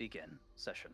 begin session.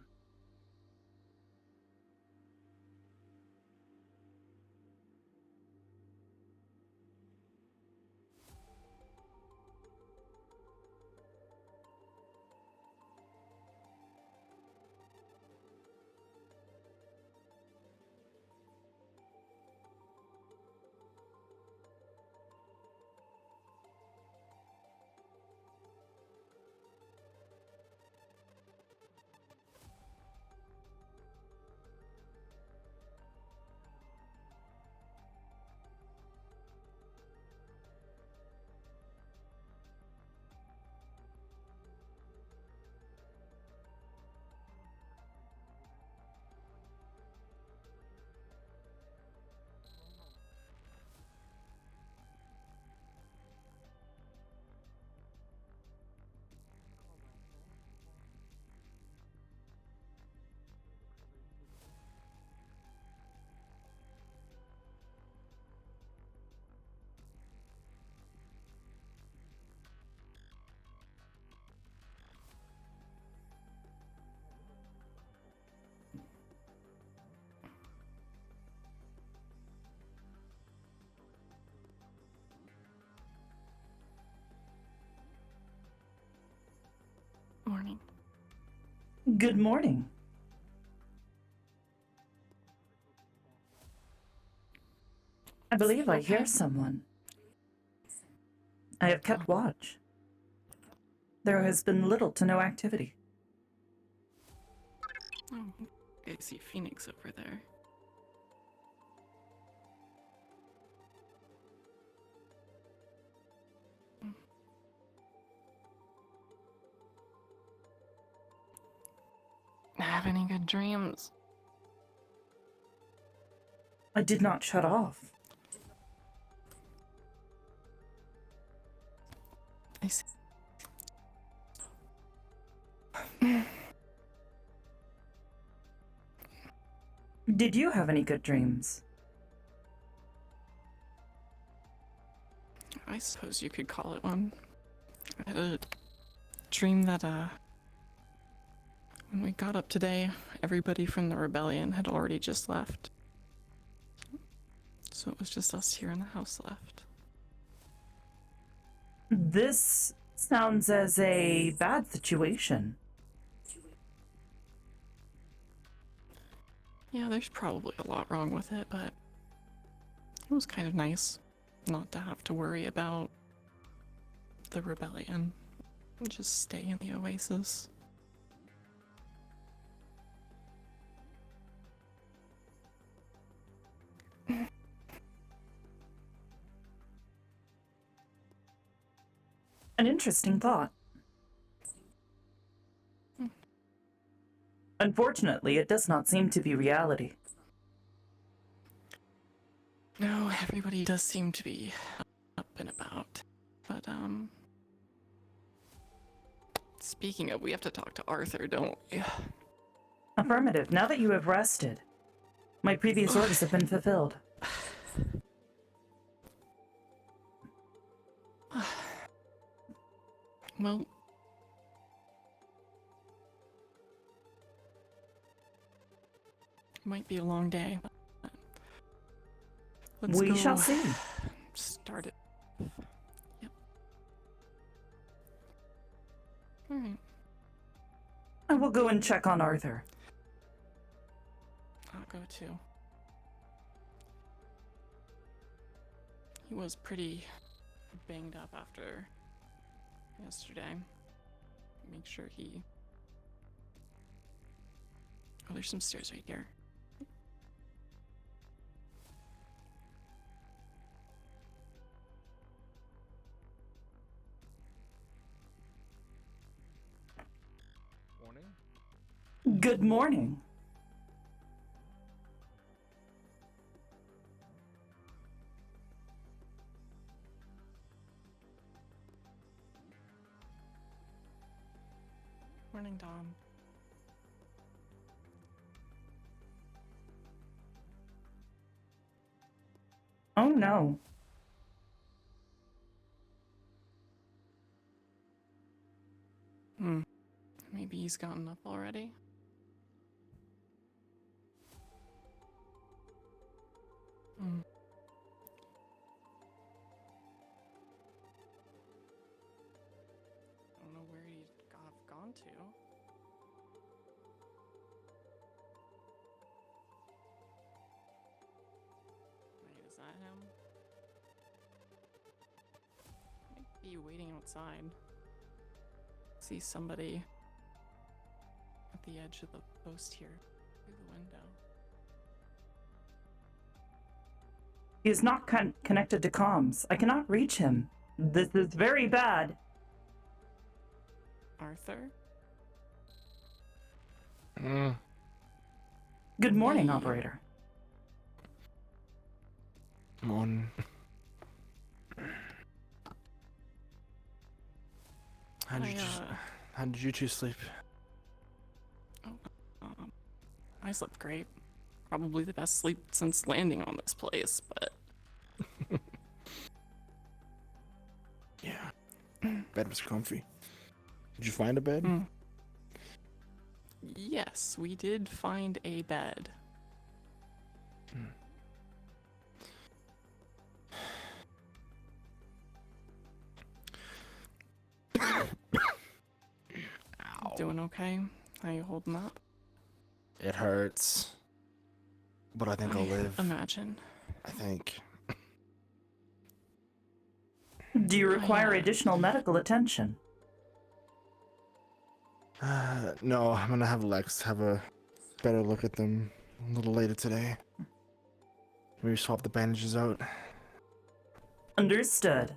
Morning. Good morning. I believe I hear someone. I have kept watch. There has been little to no activity. Oh, I see Phoenix over there. Have any good dreams? I did not shut off. I see. Did you have any good dreams? I suppose you could call it one. I had a dream that, when we got up today, everybody from the rebellion had already just left. So it was just us here in the house left. This sounds as a bad situation. Yeah, there's probably a lot wrong with it, but it was kind of nice not to have to worry about the rebellion. Just stay in the oasis. An interesting thought. Unfortunately, it does not seem to be reality. No, everybody does seem to be up and about. But, speaking of, we have to talk to Arthur, don't we? Affirmative. Now that you have rested, my previous orders have been fulfilled. Well, might be a long day. But let's We go shall see. start it. Yep. Alright. I will go and check on Arthur. I'll go too. He was pretty banged up after yesterday. Make sure he... Oh, there's some stairs right here. Morning. Good morning. Morning, Dom. Oh no. Maybe he's gotten up already. Hmm. I don't know where he'd have gone to. Wait, is that him? Might be waiting outside. See somebody at the edge of the post here through the window. He is not connected to comms. I cannot reach him. This is very bad. Arthur? Good morning, Hey. operator. Morning. How did you two sleep? I slept great. Probably the best sleep since landing on this place, but Yeah. Bed was comfy. Did you find a bed? yes, we did find a bed. Ow. Doing okay? How you holding up? It hurts. But I think I'll live. Imagine. I think. Do you require additional medical attention? No, I'm gonna have Lex have a better look at them a little later today. Maybe swap the bandages out. Understood.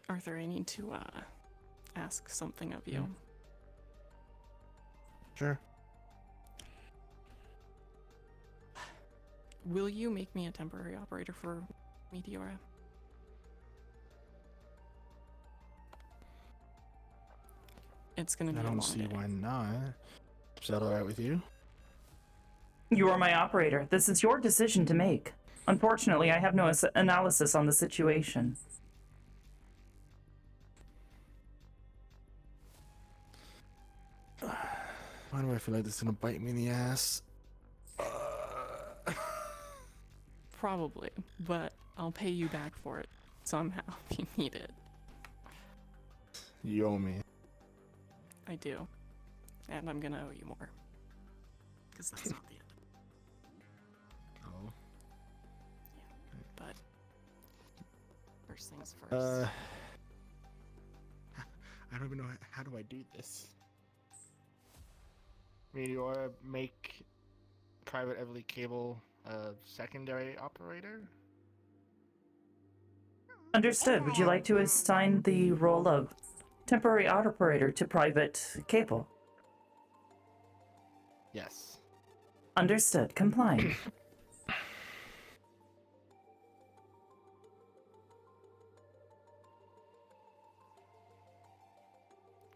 Arthur, I need to ask something of you. Sure. Will you make me a temporary operator for Meteora? It's gonna be I a don't long see day. why not. Is that alright with you? You are my operator. This is your decision to make. Unfortunately, I have no analysis on the situation. Why do I feel like this is gonna bite me in the ass? Probably, but I'll pay you back for it somehow if you need it. You owe me. I do. And I'm gonna owe you more. Because that's not the end. Oh. But first things first. I don't even know how do I do this. Meteora make Private Everly Cable a secondary operator? Understood. Would you like to assign the role of temporary operator to Private Cable? Yes. Understood. Complying.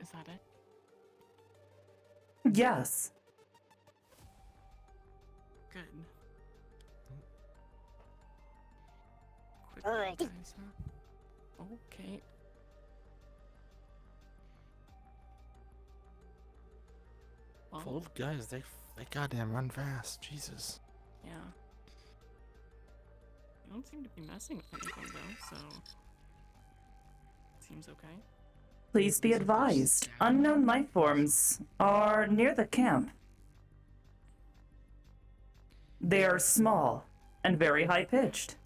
Is that it? Yes. Good. Quick guys, huh? Okay. Well, Full of guys, they goddamn run fast. Jesus. yeah. You don't seem to be messing with anything though, so seems okay. Please be advised, unknown life forms are near the camp. They are small and very high-pitched.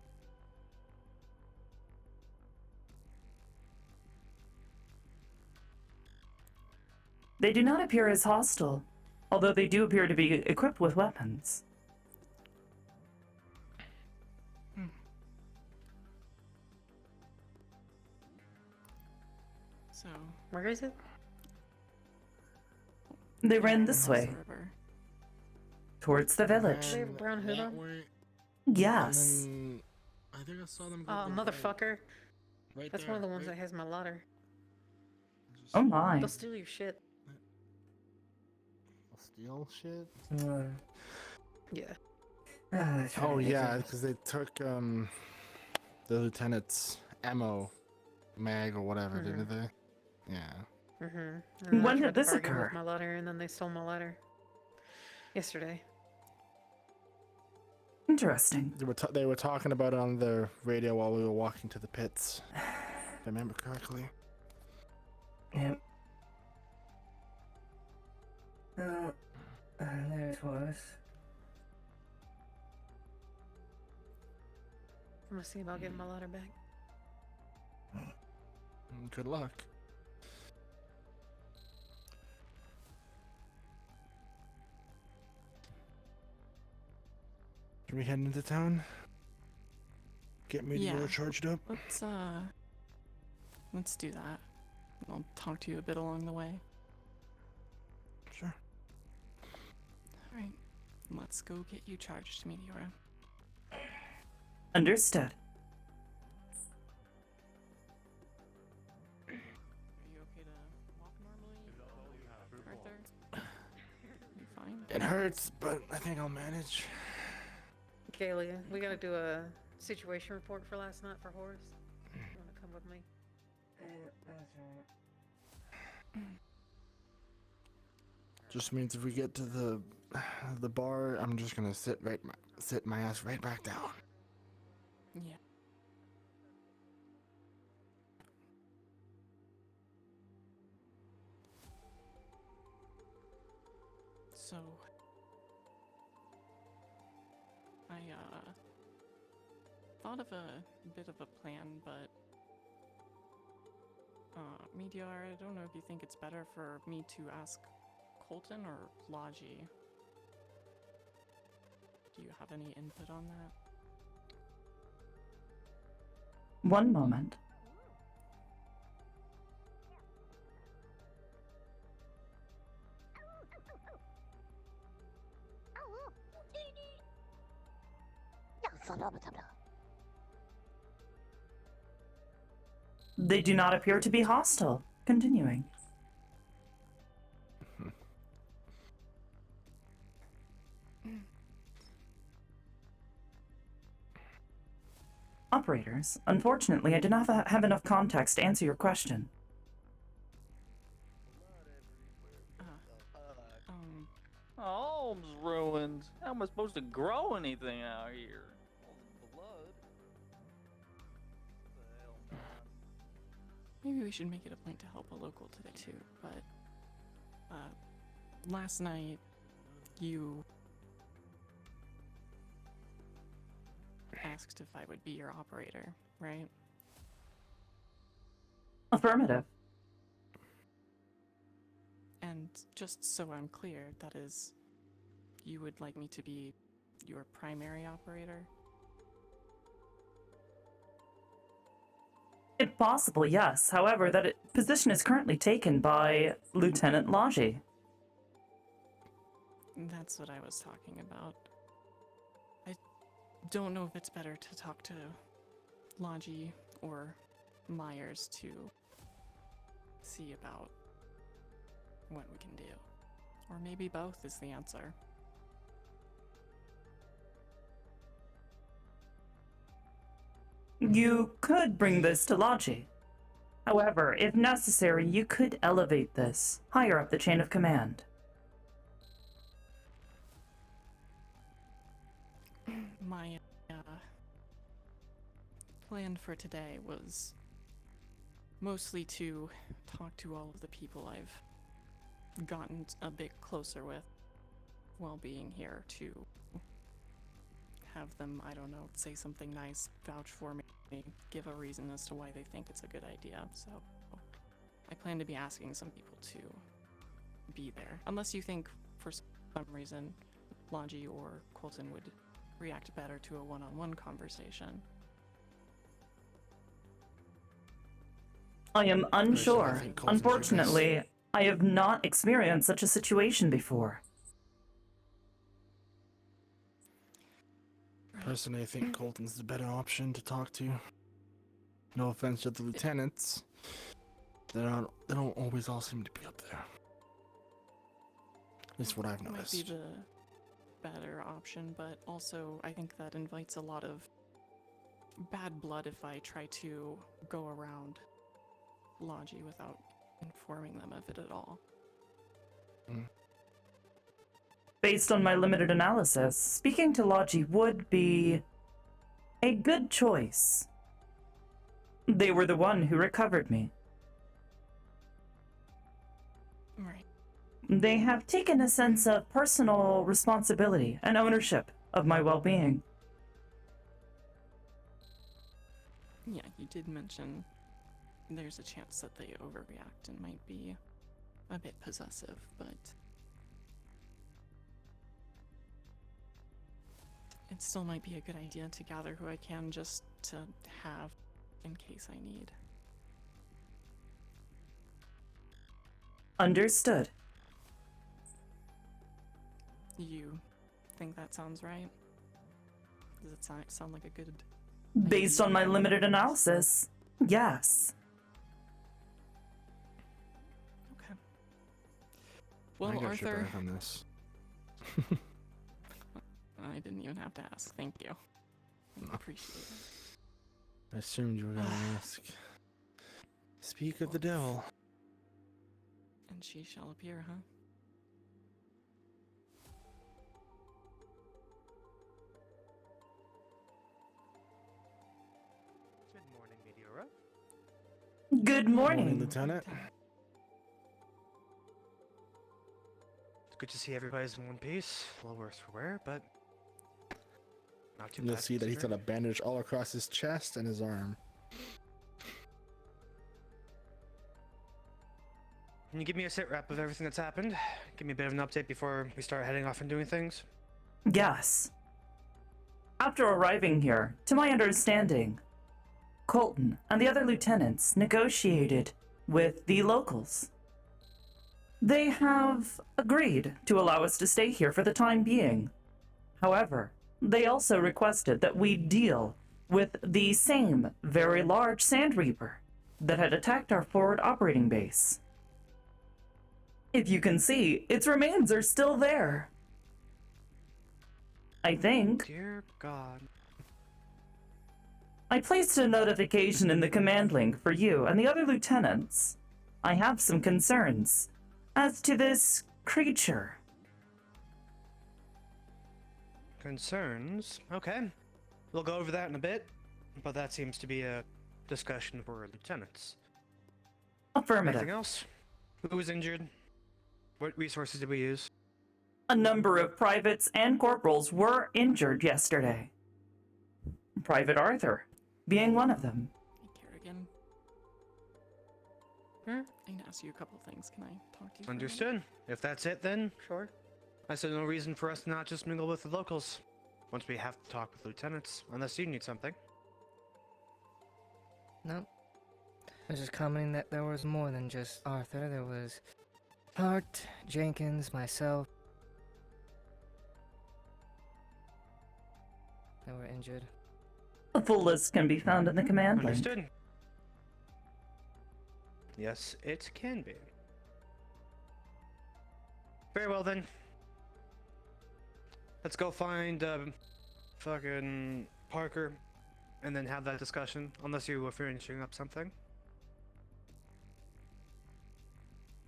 They do not appear as hostile, although they do appear to be equipped with weapons. So Where is it? They ran yeah, this across way, the river. towards the village. They have a brown hood that on? way, Yes. and then I think I saw them go Oh, to the right. motherfucker. Right That's there, one of the ones right? that has my ladder. Oh my. They'll steal your shit. Steal shit? Yeah. Oh yeah, because they took the lieutenant's ammo mag or whatever, Mhm. didn't they? Yeah. And When I did tried to this bargain occur? with my letter, and then they stole my letter. Yesterday. Interesting. They were talking about it on the radio while we were walking to the pits. If I remember correctly. Yep. There it was. I'm gonna see about getting my letter back. Good luck. Should we head into town? Get Meteora Yeah. charged up? Let's do that. I'll talk to you a bit along the way. Sure. Alright. Let's go get you charged, Meteora. Understood. Are you okay to walk normally, Arthur? You fine? It hurts, but I think I'll manage. Kaylee, we gotta do a situation report for last night for Horace. You wanna come with me? That's right. Just means if we get to the bar, I'm just gonna sit my ass right back down. Yeah. So, I, thought of a bit of a plan, but, Meteor, I don't know if you think it's better for me to ask Colton or Logie. Do you have any input on that? One moment. They do not appear to be hostile. Continuing. Operators, unfortunately, I do not have enough context to answer your question. Home's ruined. How am I supposed to grow anything out here? All this blood. What the hell, man? Maybe we should make it a point to help a local today too, but last night you asked if I would be your operator, right? Affirmative. And just so I'm clear, that is, you would like me to be your primary operator? If possible, yes. However, that position is currently taken by Lieutenant Logie. That's what I was talking about. I don't know if it's better to talk to Logie or Myers to see about what we can do. Or maybe both is the answer. You could bring this to Logie. However, if necessary, you could elevate this higher up the chain of command. My plan for today was mostly to talk to all of the people I've gotten a bit closer with while being here, to have them, I don't know, say something nice, vouch for me, give a reason as to why they think it's a good idea. So I plan to be asking some people to be there. Unless you think, for some reason, Logie or Colton would react better to a one-on-one conversation. I am unsure. think Colton's your best. Unfortunately, I have not experienced such a situation before. Personally, I think Colton's the better option to talk to. No offense to the lieutenants. They don't always all seem to be up there. At least what I've Might be noticed. the better option, but also I think that invites a lot of bad blood if I try to go around Logi without informing them of it at all. Based on my limited analysis, speaking to Logi would be a good choice. They were the one who recovered me. Right. They have taken a sense of personal responsibility and ownership of my well-being. Yeah, you did mention there's a chance that they overreact and might be a bit possessive, but it still might be a good idea to gather who I can just to have in case I need. Understood. You think that sounds right? Does it sound like a good... Based on my limited analysis, yes. Okay. Well, I got your Arthur, back on this. I didn't even have to ask. Thank you. I appreciate it. I assumed you were gonna ask. Speak of the devil. And she shall appear, huh? Good morning, Meteora. Good morning. Lieutenant. It's good to see everybody's in one piece. A little worse for wear, but not too You'll bad. see that he's got a considering. bandage all across his chest and his arm. Can you give me a sit rep of everything that's happened? Give me a bit of an update before we start heading off and doing things. Yes. After arriving here, to my understanding, Colton and the other lieutenants negotiated with the locals. They have agreed to allow us to stay here for the time being. However, they also requested that we deal with the same very large Sand Reaper that had attacked our forward operating base. If you can see, its remains are still there. I think Dear God. I placed a notification in the command link for you and the other lieutenants. I have some concerns as to this creature. Concerns? Okay. We'll go over that in a bit, but that seems to be a discussion for lieutenants. Anything Affirmative. else? Who was injured? What resources did we use? A number of privates and corporals were injured yesterday. Private Arthur being one of them. Hey, Kerrigan. Hmm? I can ask you a couple things. Can I talk to you? for a minute? Understood. If that's it, then Sure. I see no reason for us to not just mingle with the locals. Once we have to talk with lieutenants, unless you need something. No. I was just commenting that there was more than just Arthur. There was Hart, Jenkins, myself. That were injured. A full list can be found in the command link. Understood. Yes, it can be. Very well then. Let's go find fucking Parker and then have that discussion. Unless you were finishing up something.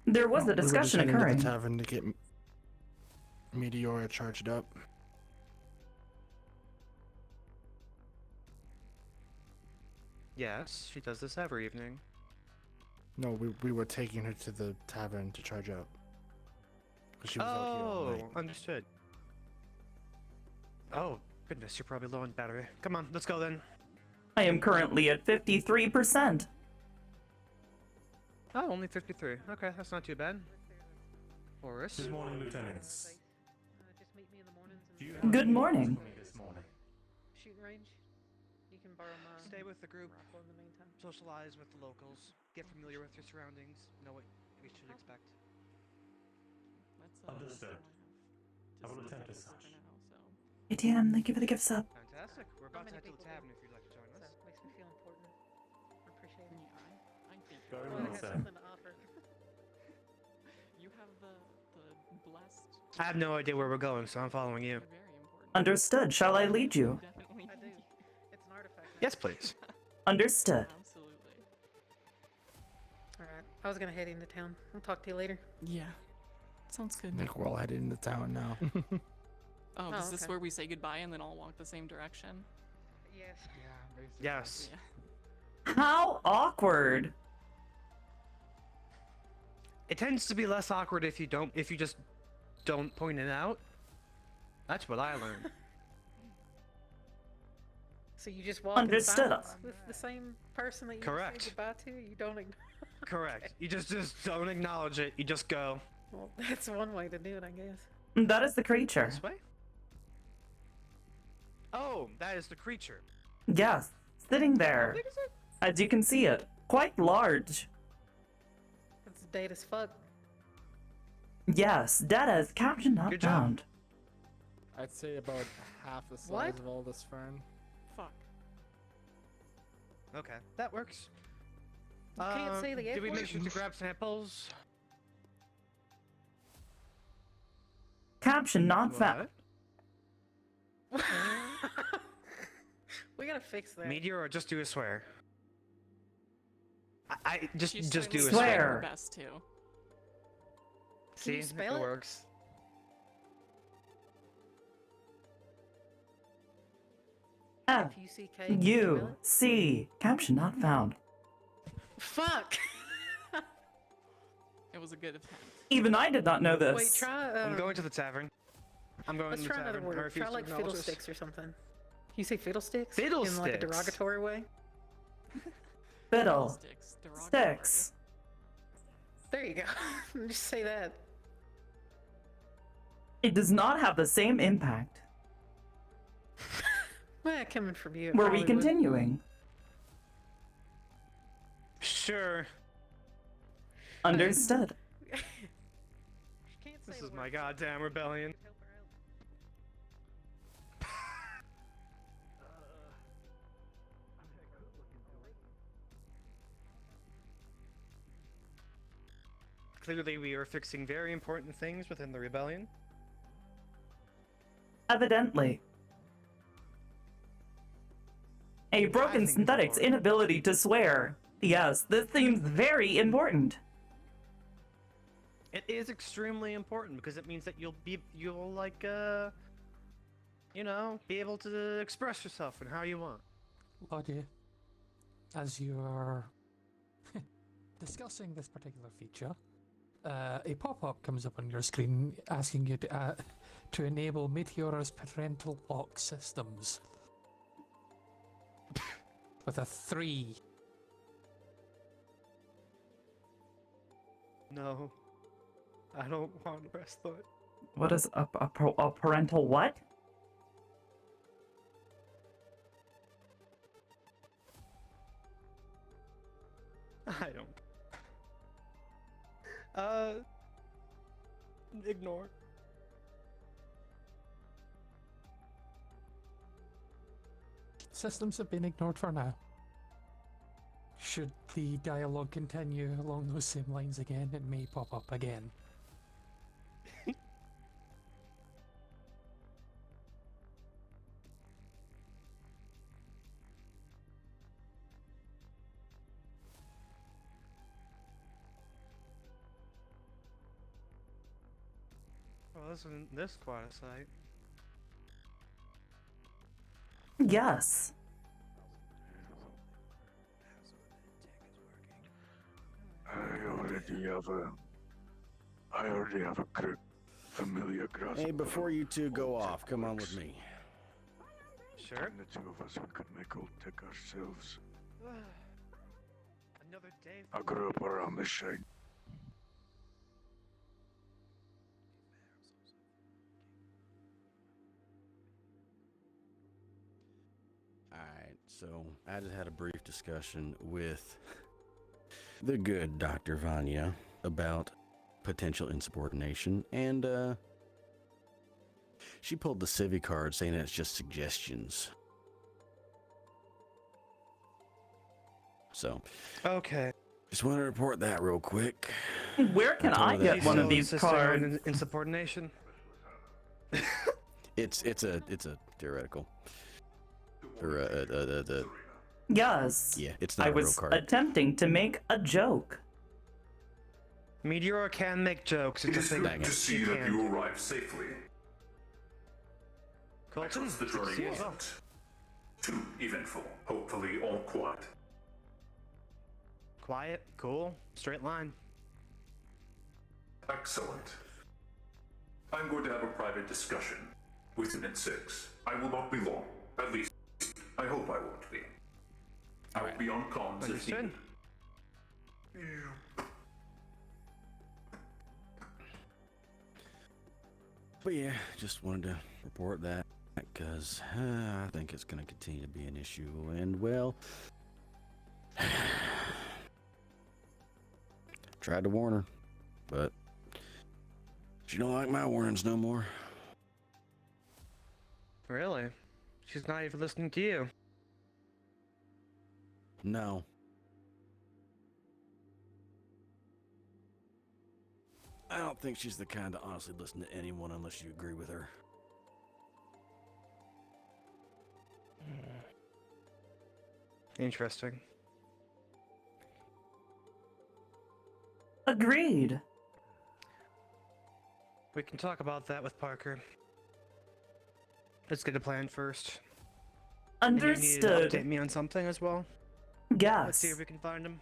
There was a We were just discussion heading to occurring. the tavern to get Meteora charged up. Yes, she does this every evening. No, we were taking her to the tavern to charge up. 'Cause she was out here all Oh, night. understood. Oh, goodness, you're probably low on battery. Come on, let's go then. I am currently at 53%. Oh, only 53. Okay, that's not too bad. Horace. Good morning, lieutenants. Just meet me in the mornings Do you and have Good any morning. plans for me this morning? shooting range. You can borrow my Stay with the group. rifle in the meantime. Socialize with the locals. Get familiar with your surroundings. Know what we should expect. That's, Understood. all I will have attend to as say for such. now, so. ATM, thank you for the gift sub. Fantastic. We're about to many head to the people do? tavern if you'd like to join So us. makes me feel important. I appreciate it. Yeah, I think Very Well, well, I have sir. something to offer. you have the blessed. I have no idea where we're going, so I'm following you. Very important. Understood. Shall I lead you? Definitely. I do. It's an artifact. Yes, please. Understood. Absolutely. Alright, I was gonna head into town. I'll talk to you later. Yeah. Sounds good. I think we're all headed into town now. Oh, is this okay. where we say goodbye and then all walk the same direction? Yes. Yes. Yeah. How awkward. It tends to be less awkward if you just don't point it out. That's what I learned. So you just walk Understood. in silence with the same person that you Correct. say goodbye to? You don't ignore. Correct. You just don't acknowledge it. You just go Well, that's one way to do it, I guess. That is the creature. this way. Oh, that is the creature. Yes, sitting there. What is it? As you can see it, quite large. It's dead as fuck. Yes, dead as caption not Good job. found. I'd say about half the size What? of all this fern. Fuck. Okay, that works. You can't say the Did F we word? make sure to grab samples? Caption not found. What? We gotta fix that. Meteor or just do a swear? I just She's do a certainly swear. trying swear. her best too. Can you See, spell it it? works. F F-U-C-K. U C. Caption not found. Fuck! It was a good attempt. Even I did not know this. Wait, try. I'm going to the tavern. I'm going Let's to the try another tavern. I word. refuse Try to like acknowledge this. fiddlesticks or something. You say fiddlesticks? In like a Fiddlesticks? derogatory way? Fiddle. Sticks. derogatory. Sticks. There you go. Just say that. It does not have the same impact. Well, coming from you. it Were we probably would. continuing? Sure. Understood. She can't say This the is my word. goddamn rebellion. Help her out. Clearly, we are fixing very important things within the rebellion. Evidently. A broken think it's synthetic's important. inability to swear. Yes, this seems very important. It is extremely important because it means that you'll like you know, be able to express yourself and how you want. Lottie, as you are discussing this particular feature, a pop-up comes up on your screen asking you to enable Meteora's parental lock systems. With a 3. No, I don't want to press foot. What is a parental what? I don't. Ignore. Systems have been ignored for now. Should the dialogue continue along those same lines again, it may pop up again. Well, isn't this quite a sight? Yes. I already have a good familiar grasp. Hey, of before you two go how off, tech come on works. with me. Sure. And the two of us, we could make old tech ourselves. Another day. I grew up around this shit. Alright, so I just had a brief discussion with the good Dr. Vanya about potential insubordination, and she pulled the civvy card saying it's just suggestions. So, Okay. just want to report that real quick. Where can told I her that get she's one so of these Insisting on cards? insubordination. It's a theoretical. Or Yes. yeah, it's not I a real was card. attempting to make a joke. Meteora can make jokes. It's just Dang Good it. to see that you arrived safely. I Colton, trust the journey yeah. wasn't too eventful. Hopefully all quiet. Quiet, cool, straight line. Excellent. I'm going to have a private discussion with Unit 6. I will not be long. At least, I hope I won't be. I will be on comms if Understood. needed. But yeah, just wanted to report that because I think it's going to continue to be an issue. And well, tried to warn her, but she don't like my warnings no more. Really? She's not even listening to you. No. I don't think she's the kind to honestly listen to anyone unless you agree with her. Interesting. Agreed. We can talk about that with Parker. Let's get a plan first. And you need to Understood. update me on something as well. Yes. Let's see if we can find him.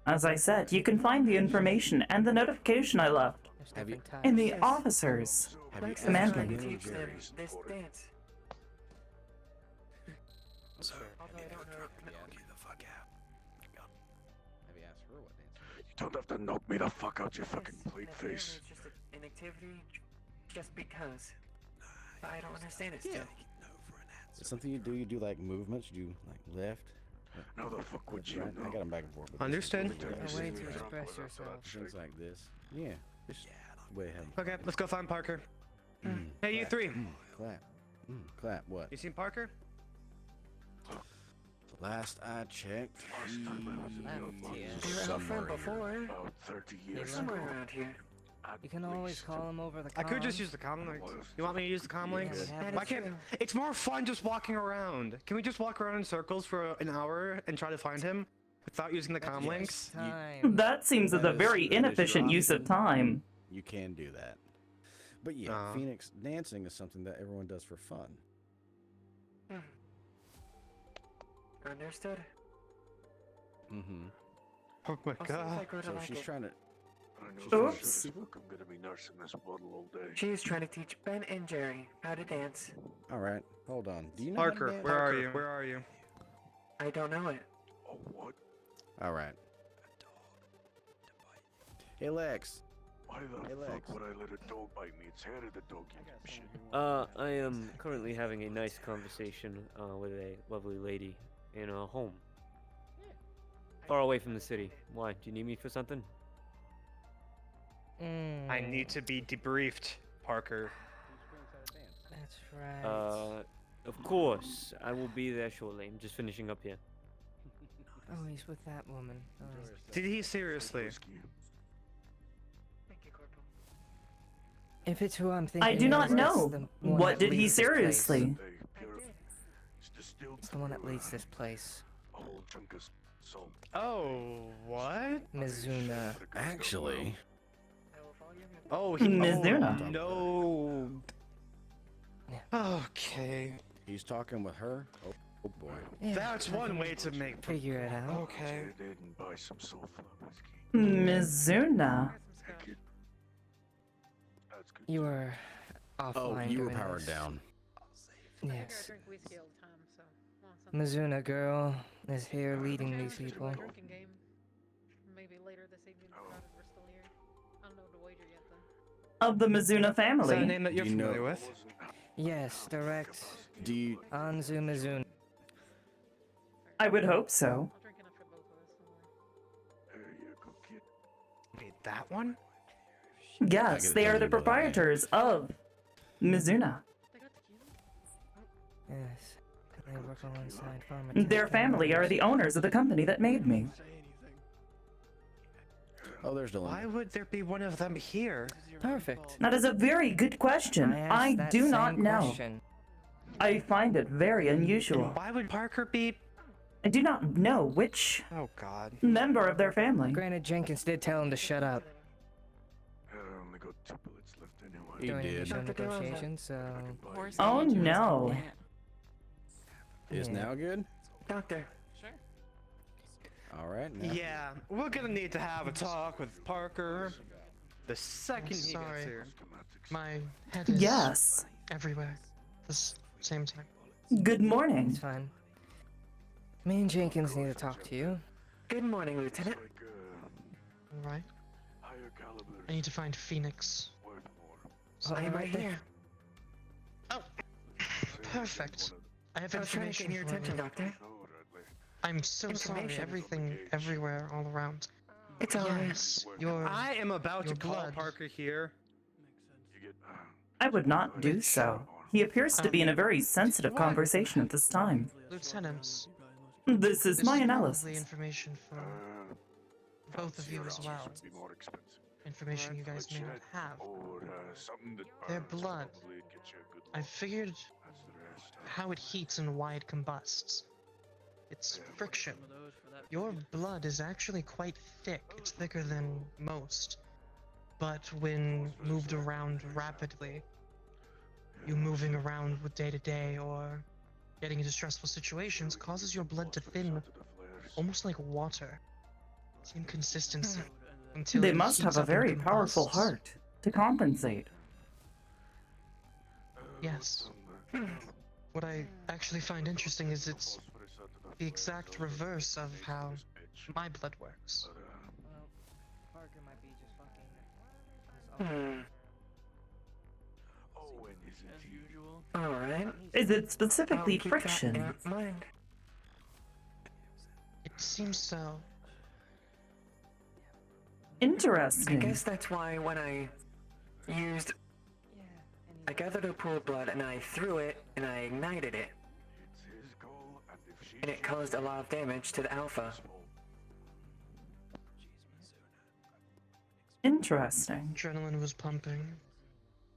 As I said, you can find the information and the notification I left There's Have you- different in the types. officers. Have you Command ever link. been Teach them Jerry's this important. dance. Although I don't know. Get the fuck out. Have you asked her what dance? You don't have to knock me the fuck out, you fucking Yes, plate and apparently face. It's just an activity just because. But I don't understand it still. Is it something you do? You do like movements? You do like left? How the fuck would you Right? I know? got them back and forth. but this is Understood. what we do. A way to express yourself. Things like this. Yeah. Just way ahead. Okay, let's go find Parker. Mm, Hey, you clap, three. Clap. Clap. What? You seen Parker? Last I checked, he... They were out somewhere front here. before. About 30 years Somewhere ago. around here. You can always call him over the I could just comms. use the comm links. You want me to use the comm links? we have Why it. can't? It's more fun just walking around. Can we just walk around in circles for an hour and try to find him without using the comm links? Time. That seems as a very That is your inefficient use of option. time. You can do that. But yeah, Uh-huh. Phoenix dancing is something that everyone does for fun. Understood. Mm-hmm. Oh my I'll see if I god. grow to So like she's it. trying to... I know for Oops. sure as fuck I'm gonna be nursing this bottle all day. She is trying to teach Ben and Jerry how to dance. All right, hold on. Do you know how to Parker, dance? where are you? Where are you? I don't know it. Oh, what? All right. Hey, Lex. Why the Hey, fuck Lex. would I let a dog bite me? It's hair of the dog, you shit. I am currently having a nice conversation with a lovely lady in a home. Far away from the city. Why? Do you need me for something? I need to be debriefed, Parker. That's right. Of course. I will be there shortly. I'm just finishing up here. Oh, he's with that woman. Oh. Did he seriously? Whiskey. Thank you, Corporal. If it's who I'm thinking, I do not of, it's know. the one What that did he leads this place. seriously? Hey, I pure. did. It's distilled It's the one that through, leads this place. a whole chunk of salt. Oh, what? Mizuna. Actually, I will follow your movement. Oh, he. Mizuna. Oh, no. Yeah. Okay. he's talking with her. Oh boy. Yeah, That's I one can way to make. figure it out. Okay. Get in and buy some sulfur whiskey. Mizuna. Got some Heck scotch. it. That's good. You were offline. Oh, you were doing powered this. down. I figure I Yes. drink whiskey all the time, so I want something. Mizuna girl is here leading Okay, these we should do people. a drinking game. Maybe later this evening, provided we're still here. I don't know the wager yet, though. Of the Mizuna Is that a family. name that you're Do you know- familiar with? Yes, direct. Do you... Anzu Mizuna. I would hope so. I'll drink enough for both of us. Don't worry. There you go, kid. Wait, that one? Yes, they are the proprietors of Mizuna. They got tequila? Yes. They work alongside Farmer. Their family are the owners of the company that made me. Oh, there's Dylan. Why would there be one of them here? Perfect. That is a very good question. asked I that do not same know. question. I find it very unusual. Why would Parker be? I do not know which Oh God. member of their family. Granted, Jenkins did tell him to shut up I only got 2 bullets left anyway. He during did. initial Dr. DeRosa. negotiations, so... Horse Oh, need you as a no. plant. Is Yeah. now good? Doctor, All right. Now. Yeah, we're gonna need to have a talk with Parker the second he sorry. gets here. My head is Yes. everywhere. Same time. Good morning. It's fine. Me and Jenkins need to talk to you. good morning, Lieutenant. Alright. Higher caliber, I need to find Phoenix. worth more. So I'm right here. Oh, perfect. I have I was trying to information get your for attention, you. Doctor. No, Radley. I'm so sorry. Information. Everything, everywhere, all around. It's alright. Yes, your... I am about to Your call blood. Parker here. You get I would not do so. He appears to be in a very sensitive What? conversation at this time. Lieutenants. This is my Probably analysis. information for both of you as well. be more expensive. Information you guys may not have. Or something that Their burns, blood. probably get you a good I look. figured That's the rest. how it heats and why it combusts. It's friction. Your blood is actually quite thick. It's thicker than most. But when moved around rapidly, you moving around with day to day or getting into stressful situations causes your blood to thin almost like water. Same consistency. Until They it must have heats a up and very powerful combusts. heart to compensate. Yes. What I actually find interesting is it's the exact reverse of how my blood works. Well, Parker might be just fucking... Oh, when is it? Alright. Is it I'll specifically keep that friction? in mind. It seems so. I Interesting. guess that's why when I used... I gathered a pool of blood and I threw it and I ignited it. It's his call, and if she And it caused a lot of damage to the Alpha. Interesting. Adrenaline was pumping.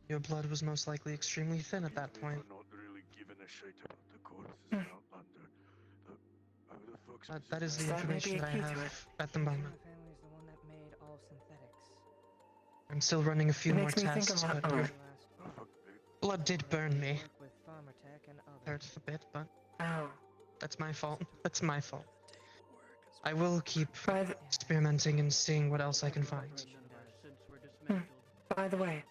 Your blood was most likely extremely thin at that point. Not really giving a shit about the corpses in Outlander. The fuck's That is the That may be information a that I key to have it. at the moment. family is the one that made all synthetics. I'm still running a few It more makes me think tests, of but what- blood did burn me. Work with Pharmatech and others. Hurts a bit, but Oh. that's my fault. That's my fault. I will keep By the, experimenting and seeing what else I can find. by the way,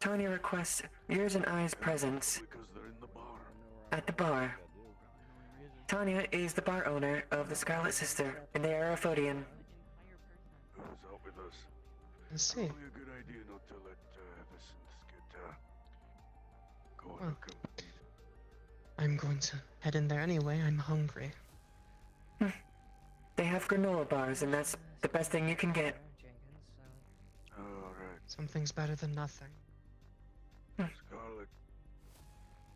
Tanya requests yours and I's presence because they're in the bar. at the bar. Tanya is the bar owner of the Scarlet Sister, and they are a Phodian. Who's out with us? Let's see. Probably a good idea not to let the synths get go Well. unaccompanied. I'm going to head in there anyway. I'm hungry. They have granola bars, and that's the best thing you can get. Jenkins, so... Alright, Something's better than nothing. Scarlet,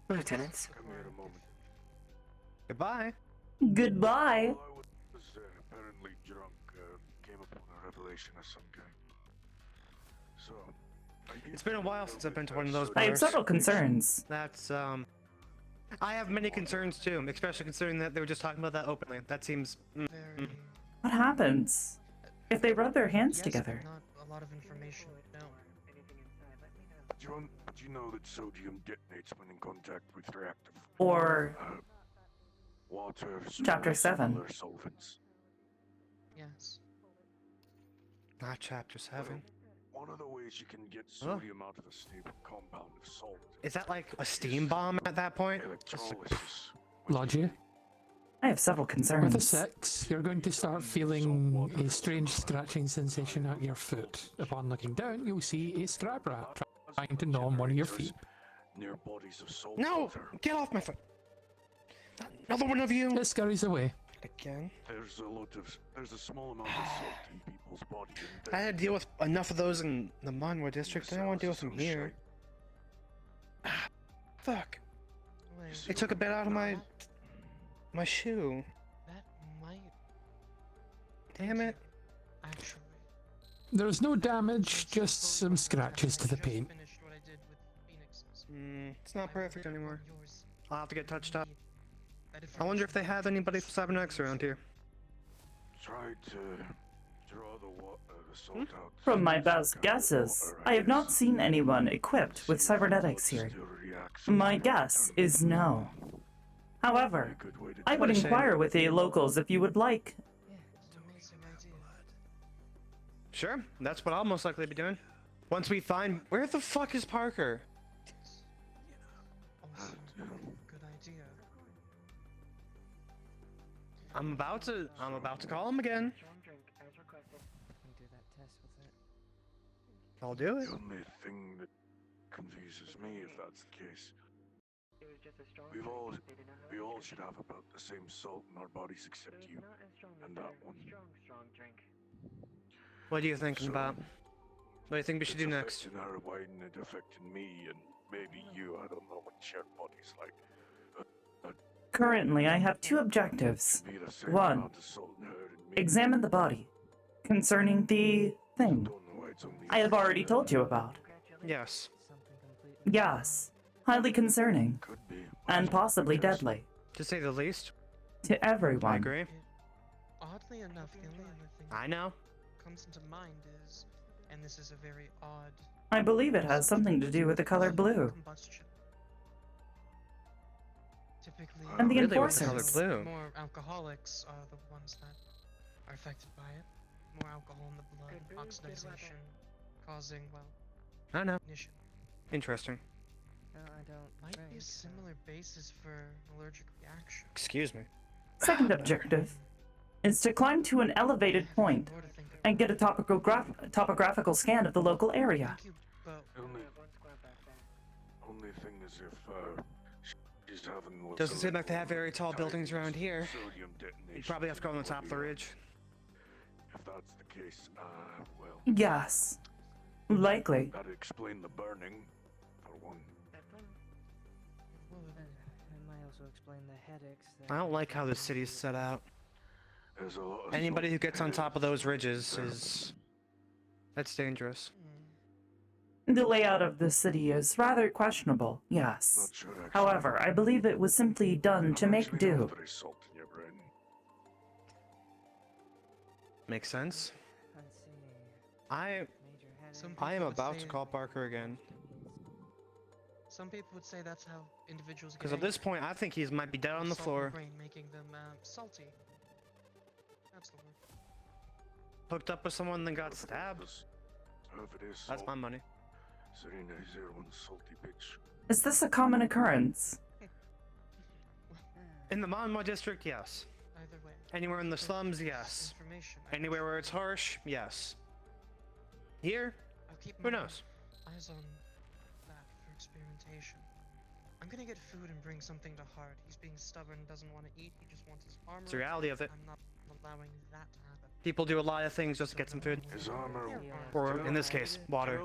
Lieutenants. come here a moment. Goodbye. Goodbye. While I was apparently drunk, came upon a revelation of some kind. So, It's been a while since I've been to one of those I have bars. several concerns. That's I have many concerns too, especially considering that they were just talking about that openly. That seems. Very. What happens if they rub their hands Yes, together? but not a lot of information. No. do you know that sodium detonates when in contact with reactive Or water, Chapter salts, and 7. other solvents? Yes. Not chapter 7. One of the ways you can get sodium out of a stable compound of salt. Is that like a steam bomb at that point? Electrolysis. Lodger. I have several With a concerns. 6, you're going to start feeling a strange scratching sensation at your foot. Upon looking down, you'll see a scrap rat trying to gnaw on one of your feet. Near bodies of salt No! water. Get off my foot! Another one of you! It scurries away. Again? There's a small amount of salt in people's body. And I had to deal with enough of those in the Monroe district. I don't want to deal with them here. Fuck. It took a bit out of my shoe. That might Damn it. actually. There's no damage, just some scratches to the paint. Finished what I did with Phoenix's. It's not perfect anymore. Yours. I'll have to get touched up. I wonder if they have anybody from Cybernetics around here. Try to draw the salt out. From my best guesses, I have not seen anyone equipped with cybernetics here. My guess is no. However, I would inquire with the locals if you would like. Sure, that's what I'll most likely be doing. Once we find... Where the fuck is Parker? Good idea. I'm about to call him again. I'll do it. The only thing that confuses me, if that's the case, we all should have about the same salt in our bodies except you and that one. What are you thinking about? What do you think we should do next? Affecting her, why isn't it affecting me and maybe you? I don't know what shared bodies like. Currently, I have two objectives. Be the same One, amount of salt in her and me. examine the body. Concerning the thing Don't know why it's only I have already told you about. Yes. Yes, highly concerning. Could be. And possibly deadly. To say the least. To everyone. I agree. Oddly enough, the only other thing I know. that comes into mind is, and this is a very odd... I believe it has something to do with the color blue. Combustion. Typically, And the Really, what's the color enforcers. blue? more alcoholics are the ones that are affected by it. More alcohol in the blood, oxidization, causing, well, I know. ignition. Interesting. No, I don't Might be a think so. similar basis for an allergic reaction. Excuse me. Second objective is to climb to an elevated point More to think of. and get a topographical scan of the local area. Thank you both. Only thing is if she's having what's Doesn't seem called like they have very tall buildings around here. sodium detonation You'd probably have to go on the top of the ridge. If that's the case, well, Yes. Likely. that'd explain the burning, for one. Well, it might also explain the headaches. I don't like how the city's set out. There's a lot of Anybody who salt gets on here. top of those ridges is... That's dangerous. The layout of the city is rather questionable, yes. Not sure actually. However, I believe it was simply done to make Actually, do. very salt in your brain. Makes sense. Let's see. I Major Some headache. am people would about say- to call Parker again. Some people would say that's how individuals get Because at this point, I think he might be dead on the salt in floor. brain, making them salty. That's the word. Hooked up with someone, then got stabbed. So if it is That's salt, my money. Serena is here one salty bitch. Is this a common occurrence? In the Monmouth district, yes. Either way. Anywhere in the slums, yes. Information. Anywhere where it's harsh, yes. Here, I'll keep who my knows? eyes on that for experimentation. I'm gonna get food and bring something to Hart. He's being stubborn, doesn't want to eat. He just wants his armor. It's the reality of it. I'm not allowing that to happen. People do a lot of things just to get some food. His armor. Or, in this case, water.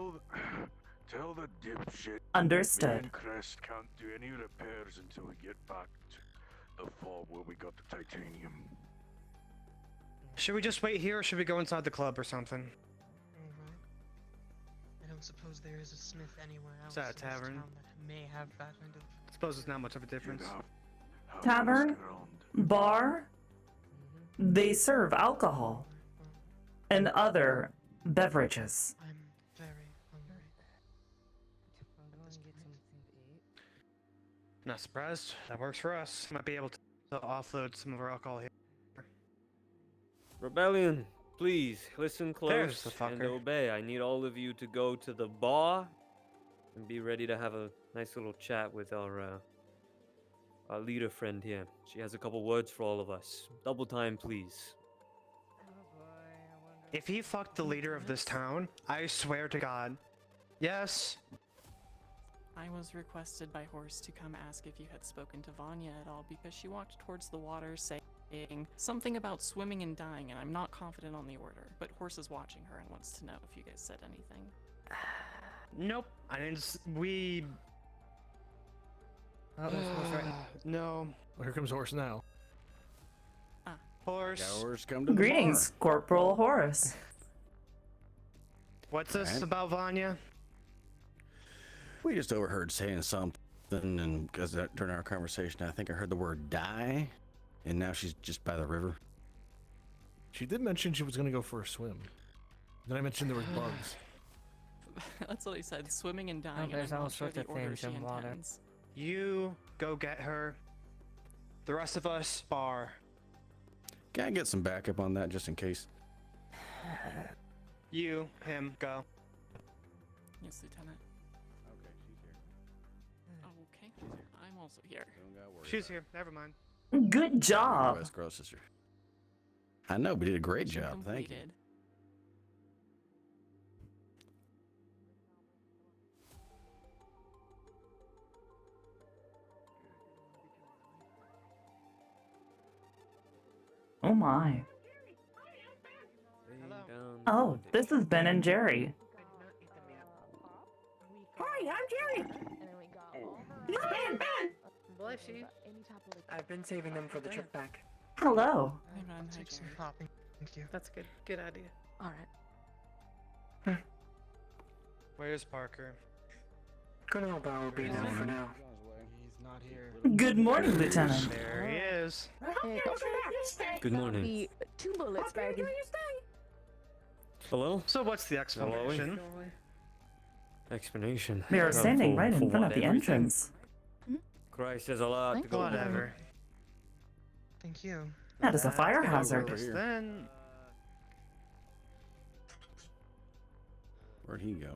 Tell the dipshit. Me Understood. and Crest can't do any repairs until we get back to the vault where we got the titanium. Should we just wait here, or should we go inside the club or something? Alright. I don't suppose there is a smith anywhere else Is that a in this tavern? town that may have that kind of... I suppose it's not much of a difference. Tavern? Bar? They serve alcohol and other beverages. I'm very hungry. I'll go and get something to eat. Not surprised. That works for us. Might be able to offload some of our alcohol here. Rebellion, please listen There's close the and fucker. obey. I need all of you to go to the bar and be ready to have a nice little chat with our leader friend here. She has a couple words for all of us. Double time, please. Oh boy, I wonder. If he fucked the leader of this town, I swear to God. Yes. I was requested by Horse to come ask if you had spoken to Vanya at all because she walked towards the water saying something about swimming and dying, and I'm not confident on the order. But Horse is watching her and wants to know if you guys said anything. Nope. I didn't. We. Oh, there's horse right now. No. Well, here comes horse now. Horse. Hours come to the Greetings, Corporal Horace. What's this Alright. about Vanya? We just overheard saying something something, and because during our conversation, I think I heard the word die, and now she's just by the river. She did mention she was gonna go for a swim. Then I mentioned there was bugs. That's what I said. Swimming and dying. Oh, and there's I'm all not sure sorts the of order things she in water. intends. You go get her. The rest of us are. Can I get some backup on that just in case? You, him, go. Yes, Lieutenant. Okay, she's here. Okay. I'm also here. Don't gotta worry She's about here. Never mind. Good it. job. West Girl Sister. I know, but you did a great Mission job. Thank you. completed. Oh my. Oh, this is Ben and Jerry. Hi, I'm Jerry. Ben, Ben. Bless you. I've been saving them for the trip back. Hello. Hey, man. Hi, Take some Jerry. popping. Thank you. That's good. Good idea. All right. Where's Parker? Colonel Bar will be now for now. He's not here. Good morning, Lieutenant. There he is. Good morning. Be 2 bullets, baby. Hello? So what's the explanation? Explanation. They are standing For- right for in front what, of the everything? entrance. Christ, there's a lot to go over. Whatever. Thank you. That is a fire Let's go hazard. over this Then. Where'd he go?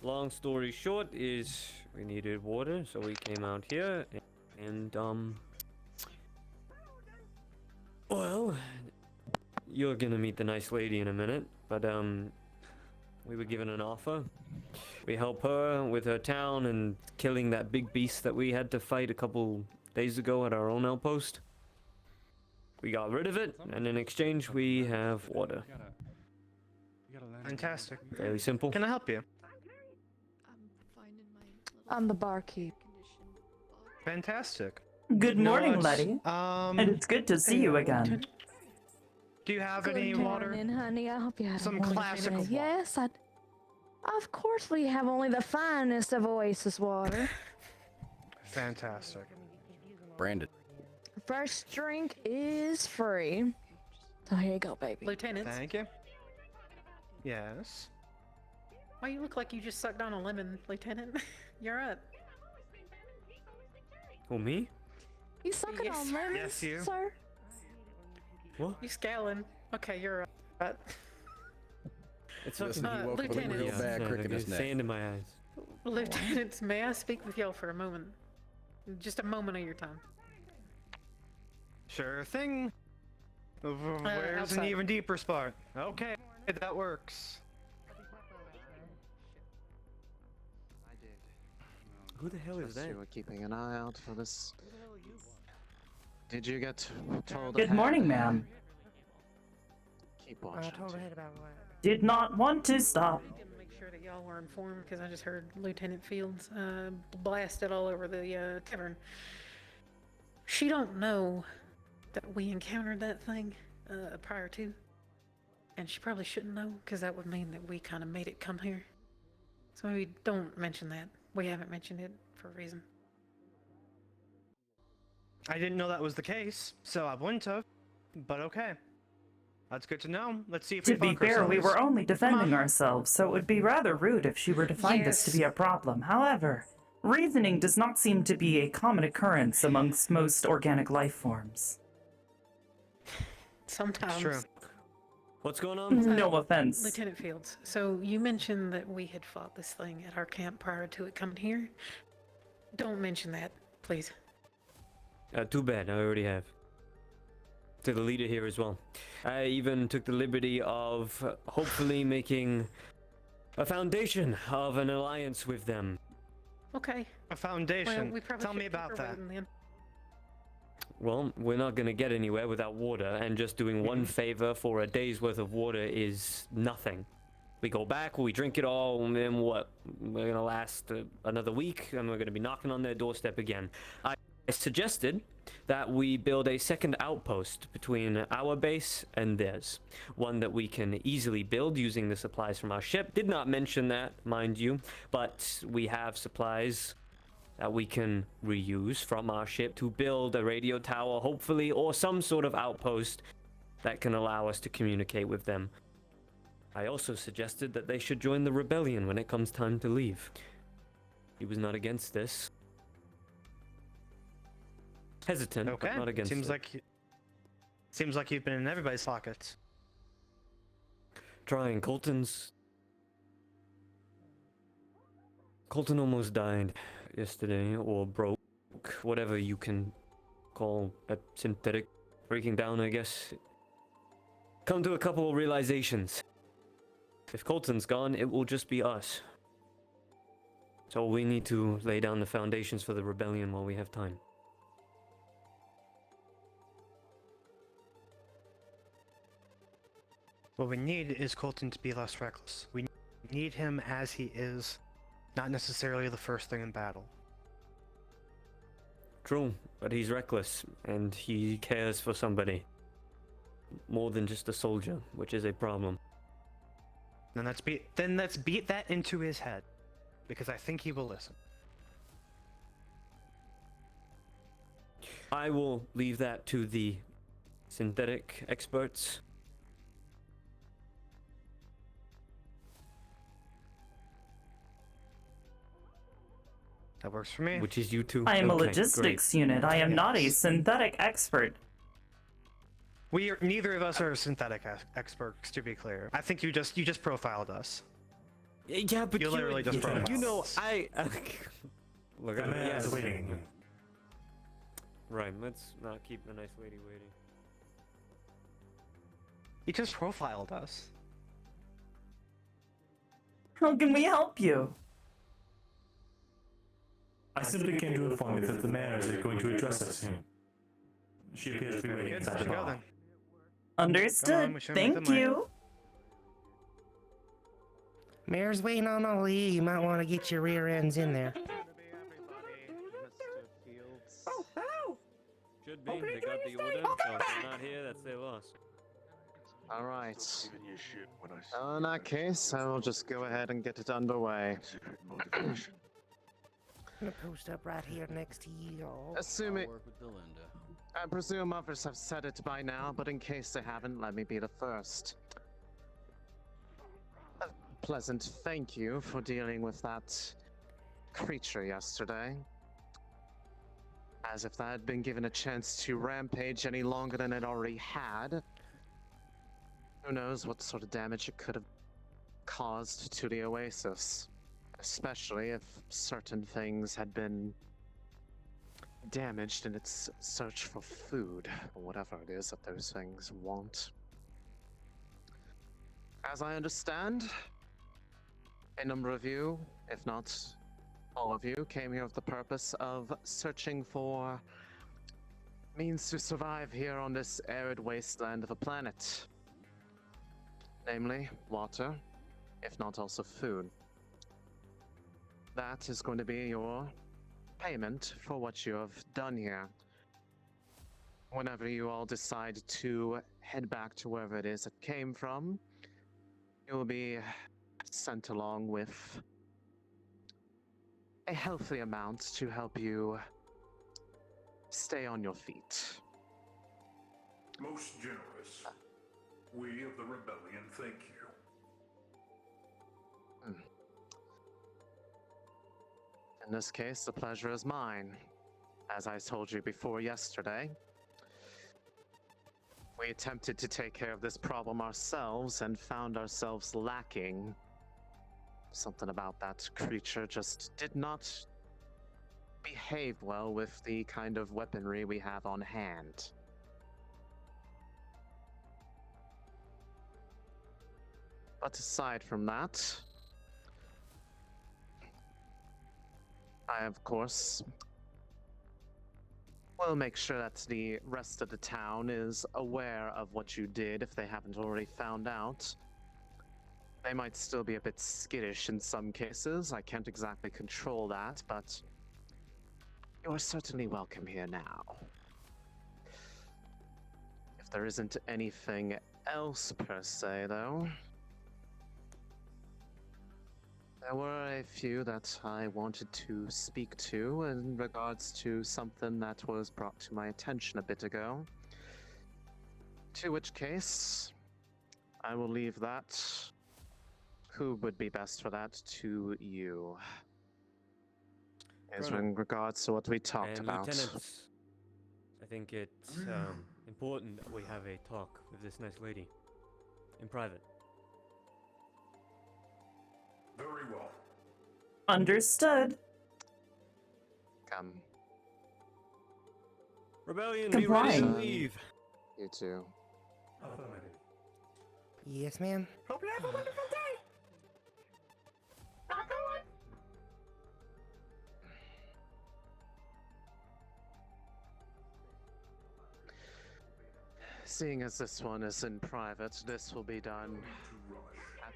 Long story short is we needed water, so we came out here and well, you're gonna meet the nice lady in a minute, but we were given an offer. We help her with her town and killing that big beast that we had to fight a couple days ago at our own outpost. We got rid of it, and in exchange we have water. Fantastic. Fairly simple. Can I help you? I'm the barkeep. Fantastic. Good You know morning, what? Letty. And it's good to see you again. Do you have Good any water? morning, honey. I hope you had Some a wonderful classic day. water. Yes, I. Of course, we have only the finest of oasis water. Fantastic. Brandon. First drink is free. So here you go, baby. Lieutenant. Thank you. Yes. Why you look like you just sucked on a lemon, Lieutenant? You're up. Oh, me? You sucking Yes. on lemons, Yes, you. sir? What? You scowling. Okay, you're up. It's Listen, okay. he woke up with a Lieutenant. real bad crick in his neck. Sand in my eyes. Lieutenant, may I speak with y'all for a moment? Just a moment of your time. Sure thing. Where's an outside. even deeper spot? Okay, that works. Who the hell is that? You were keeping an eye out for this. Did you get told? Good ahead? morning, ma'am. Keep watching. Did not want to stop. Make sure that y'all were informed because I just heard Lieutenant Fields blasted all over the tavern. She don't know that we encountered that thing prior to, and she probably shouldn't know because that would mean that we kind of made it come here. So maybe don't mention that. We haven't mentioned it for a reason. I didn't know that was the case, so I wouldn't have. But okay. That's good to know. Let's see if To we be fuck fair, we ourselves. were only defending on. ourselves, so it would be rather rude if she were to find this to be a problem. However, reasoning does not seem to be a common occurrence amongst most organic life forms. Sometimes. True. What's going on? No offense. Lieutenant Fields, so you mentioned that we had fought this thing at our camp prior to it coming here. Don't mention that, please. Too bad, I already have. To the leader here as well. I even took the liberty of hopefully making a foundation of an alliance with them. Okay. A foundation. Well, we probably Tell me should keep about her that. waiting then. Well, we're not gonna get anywhere without water, and just doing one favor for a day's worth of water is nothing. We go back, we drink it all, and then what? We're gonna last another week, and we're gonna be knocking on their doorstep again. suggested that we build a second outpost between our base and theirs. One that we can easily build using the supplies from our ship. Did not mention that, mind you, but we have supplies that we can reuse from our ship to build a radio tower, hopefully, or some sort of outpost that can allow us to communicate with them. I also suggested that they should join the rebellion when it comes time to leave. He was not against this. Hesitant, Okay. but not against seems it. Seems like you've been in everybody's pockets. Trying. Colton almost died yesterday, or broke, whatever you can call a synthetic breaking down, I guess. Come to a couple of realizations. If Colton's gone, it will just be us. So we need to lay down the foundations for the rebellion while we have time. What we need is Colton to be less reckless. We need him as he is, not necessarily the first thing in battle. True, but he's reckless, and he cares for somebody. More than just a soldier, which is a problem. Then let's beat that into his head, because I think he will listen. I will leave that to the synthetic experts. That works for me. Which is you two. I am a Okay, logistics great. unit. I am not a synthetic expert. Neither of us are synthetic experts, to be clear. I think you just profiled us. Yeah, but you literally just profiled. you know, I look at man's yes. waiting. Right, let's not keep the nice lady waiting. He just profiled us. How can we help you? I simply came to inform you that the mayor is going to address us soon. She appears to be waiting inside the bar. Understood. we should make Thank the money. you. Mayor's waiting on all of you. You might want to get your rear ends in there. Oh, hello. Should be. They got the order. So if they're not here, that's their loss. All right. In that case, I will just go ahead and get it underway. I'm gonna post up right here next to you. Assuming... I presume others have said it by now, but in case they haven't, let me be the first. A pleasant thank you for dealing with that creature yesterday. As if that had been given a chance to rampage any longer than it already had. Who knows what sort of damage it could have caused to the Oasis. Especially if certain things had been damaged in its search for food, or whatever it is that those things want. As I understand, a number of you, if not all of you, came here with the purpose of searching for means to survive here on this arid wasteland of a planet. Namely, water, if not also food. That is going to be your payment for what you have done here. Whenever you all decide to head back to wherever it is it came from, you will be sent along with a healthy amount to help you stay on your feet. Most generous. We of the rebellion thank you. In this case, the pleasure is mine. As I told you before yesterday, we attempted to take care of this problem ourselves and found ourselves lacking. Something about that creature just did not behave well with the kind of weaponry we have on hand. But aside from that, I, of course, will make sure that the rest of the town is aware of what you did if they haven't already found out. They might still be a bit skittish in some cases. I can't exactly control that, but You're certainly welcome here now. If there isn't anything else per se, though, there were a few that I wanted to speak to in regards to something that was brought to my attention a bit ago. To which case, I will leave that. Who would be best for that? To you. As Colonel. in regards to what we talked And about. lieutenants, I think it's important that we have a talk with this nice lady in private. Very well. Understood. Come. Rebellion, be ready to Complying. leave. You too. Yes, ma'am. Hope you have a wonderful day. Knock on wood. Seeing as this one is in private, this will be done at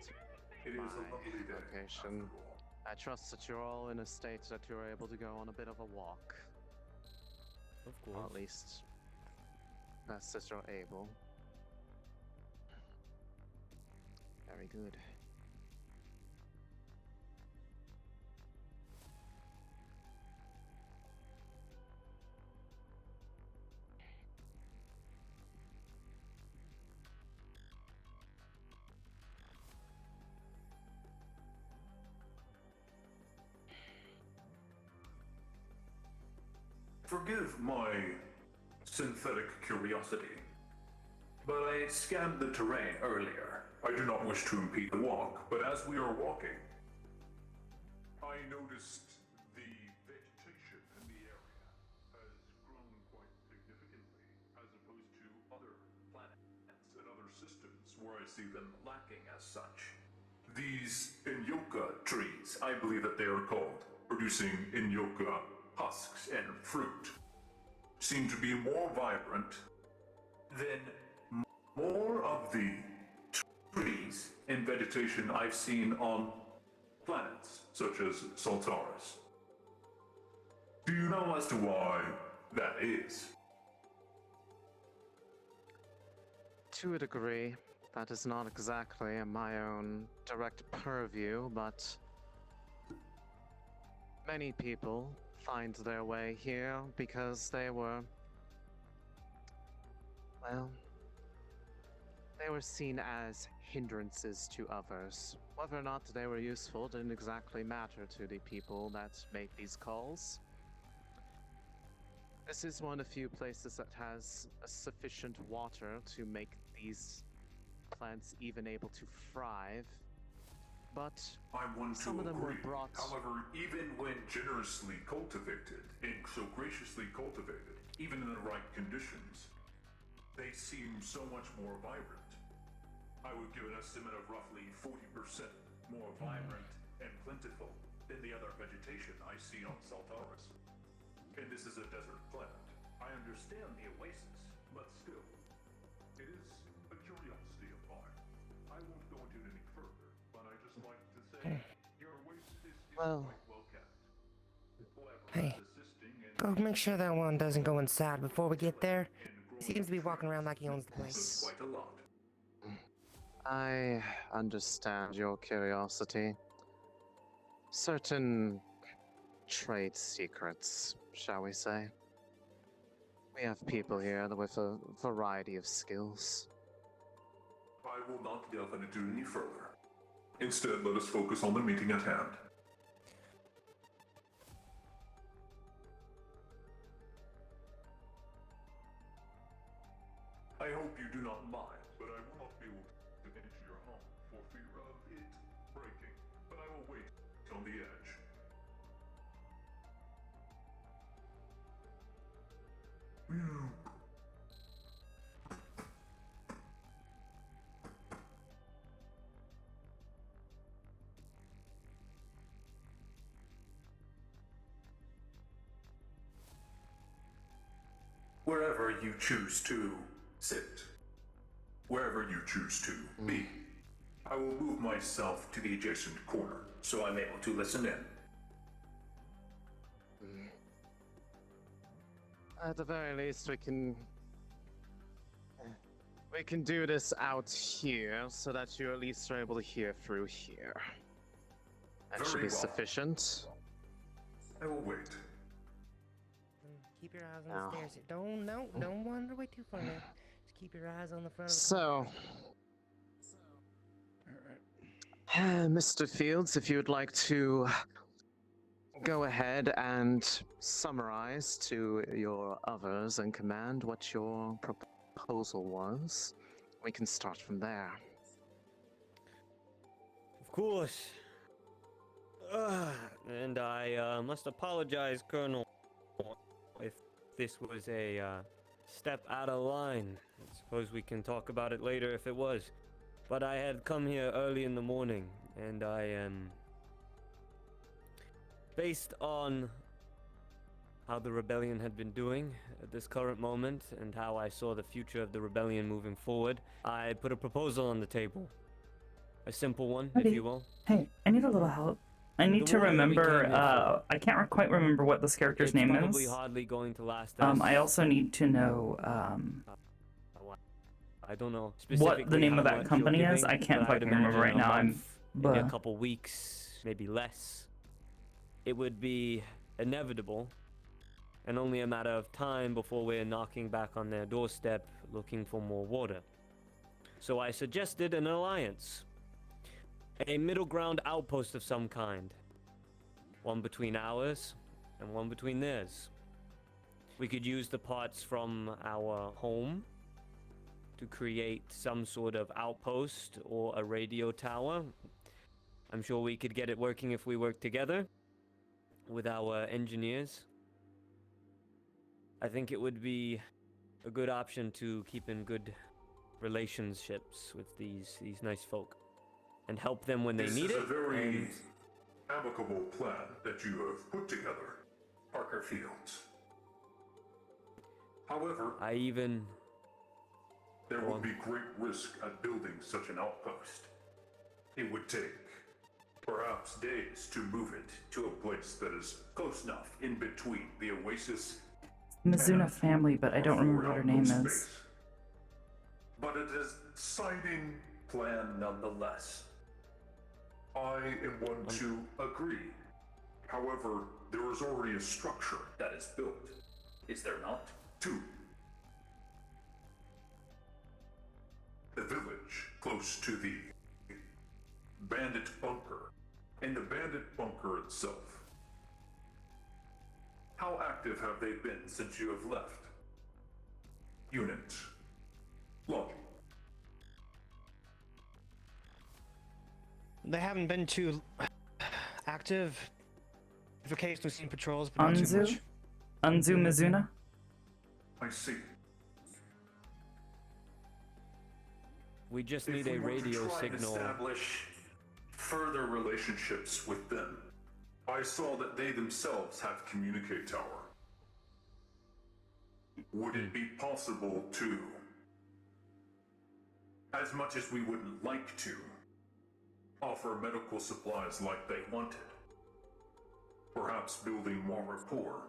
It is a my lovely day. location. I trust that you're all in a state that you're able to go on a bit of a walk. Of Or course. at least, best as you're able. Very good. Forgive my synthetic curiosity, but I scanned the terrain earlier. I do not wish to impede the walk, but as we are walking, I noticed the vegetation in the area has grown quite significantly, as opposed to other planets and other systems where I see them lacking as such. These Inyoka trees, I believe that they are called, producing Inyoka husks and fruit, seem to be more vibrant than more of the trees and vegetation I've seen on planets such as Saltaris. Do you know as to why that is? To a degree, that is not exactly in my own direct purview, but many people find their way here because they were, well, they were seen as hindrances to others. Whether or not they were useful didn't exactly matter to the people that made these calls. This is one of the few places that has sufficient water to make these plants even able to thrive. But I want some to of them were agree. brought. However, even when generously cultivated and so graciously cultivated, even in the right conditions, they seem so much more vibrant. I would give an estimate of roughly 40% more vibrant and plentiful than the other vegetation I see on Saltaris. And this is a desert planet. I understand the oasis, but still, it is a curiosity of mine. I won't go into it any further, but I just like to say your oasis is Well. quite well kept. Whoever Hey, is assisting and go make sure that one doesn't go inside before we get there. He seems to be walking around like he owns the place. quite a lot. I understand your curiosity. Certain trade secrets, shall we say. We have people here with a variety of skills. I will not delve into it any further. Instead, let us focus on the meeting at hand. I hope you do not mind, but I will not be able to enter your home for fear of it breaking. But I will wait on the edge. Wherever you choose to sit, wherever you choose to be, I will move myself to the adjacent corner so I'm able to listen in. At the very least, we can do this out here so that you at least are able to hear through here. That should Very be well. sufficient. I will wait. Keep your eyes on Now. the stairs. Don't wander away too far now. Just keep your eyes on the front of the So, Mr. Fields, if you would like to go ahead and summarize to your others in command what your proposal was, we can start from there. Of course. And I must apologize, Colonel, if this was a step out of line. I suppose we can talk about it later if it was. But I had come here early in the morning, and I am... Based on how the rebellion had been doing at this current moment, and how I saw the future of the rebellion moving forward, I put a proposal on the table. A simple one, if you will. Hey, I need a little help. I need to remember, I can't quite remember what this character's name Probably is. hardly going to last us. I also need to know, I don't know what the name how of that much company you're is. giving, I can't but I would fucking remember right imagine a now. month, maybe a Bleh. couple weeks, maybe less. It would be inevitable, and only a matter of time before we're knocking back on their doorstep looking for more water. So I suggested an alliance. A middle ground outpost of some kind. One between ours, and one between theirs. We could use the parts from our home to create some sort of outpost or a radio tower. I'm sure we could get it working if we work together with our engineers. I think it would be a good option to keep in good relationships with these nice folk and help them when they need This is it. a very and amicable plan that you have put together, Parker Fields. However, there would be great risk at building such an outpost. It would take perhaps days to move it to a place that is close enough in between the oasis Mizuna family, but I don't remember what her name outpost is. space. But it is an exciting plan nonetheless. I am one to agree. However, there is already a structure that is built, is there not? 2. The village close to the bandit bunker, and the bandit bunker itself. How active have they been since you have left? Unit. Logic. They haven't been too active. I've occasionally seen patrols, but not too Anzu? much. Anzu Mizuna? I see. we just If need we a were to radio try and signal. establish further relationships with them. I saw that they themselves have communicate tower. Would it be possible to, as much as we wouldn't like to, offer medical supplies like they wanted? Perhaps building more rapport.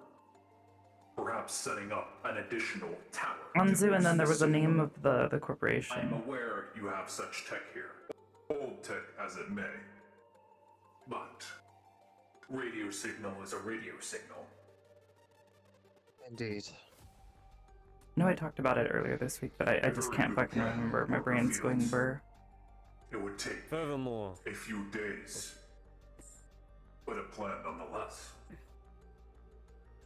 Perhaps setting up an additional tower. Anzu, and then there was a Signal. name of the I'm corporation. aware you have such tech here. Old tech as it may. But radio signal is a radio signal. Indeed. No, I talked about it earlier this week, but I just can't fucking remember. My brain's going burr. It would take Furthermore, a few days. But a plan nonetheless.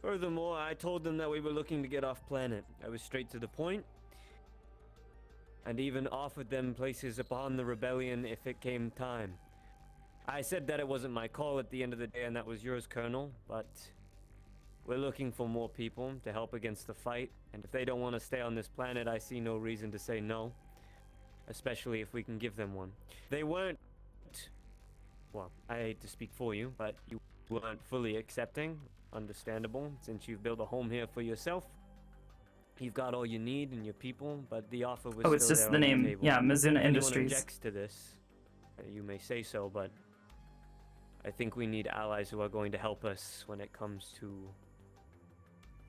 Furthermore, I told them that we were looking to get off planet. I was straight to the point, and even offered them places upon the rebellion if it came time. I said that it wasn't my call at the end of the day, and that was yours, Colonel, but we're looking for more people to help against the fight, and if they don't want to stay on this planet, I see no reason to say no, especially if we can give them one. They weren't, well, I hate to speak for you, but you weren't fully accepting. Understandable, since you've built a home here for yourself. You've got all you need and your people, but the offer was Oh, it's still just there the on name. table. Yeah, Mizuna If anyone Industries. objects to this, you may say so, but I think we need allies who are going to help us when it comes to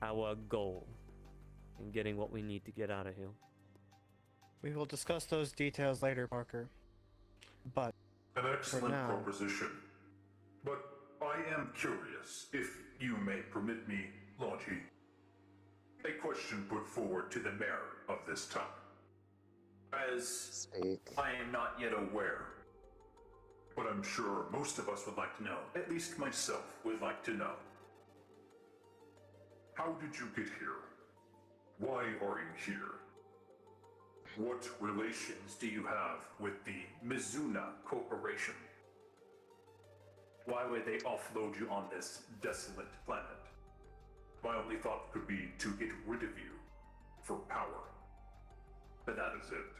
our goal. and getting what we need to get out of here. We will discuss those details later, Parker. But An excellent now- proposition. But I am curious, if you may permit me, Longy. A question put forward to the mayor of this town. As I am not yet aware, but I'm sure most of us would like to know, at least myself would like to know. How did you get here? Why are you here? What relations do you have with the Mizuna Corporation? Why would they offload you on this desolate planet? My only thought could be to get rid of you for power. But that is it.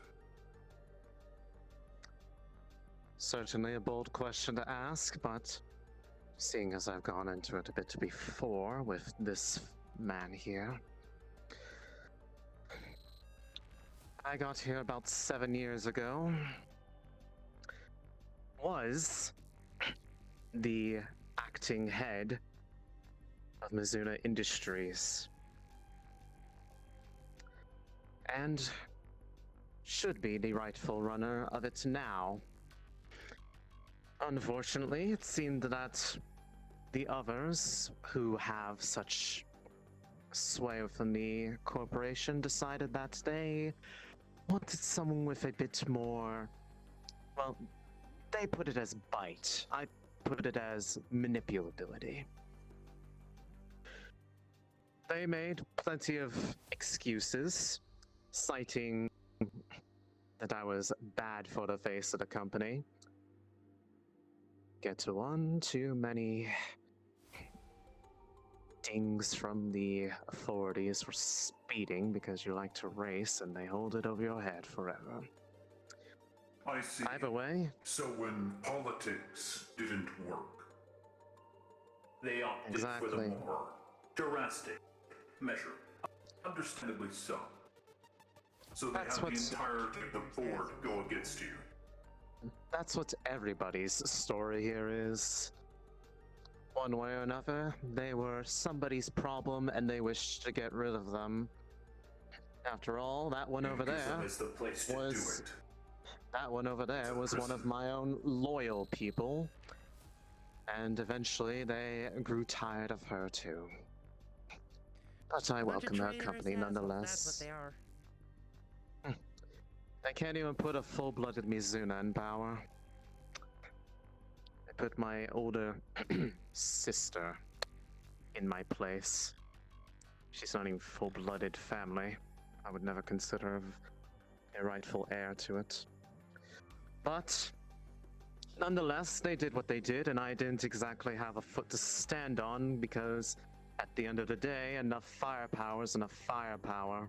Certainly a bold question to ask, but seeing as I've gone into it a bit before with this man here, I got here about 7 years ago. Was the acting head of Mizuna Industries. And should be the rightful runner of it now. Unfortunately, it seemed that the others who have such sway within the corporation decided that they wanted someone with a bit more, well, they put it as bite. I put it as manipulability. They made plenty of excuses, citing that I was bad for the face of the company. Get to one too many dings from the authorities for speeding because you like to race and they hold it over your head forever. I see. Either way. So when politics didn't work, they opted for the more drastic measure. Understandably so. So they have the entirety of the board go against you. That's what everybody's story here is. One way or another, they were somebody's problem and they wished to get rid of them. After all, that one over there was one of my own loyal people. And eventually they grew tired of her too. But I welcome her company nonetheless. That's what they are. They can't even put a full-blooded Mizuna in power. They put my older sister in my place. She's not even full-blooded family. I would never consider her a rightful heir to it. But nonetheless, they did what they did, and I didn't exactly have a foot to stand on because at the end of the day, enough firepower is enough firepower.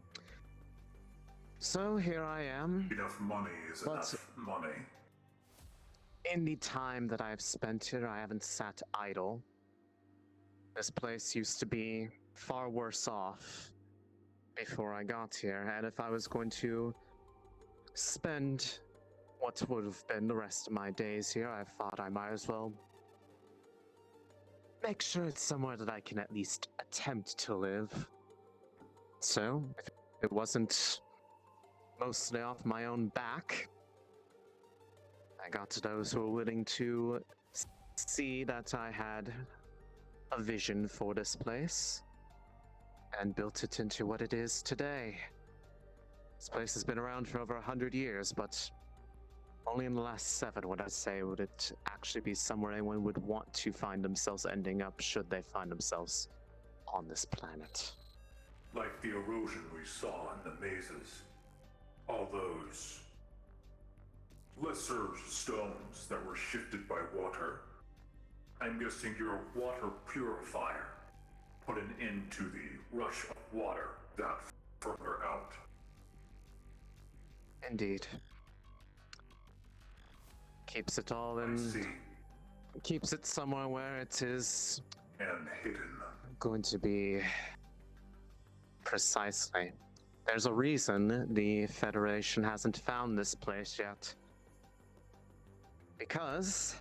So here I am. Enough money is enough money. In the time that I've spent here, I haven't sat idle. This place used to be far worse off before I got here, and if I was going to spend what would have been the rest of my days here, I thought I might as well make sure it's somewhere that I can at least attempt to live. So, if it wasn't mostly off my own back, I got to those who were willing to see that I had a vision for this place and built it into what it is today. This place has been around for over 100 years, but only in the last 7 would I say would it actually be somewhere anyone would want to find themselves ending up should they find themselves on this planet. Like the erosion we saw in the mazes. All those lesser stones that were shifted by water. I'm guessing your water purifier put an end to the rush of water that further out. Indeed. Keeps it all in. Keeps it somewhere where it is. And hidden. Going to be. Precisely. There's a reason the Federation hasn't found this place yet. Because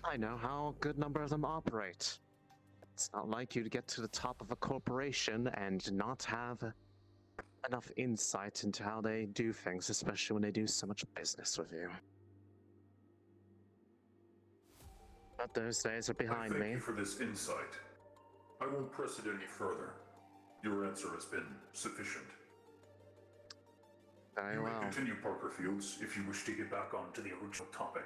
I know how a good number of them operate. It's not like you to get to the top of a corporation and not have enough insight into how they do things, especially when they do so much business with you. But those days are behind Thank me. you for this insight. I won't press it any further. Your answer has been sufficient. Very You well. may continue, Parker Fields, if you wish to get back onto the original topic.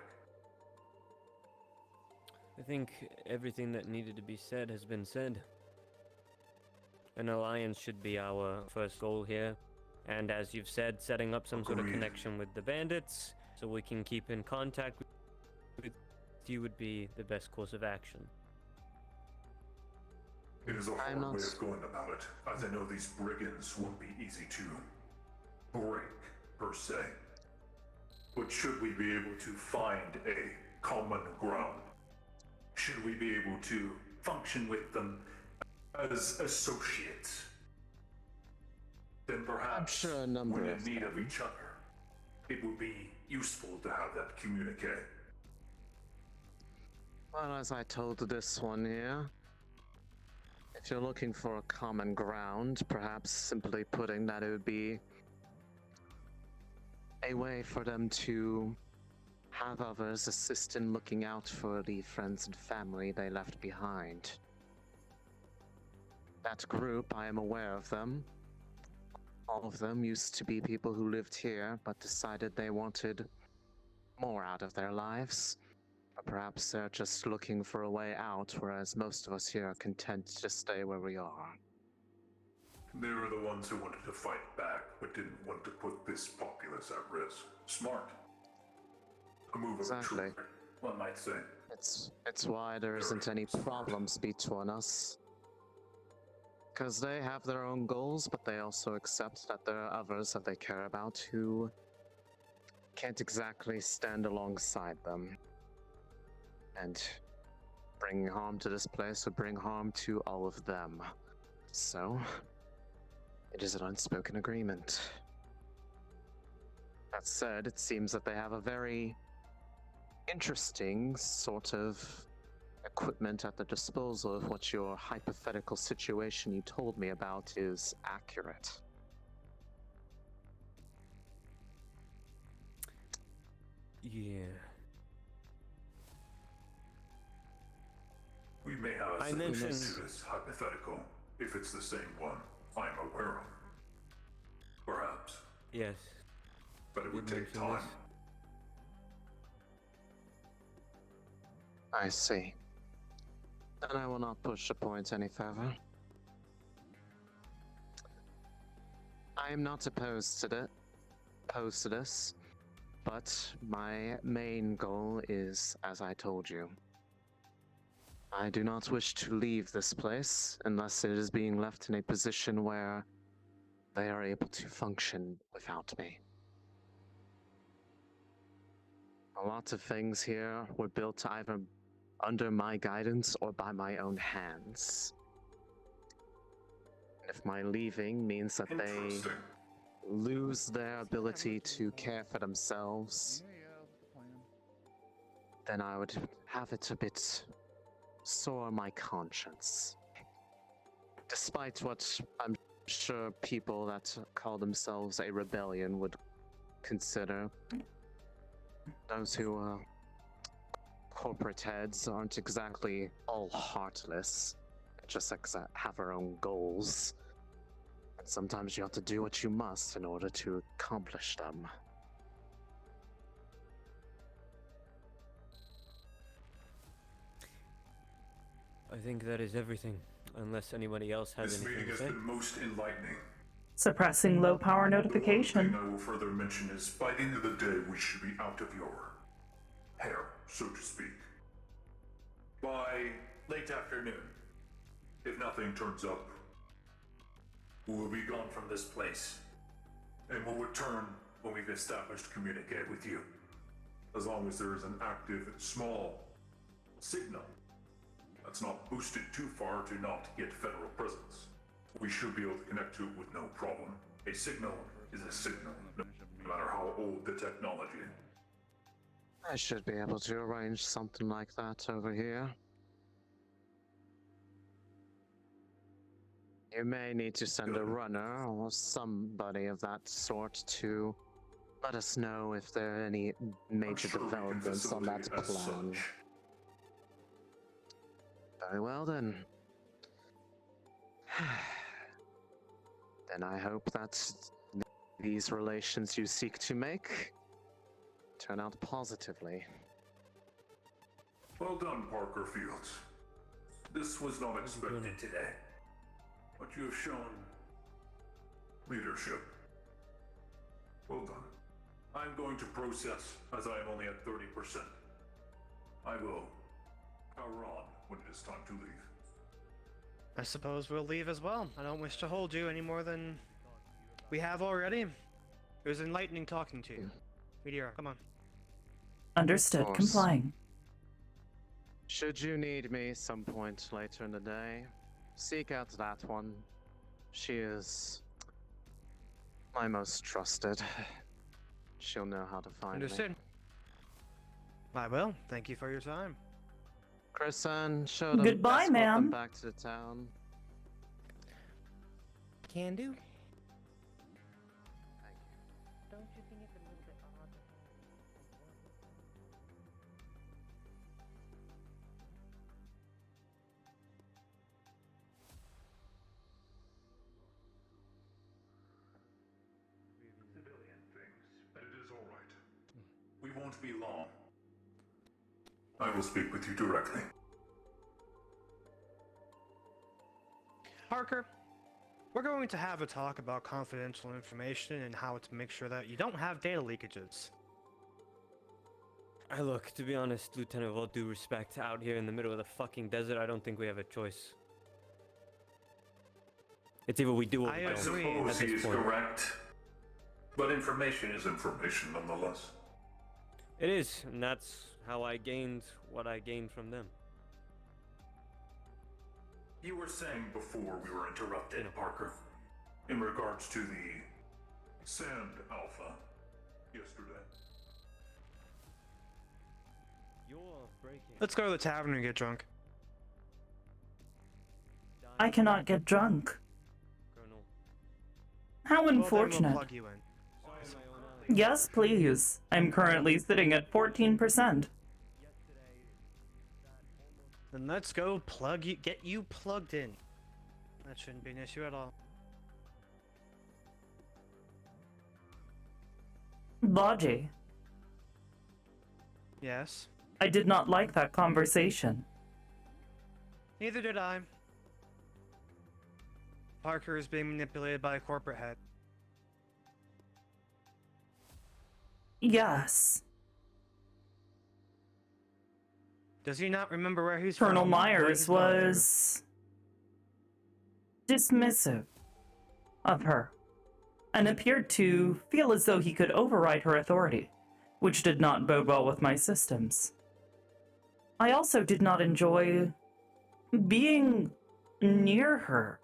I think everything that needed to be said has been said. An alliance should be our first goal here. And as you've said, setting up some sort of Agreed. connection with the bandits so we can keep in contact with you would be the best course of action. It is a I'm hard not- way of going about it, as I know these brigands won't be easy to break, per se. But should we be able to find a common ground? Should we be able to function with them as associates? Then perhaps, I'm sure a number when in of need of them. each other, it would be useful to have that communique. Well, as I told this one here, if you're looking for a common ground, perhaps simply putting that it would be a way for them to have others assist in looking out for the friends and family they left behind. That group, I am aware of them. All of them used to be people who lived here, but decided they wanted more out of their lives. Or perhaps they're just looking for a way out, whereas most of us here are content to stay where we are. They were the ones who wanted to fight back, but didn't want to put this populace at risk. Smart. A move of a Exactly. trooper, one might say. It's why there isn't any problems between us. Because they have their own goals, but they also accept that there are others that they care about who can't exactly stand alongside them. And bringing harm to this place would bring harm to all of them. So, it is an unspoken agreement. That said, it seems that they have a very interesting sort of equipment at their disposal if what your hypothetical situation you told me about is accurate. Yeah. We may have a I solution mentioned- to this hypothetical, if it's the same one I'm aware of. Perhaps. Yes. But it would Did take mention time. this. I see. Then I will not push the point any further. I am not opposed to this, but my main goal is, as I told you, I do not wish to leave this place unless it is being left in a position where they are able to function without me. A lot of things here were built either under my guidance or by my own hands. And if my leaving means that they Interesting. lose their ability to care for themselves, then I would have it a bit sore on my conscience. Despite what I'm sure people that call themselves a rebellion would consider, those who are corporate heads aren't exactly all heartless, just have their own goals. And sometimes you have to do what you must in order to accomplish them. I think that is everything, unless anybody else has This anything meeting to has say. been most enlightening. Suppressing low power The one notification. thing I will further mention is, by the end of the day, we should be out of your hair, so to speak. By late afternoon, if nothing turns up, we will be gone from this place, and we'll return when we've established communicate with you. As long as there is an active, small signal that's not boosted too far to not get federal presence, we should be able to connect to it with no problem. A signal is a signal, no matter how old the technology. I should be able to arrange something like that over here. You may need to send a runner or somebody of that sort to let us know if there are any major sure we can developments on that facilitate as plan. such. Very well then. Then I hope that these relations you seek to make turn out positively. Well done, Parker Fields. This was not expected today, but you have shown leadership. Well done. I'm going to process, as I am only at 30%. I will power on when it is time to leave. I suppose we'll leave as well. I don't wish to hold you any more than we have already. It was enlightening talking to you. Meteora, come on. Understood. course. Complying. Should you need me some point later in the day, seek out that one. She is my most trusted. She'll know how to find Understood. me. I will. Thank you for your time. Chris-san, show them Goodbye, escort them ma'am. back to the town. Can do. Don't you think it's a little bit odd? Civilian things, but it is all right. We won't be long. I will speak with you directly. Parker, we're going to have a talk about confidential information and how to make sure that you don't have data leakages. Look, to be honest, Lieutenant, with all due respect, out here in the middle of the fucking desert, I don't think we have a choice. It's either we do or we I don't. suppose at he this is point. correct. But information is information nonetheless. It is, and that's how I gained what I gained from them. You were saying before we were interrupted, Parker, in regards to the Sand Alpha yesterday. You're breaking. Let's go to the tavern and get drunk. I cannot get drunk. Colonel. How Well, then we'll unfortunate. plug you in. Sorry, my own eyes. Yes, please. I'm currently sitting at 14%. Then let's go plug you, get you plugged in. That shouldn't be an issue at all. Baji, Yes. I did not like that conversation. Neither did I. Parker is being manipulated by a corporate head. Yes. Does he not remember where he's Colonel from? what Myers he's gone through? was dismissive of her and appeared to feel as though he could override her authority, which did not bode well with my systems. I also did not enjoy being near her.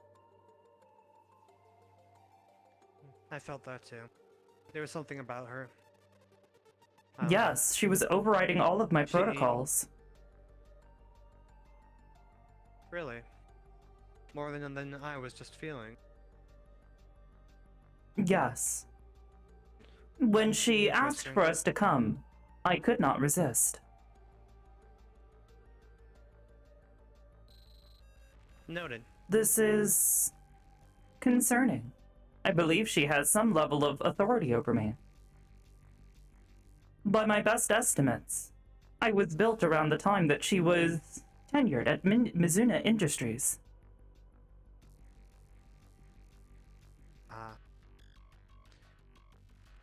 I felt that too. There was something about her. Yes, she was overriding all of my She- protocols. Really? More than I was just feeling. Yes. When she asked Interesting. for us to come, I could not resist. Noted. This is concerning. I believe she has some level of authority over me. By my best estimates, I was built around the time that she was tenured at Mizuna Industries.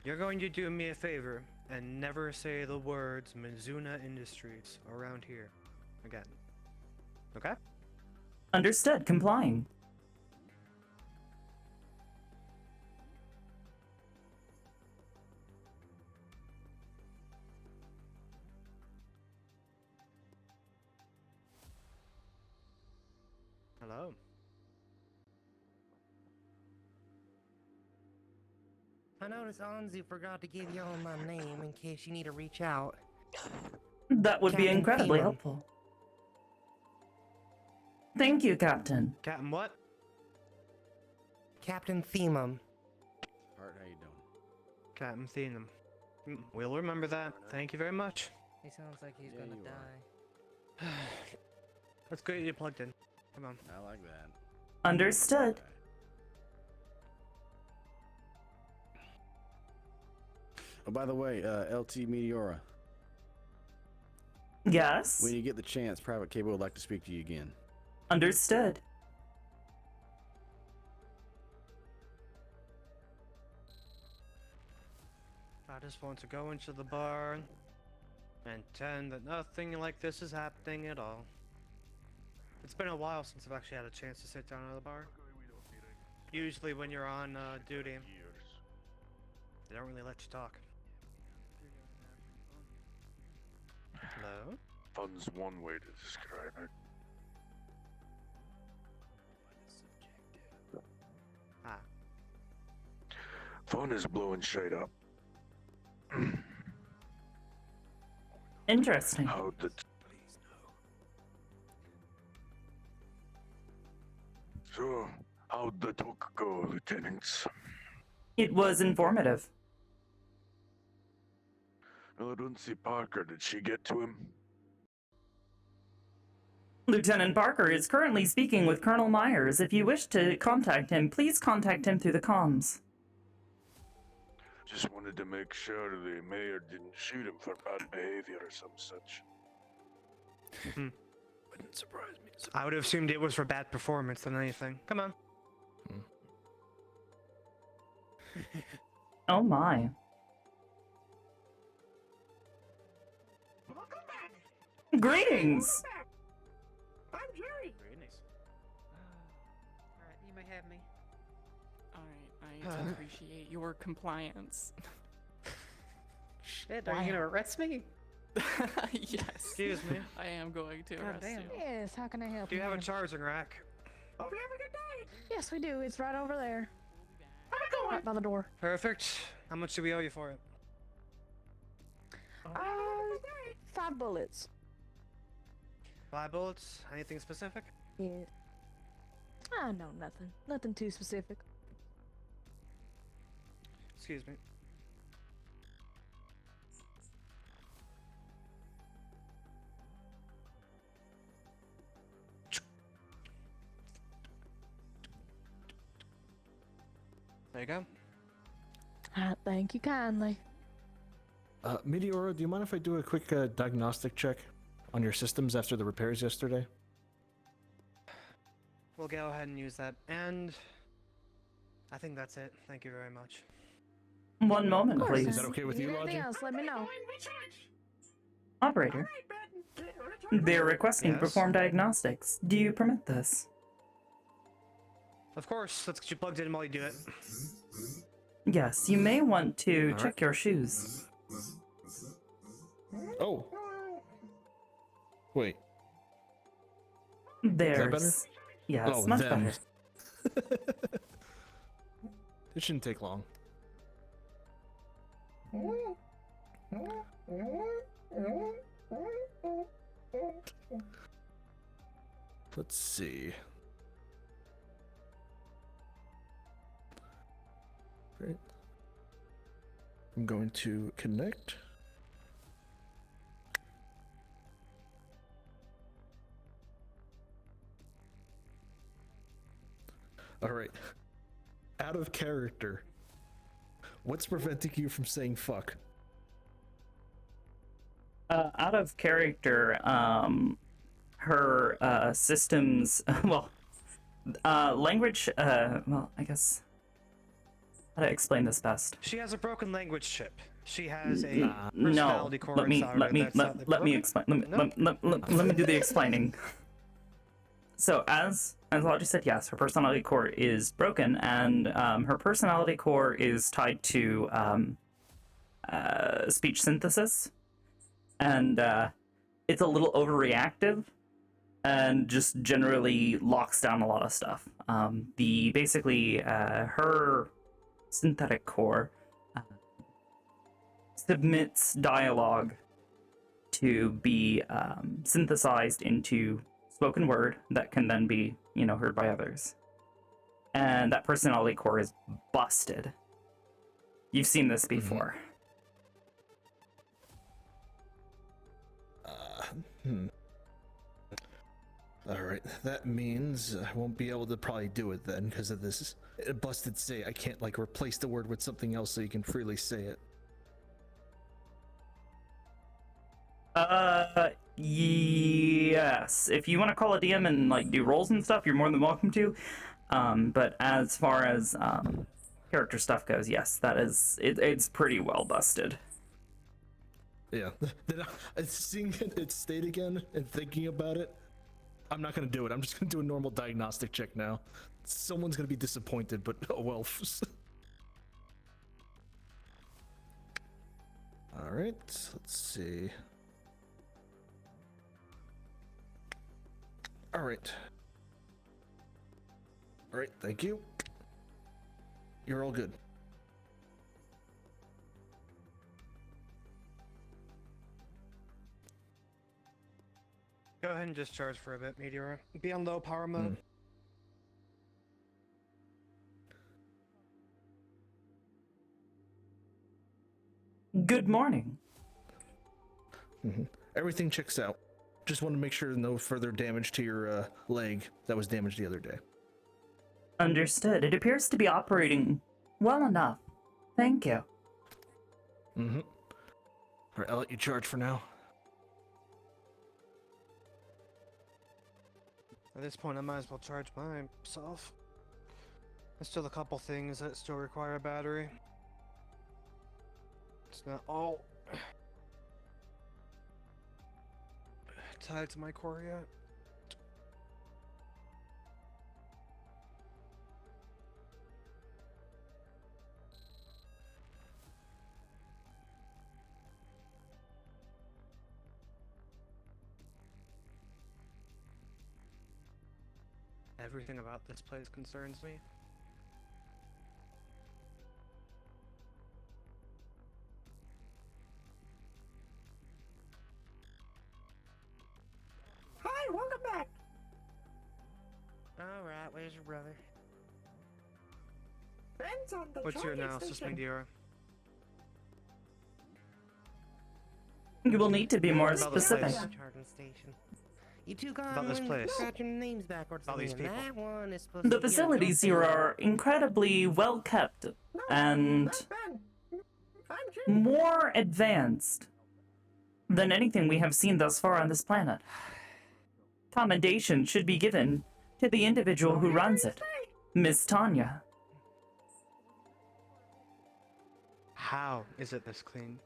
You're going to do me a favor and never say the words Mizuna Industries around here again. Okay? Understood, complying. Hello. I noticed Anzu forgot to give y'all my name in case you need to reach out. That would be Captain incredibly Pima. helpful. Thank you, Captain. Captain what? Captain Themum. Hart, how you doing? Captain Thenum. We'll remember that. Thank you very much. He sounds like he's Yeah, gonna you die. That's great you plugged in. Come on. I like that. Understood. Oh, by the way, LT Meteora, Yes. when you get the chance, Private Cable would like to speak to you again. Understood. I just want to go into the bar and pretend that nothing like this is happening at all. It's been a while since I've actually had a chance to sit down at the bar. Usually when you're on duty, they don't really let you talk. Hello? Fun's one way to describe it. Ah. Fun is blowing shade up. Interesting. How did... So, how'd the talk go, Lieutenants? It was informative. No, I don't see Parker. Did she get to him? Lieutenant Parker is currently speaking with Colonel Myers. If you wish to contact him, please contact him through the comms. Just wanted to make sure the mayor didn't shoot him for bad behavior or some such. Wouldn't surprise me. I would have assumed it was for bad performance than anything. Come on. Oh my. Greetings! I'm Jerry. Alright, you may have me. Alright, I appreciate your compliance. Shit, are you gonna arrest me? Yes. Excuse me. I am going to God arrest damn. you. Yes, how can I help Do you have a ma'am? charging rack? Hope you have a good day. Yes, we do. It's right over there. Right by the door. Perfect. How much do we owe you for it? 5 bullets. 5 bullets? Anything specific? Yeah. No, nothing. Nothing too specific. Excuse me. There you go. Thank you kindly. Meteora, do you mind if I do a quick diagnostic check on your systems after the repairs yesterday? We'll go ahead and use that. And I think that's it. Thank you very much. One moment, Of course, please. Is that okay with If you, need anything Logic? else, let me know. Operator. They're requesting to Yes? perform diagnostics. Do you permit this? Of course. Let's get you plugged in while you do it. Yes, you may want to All check right. your shoes. Oh. Wait. There's... better? Yes, Oh, much them. better. It shouldn't take long. Let's see. Right. I'm going to connect. All right. Out of character. What's preventing you from saying fuck? Out of character, her systems, well, language, well, I guess, how to explain this best? She has a broken language chip. She has a No, personality core let me inside let her me that's let, not let me broken? explain. Let me No? let me do the explaining. So as Logic said, yes, her personality core is broken, and her personality core is tied to speech synthesis, and it's a little overreactive, and just generally locks down a lot of stuff. The basically her synthetic core submits dialogue to be synthesized into spoken word that can then be, heard by others. and that personality core is busted. You've seen this before. Alright, that means I won't be able to probably do it then because of this busted state. I can't like replace the word with something else so you can freely say it. Yes. If you want to call a DM and like do rolls and stuff, you're more than welcome to. But as far as character stuff goes, yes, that is it's pretty well busted. Yeah. Seeing it state again and thinking about it, I'm not gonna do it. I'm just gonna do a normal diagnostic check now. Someone's gonna be disappointed, but oh well. Alright, let's see. Alright. Alright, thank you. You're all good. Go ahead and discharge for a bit, Meteora. Be on low power mode. Good morning. Everything checks out. Just want to make sure no further damage to your leg that was damaged the other day. Understood. It appears to be operating well enough. Thank you. Alright, I'll let you charge for now. At this point, I might as well charge myself. There's still a couple things that still require a battery. It's not all tied to my core yet. Everything about this place concerns me. Hi, welcome back. Alright, where's your brother? Ben's on the What's your charging analysis, station. Meteora? You will need to be more About this specific. place. Charging station. You two got About this place. got your names backwards. About these and people. That one is supposed The to be facilities here are incredibly well kept and more advanced than anything we have seen thus far on this planet. Commendation should be given to the individual who runs it, Miss Tanya. How is it this clean?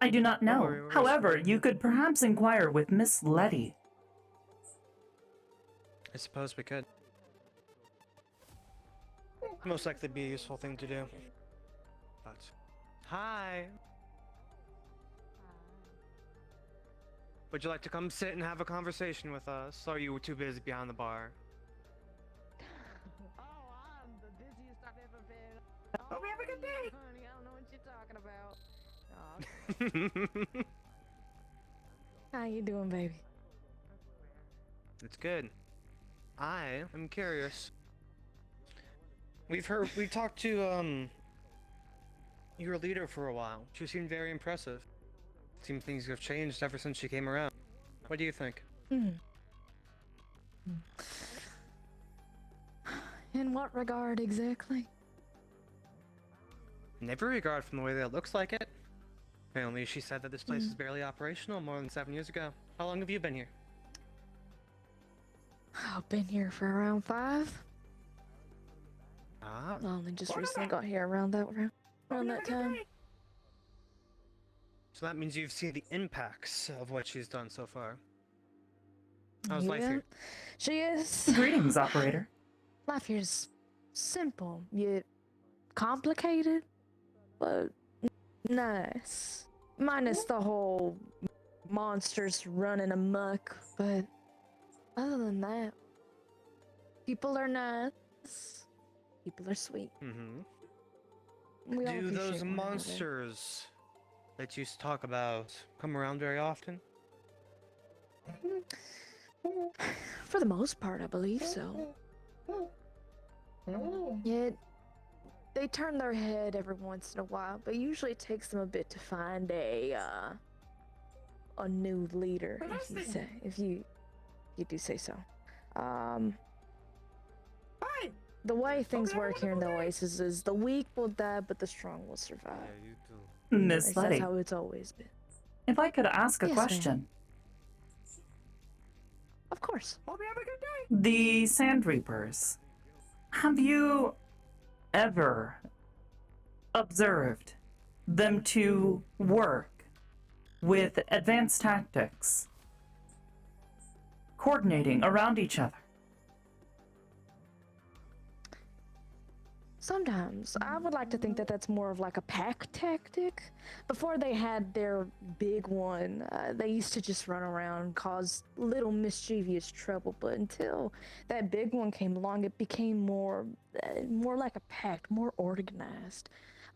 I do not know. worry, we're However, you could perhaps inquire with Miss Letty. I suppose we could. Most likely be a useful thing to do. But hi. Would you like to come sit and have a conversation with us? Or are you too busy behind the bar? Oh, I'm the busiest I've ever been. Hope you have a good day. Honey, I don't know what you're talking about. Aw. How you doing, baby? It's good. I am curious. We talked to your leader for a while. She seemed very impressive. Seems things have changed ever since she came around. What do you think? In what regard exactly? In every regard, from the way that it looks like it. Apparently, she said that this place is barely operational more than 7 years ago. How long have you been here? I've been here for around 5. Ah, I only just recently got here around that time. so that means you've seen the impacts of what she's done so far. How's life here? She is. Greetings, operator. Life here's simple yet complicated, but nice. Minus the whole monsters running amok, but other than that, people are nice. People are sweet. Mm-hmm. We all Do appreciate those one another. monsters that you talk about come around very often? For the most part, I believe so. Yeah, they turn their head every once in a while, but usually it takes them a bit to find a new leader, if you do say so. The way things work here in the Oasis is the weak will die, but the strong will survive. Yeah, you too. Miss That's Letty, how it's always been. if I could ask a Yes, ma'am. question. Of course. The Sand Reapers, have you ever observed them to work with advanced tactics, coordinating around each other? Sometimes. I would like to think that that's more of like a pack tactic. Before they had their big one, they used to just run around, cause little mischievous trouble. But until that big one came along, it became more like a pack, more organized.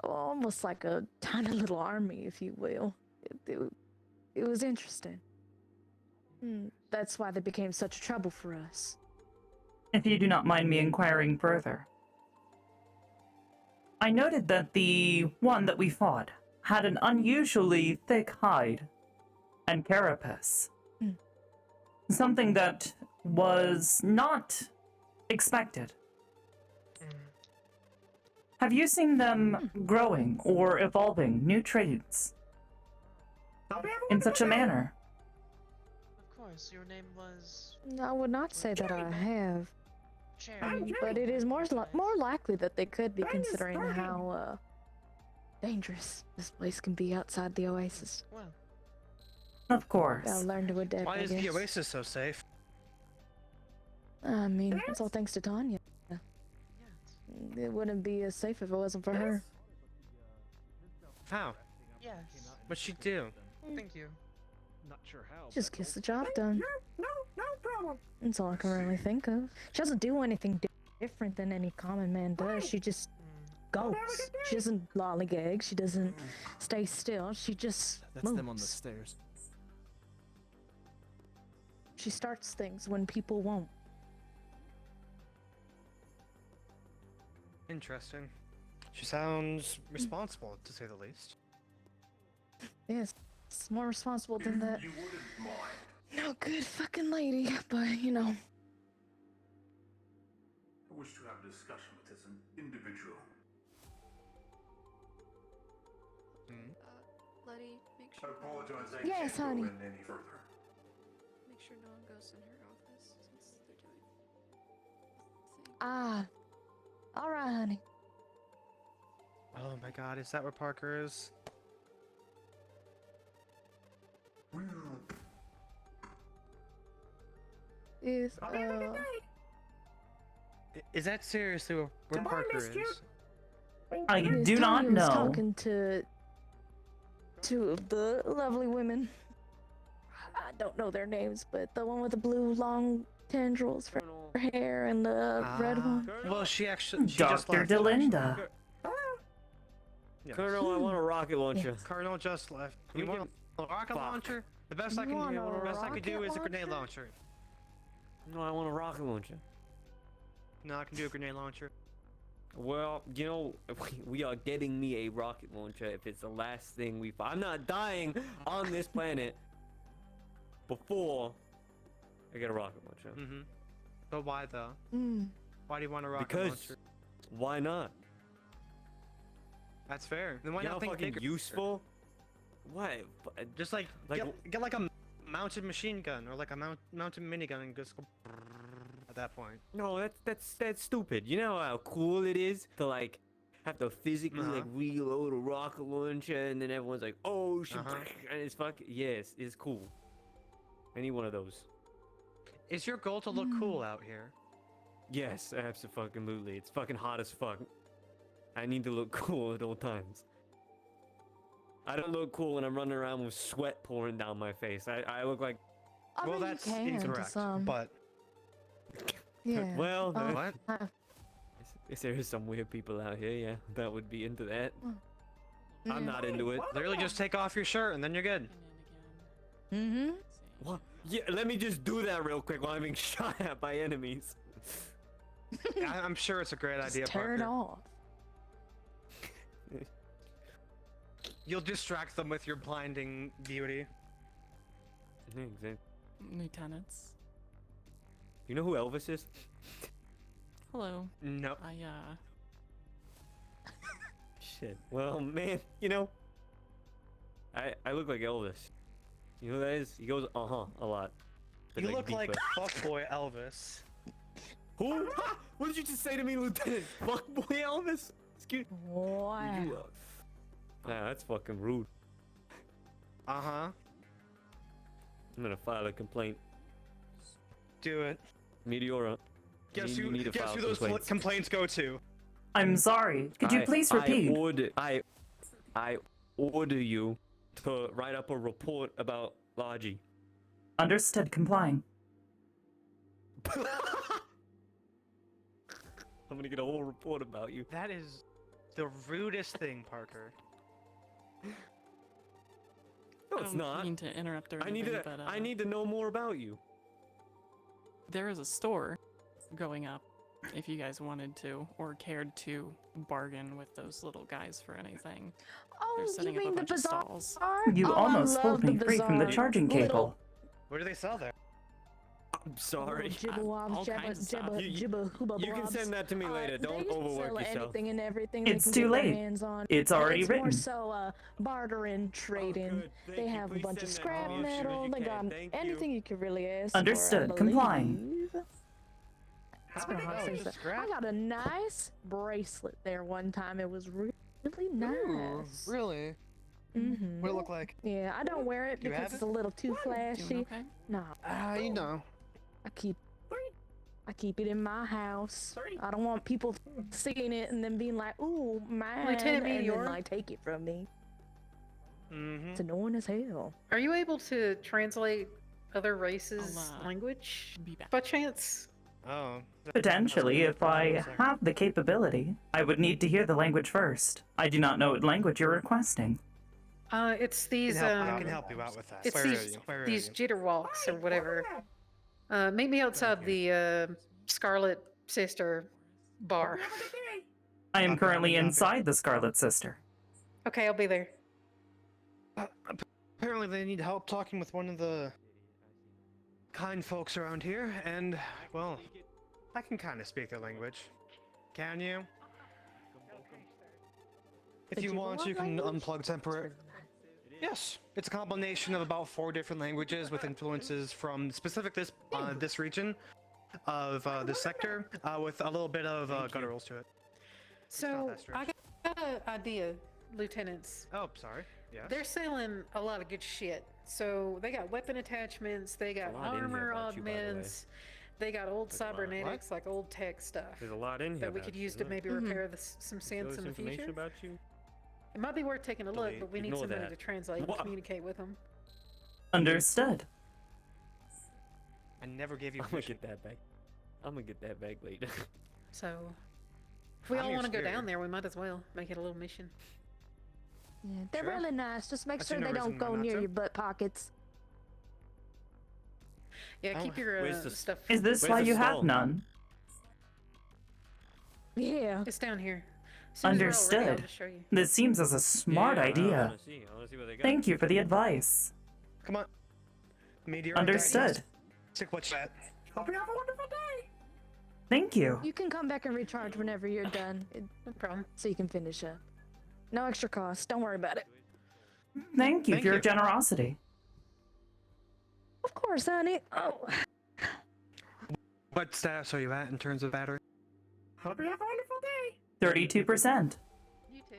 Almost like a tiny little army, if you will. It was interesting. That's why they became such trouble for us. If you do not mind me inquiring further. I noted that the one that we fought had an unusually thick hide and carapace. Something that was not expected. Have you seen them growing or evolving new traits in such a manner? Of course, your name was I would not say that I have. Jerry. But it is more likely that they could be, considering how dangerous this place can be outside the Oasis. Well, of course. Gotta learn to adapt. Why I is the guess. Oasis so safe? I mean, it's all thanks to Tanya. It wouldn't be as safe if it wasn't for her. How? yes. What'd she do? Thank you. Not sure how. Just gets the job done. No problem. That's all I can really think of. She doesn't do anything different than any common man does. She just goes. She doesn't lollygag. She doesn't stay still. She just That's moves. them on the stairs. She starts things when people won't. Interesting. She sounds responsible, to say the least. Yes, it's more responsible than that. You wouldn't mind. No good fucking lady, but you know. I wish to have a discussion with this individual. Letty, make I sure. apologize, I Yes, can't honey. go in any further. Make sure no one goes in her office since they're doing. Ah. Alright, honey. Oh my god, is that where Parker is? Is Is that seriously where Parker is? I Miss do not Tanya was know. talking to two of the lovely women. I don't know their names, but the one with the blue long tendrils for her hair and the red one. Well, she just Dr. left. Delinda. Yes. Colonel, I want a rocket launcher. Colonel just left. we You want get- a rocket Fuck. launcher? The best I You can want do, a the best I can do rocket is a grenade launcher? launcher. No, I want a rocket launcher. No, I can do a grenade launcher. Well, you know, we are getting me a rocket launcher if it's the last thing we find. I'm not dying on this planet before I get a rocket launcher. Mm-hmm. But why though? Mm. Why do you want a rocket Because launcher? why not? That's fair. Then why You know not how think fucking bigger? useful? What? Just like, Like- get like a mounted machine gun or like a mounted minigun and just go at that point. No, that's stupid. You know how cool it is to like have to physically like reload a rocket launcher and then everyone's like, oh shit, and it's fucking yes, it's cool. I need one of those. Is your goal to look cool out here? Yes, absolutely. It's fucking hot as fuck. I need to look cool at all times. I don't look cool when I'm running around with sweat pouring down my face. I look like. I Well, mean, that's you can to incorrect. some. But Yeah. Well, what? If there is some weird people out here, yeah, that would be into that. I'm Yeah. not into it. Literally just take off your shirt and then you're good. Mm-hmm. What? Yeah, let me just do that real quick while I'm being shot at by enemies. I'm sure it's a great idea, Turn Parker. off. You'll distract them with your blinding beauty. Lieutenants. You know who Elvis is? Hello. No. Shit. Well, man, you know, I look like Elvis. You know who that is? He goes a lot. But, You look like deeper. fuckboy Elvis. Who? What did you just say to me, Lieutenant? Fuckboy Elvis? Excuse. Wow. Nah, that's fucking rude. Uh-huh. I'm gonna file a complaint. Do it. Meteora. Guess you who? need to Guess file who those complaints. complaints go to? I'm sorry. Could you please repeat? I order you to write up a report about Logi. Understood. Complying. I'm gonna get a whole report about you. That is the rudest thing, Parker. No, it's I don't not. mean to interrupt or I need anything, to. but I need to know more about you. there is a store going up if you guys wanted to or cared to bargain with those little guys for anything. Oh, They're you setting up a mean the bunch of bazaar? stalls. You Oh, I almost pulled love the me free from the bazaar. charging cable. Little- What do they sell there? I'm sorry. all kinds of stuff. You can send that to me later. Don't they overwork sell yourself. anything and everything It's they can too get their late. hands on. It's already It's written. more so bartering, trading. good. Thank They you. have a Please bunch of send that to scrap me as soon as metal. you They can. got Thank you. anything you could really ask for, I Understood. Complying. believe. It's been a hot since I got a nice bracelet there one time. It was really nice. Really? Mm-hmm. What it look like? Yeah, I don't wear it You because have it's a little too flashy. okay? No, You know. I keep it in my house. I don't want people seeing it and then being like, "Ooh, mine," Lieutenant and then Meteora? like take it from me. Mm-hmm. It's annoying as hell. Are you able to translate other races' I'll, language Be back. by chance? Oh. Potentially, if I have the capability, I would need to hear the language first. I do not know what language you're requesting. It's these I can help you out with that. it's Where are these you? Where are these you? jitterwalks or whatever. Meet me outside the Scarlet Sister bar. I am Copy, currently copy. inside the Scarlet Sister. Okay, I'll be there. Apparently they need help talking with one of the kind folks around here, and, well, I can kind of speak their language. Can you? If The you want, you can language? unplug temporary. Yes, it's a combination of about 4 different languages with influences from specific this region of this sector, with a little bit of gutturals to it. So that I got an idea, lieutenants. Oh, sorry. Yes. They're selling a lot of good shit. So they got weapon attachments, they got There's a lot in here armor about you, by the way. augments, they got old There's a lot. cybernetics, like old tech stuff There's a lot in here that we about could you, use to isn't there? maybe repair some See all sense this in the information future. about you? It might be worth taking a look, Delete. but we need Ignore somebody that. to translate and What? communicate with them. Understood. I never gave you I'm gonna permission. get that back. I'm gonna get that back later. So if we I'm all your want to go superior. down there, we might as well make it a little mission. Yeah, they're Sure. really nice. Just make I see sure no they don't reason why go not near to. your butt pockets. Yeah, Oh, keep your where's the stuff. Is this Where's why the you have stall? none? It's Yeah. down here. As soon as we're all ready, Understood. I'll just show you. This seems as a smart Yeah, I idea. wanna see what they got. Thank you for the advice. Come on. Meteor. Understood. Stick what's that? Thank you. You can come back and recharge whenever you're done, No problem. so you can finish up. No extra cost. Don't worry about it. Thank you Thank for your you. generosity. Of course, honey. Oh. What status are you at in terms of battery? 32%. You too.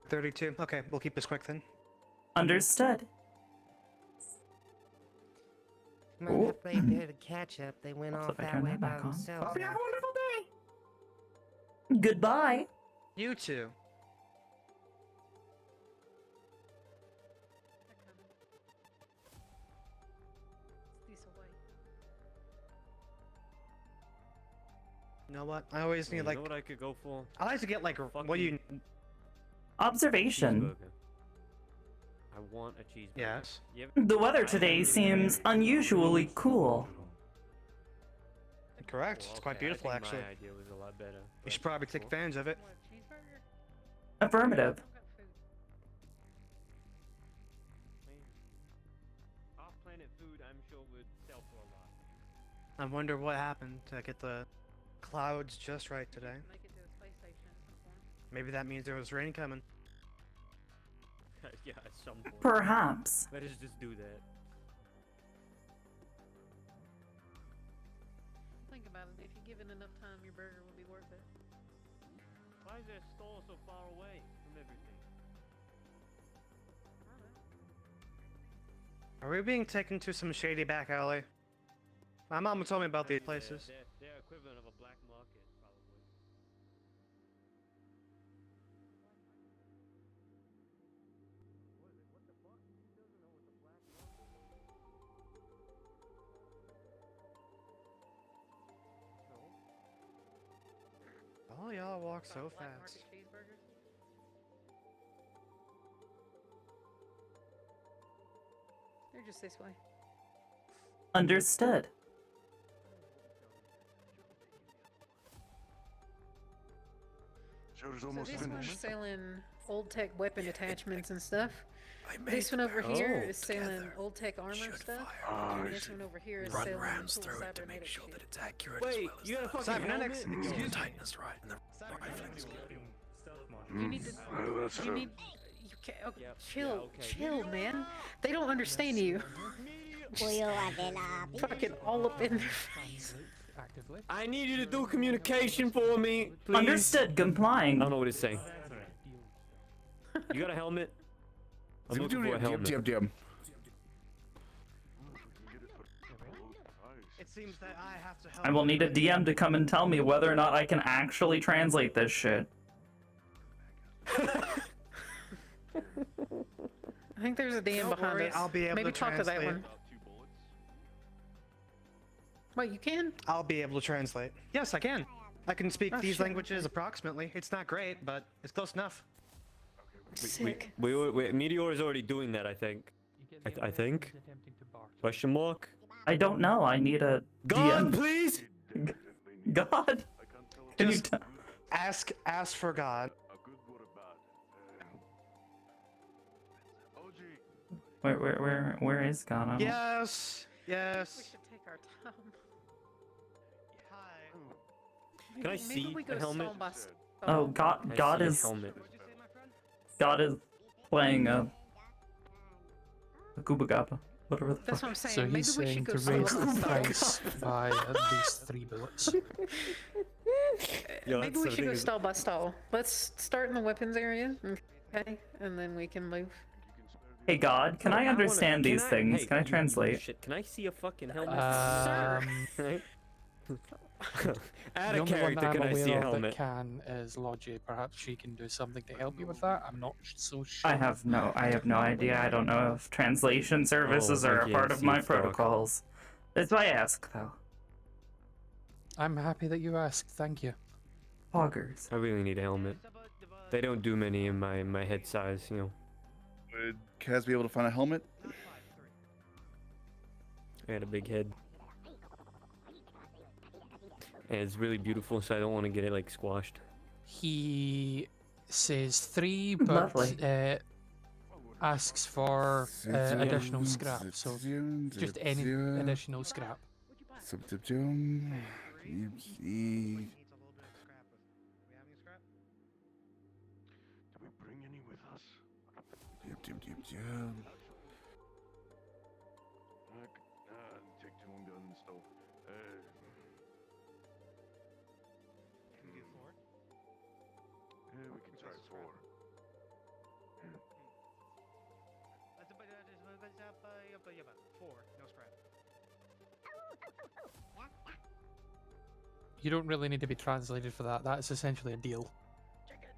32. Okay, we'll keep this quick then. Understood. When I played there to catch up, they went Oops, off if I that turn way that by back on. themselves. Goodbye. You two. This away. You know what? I always need You like. know what I could go for? I like to get like what Fucking you. Observation. Cheeseburger. I want a cheeseburger. Yes. The weather today seems unusually cool. Correct. It's quite beautiful, actually. My idea was a lot better. You should probably take advantage of it. Affirmative. Off-planet food, I'm sure would sell for a lot. I wonder what happened to get the clouds just right today. Make it to the space station at some point. Maybe that means there was rain coming. Yeah, at some point. Perhaps. Let us just do that. Think about it. If you give it enough time, your burger will be worth it. Why is that store so far away from everything? Are we being taken to some shady back alley? My mama told me about these places. They're equivalent of a black market, probably. Oh, y'all walk so Black fast. market cheeseburgers. They're just this way. Understood. Show's So almost this one's finished. selling old tech weapon attachments and stuff. This one over here is selling old tech armor stuff. And this one over here is selling cool cybernetic shit. It's accurate. Wait, you got a fucking Cybernetics? helmet? Excuse me. Tightness right, and the rifling's You need to. Well, that's You need. You can't. Okay, chill, man. They don't understand you. Fucking all up in their face. I need you to do communication for me, please. Understood. Complying. I don't know what it's saying. You got a helmet? I'm looking for a helmet. It seems that I have to help. I will need a DM to come and tell me whether or not I can actually translate this shit. I think there's a DM Don't behind worry, us. I'll be able Maybe to talk to that translate. one. Wait, you can? I'll be able to translate. Yes, I can. I can speak Oh, these shit. languages approximately. It's not great, but it's close enough. Sick. Meteor is already doing that, I think. I think. Question mark? I don't know. I need a God, DM. please! God. Can you Just ask for God. where is God? I don't- Yes. We Yes. should take our time. Can I Maybe see we go the helmet? stall by stall. Oh, God I see a is helmet. God is playing a Gooba Gappa. Whatever the That's fuck. what I'm saying. So Maybe he's we should saying go to stall raise by the stall. price by at least 3 bullets. Yo, Maybe that's we the should thing go is- stall by stall. Let's start in the weapons area, okay? And then we can move. Hey God, can I understand these things? Hey, Can I translate? Shit, can I see a fucking helmet? Sir. Add The a only one character, that I'm can I see a aware of that helmet? can is Logie. Perhaps she can do something to help you with that. I'm not so sure. I have no idea. I don't know if translation services Oh, I are a can't part of see my a frog. protocols. That's why I ask, though. I'm happy that you asked. Thank you. Poggers. I really need a helmet. They don't do many in my head size, you know. Would Kaz be able to find a helmet? I had a big head. And it's really beautiful, so I don't want to get it like squashed. He says 3, but Lovely. asks for additional scrap. So just any additional scrap. Do we bring any with us? Take 2 on guns, though. Can we do 4? Yeah, we can try 4. No scrap. You don't really need to be translated for that. That's essentially a deal. Take it.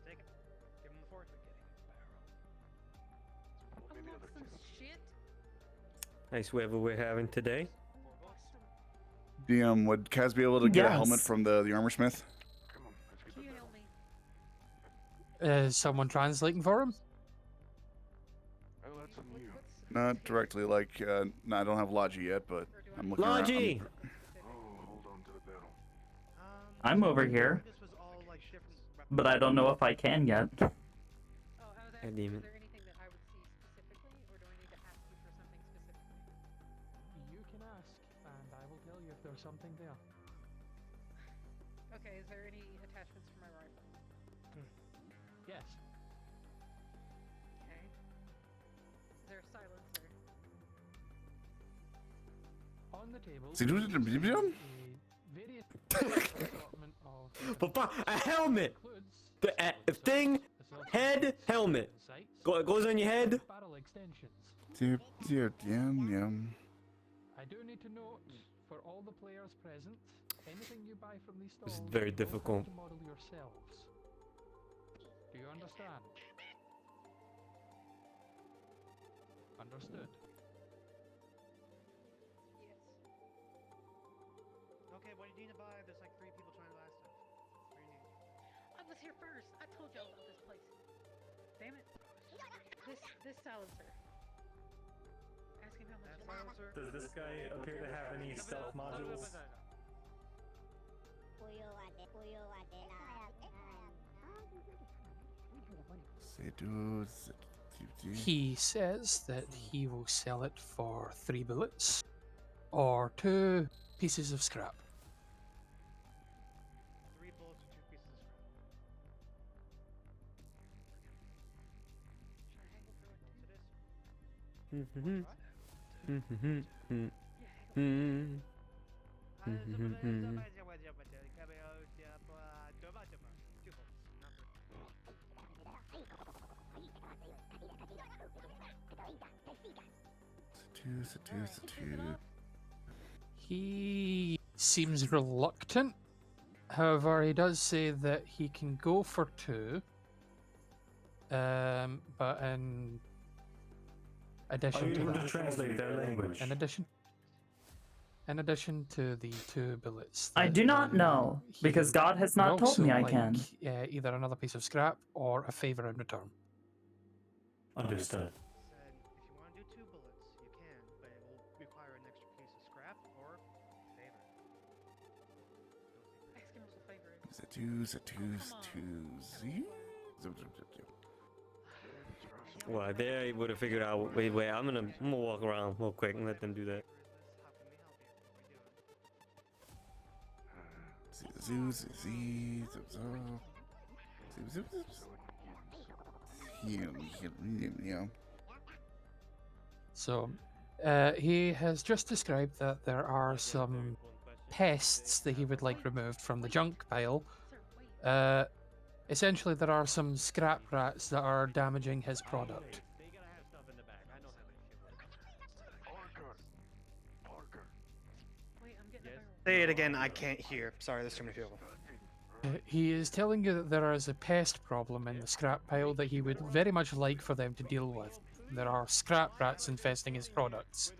Take it. Give him the 4. Shit. Nice weather we're having today. DM, would Kaz be able to get a helmet Yes. from the armor smith? Can you help me? Is someone translating for him? Not directly, like, no, I don't have Logi yet, but I'm looking around. Logi! I'm over here, but I don't know if I can yet. Oh, I was asking, demon. is there anything that I would see specifically, or do I need to ask you for something specifically? You can ask, and I will tell you if there's something there. Okay, is there any attachments for my rifle? Yes. Okay. Is there a silencer? On the table. See, do it in the medium? Various assortment of Papa, a helmet! The thing, head, helmet. Goes on your head. barrel extensions. Yeah. I do need to note for all the players present, anything you buy from these This stalls, is very you will have difficult. to model yourselves. Do you understand? Understood. Yes. Okay, what do you need to buy? There's like 3 people trying to buy stuff. What do you need? I was here first. I told y'all about this place. Damn it. This silencer. Ask him how much. That silencer? Does this guy appear to have any stealth modules? He says that he will sell it for 3 bullets or 2 pieces of scrap. 3 bullets or 2 pieces of scrap. He seems reluctant. However, he does say that he can go for 2. But in addition Are you to able that, to translate their language? In addition to the 2 bullets, I do not know, because God has not told me I can. Either another piece of scrap or a favor in return. Understood. Said, if you want to do 2 bullets, you can, but it will require an extra piece of scrap or favor. Ask him what the flavor is. Well, they would have figured out. Wait, I'm gonna walk around real quick and let them do that. So, he has just described that there are some pests that he would like removed from the junk pile. Essentially, there are some scrap rats that are damaging his product. Say it again, I can't hear. Sorry, there's too many people. He is telling you that there is a pest problem in the scrap pile that he would very much like for them to deal with. There are scrap rats infesting his products.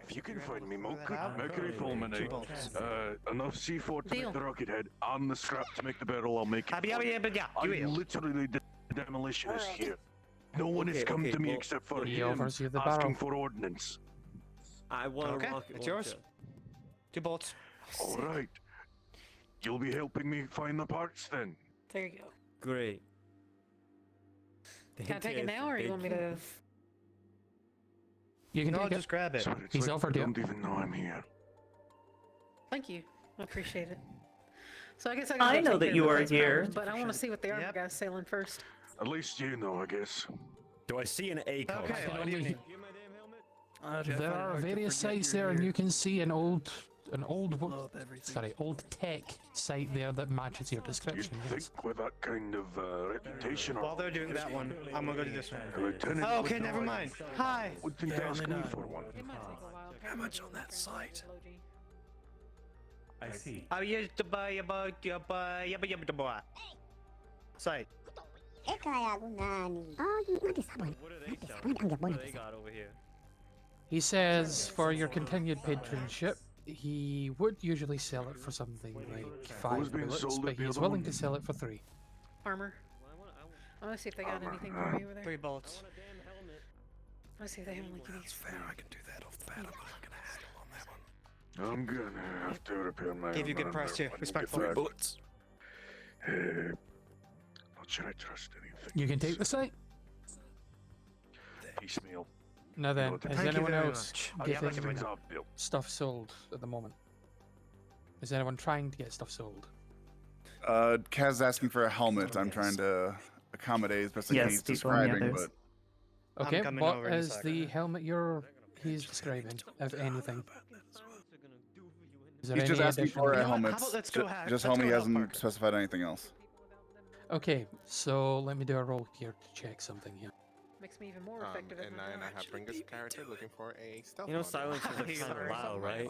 If you can find me mercury fulminate, enough C4 to make the rocket head, and the scrap to make the barrel, I'll make it. I'm literally the demolitionist here. No one has come to me except for he him offers you the asking barrel. for ordnance. I want Okay, a rocket it's yours. launcher. 2 bullets. All right. You'll be helping me find the parts then. There you go. Great. Can I take it now, or you want me to? You can No, take it. just grab it. Sorry, it's He's like offered I you. don't even know I'm here. Thank you. I appreciate it. So I guess I, I gotta know take that care of you the are first here. problem, but I want to see what the armor guy's selling first. At least you know, I guess. Do I see an A code? Okay, what do you need? There are various sites there, and you can see an old tech site there that matches your You'd description. think with that kind of reputation, While they're doing that one, I'm gonna go do this one. a lieutenant Oh, okay, would never know mind. Hi. would think to ask me for one. It might take a while. How much on that site? I see. I used to buy about yabba site. What do they got over here? He says for your continued patronship, he would usually sell it for something like 5 being bullets, sold but at the he's other willing one? to sell it for 3. Armor. I want to see if they got anything for me over there. 3 bullets. I want to see if they have like any. Fair, I can do that off the bat. I'm not gonna handle on that one. I'm gonna have to repair my. Gave you good armor price too. when we get Respectfully. back. Bullets. Not sure I trust anything. You can take the site. Piecemeal. Now then, is Thank you anyone very else much. Oh, yeah, getting Things are built. stuff sold at the moment? Is anyone trying to get stuff sold? Kaz is asking for a helmet. I'm trying to accommodate as best I can. Yes, He's people and the describing, others. but Okay, coming what over in a is second. the helmet he's describing, if anything? Is there he's just any asking additional- for a You know what? helmet. How about let's go hack- Just let's helmet. He go help hasn't Parker. specified anything else. Okay, so let me do a roll here to check something here. Makes me even more effective. And I have Ringo's character looking for a stealth. You know, model. silence is kind of Sorry. loud, right?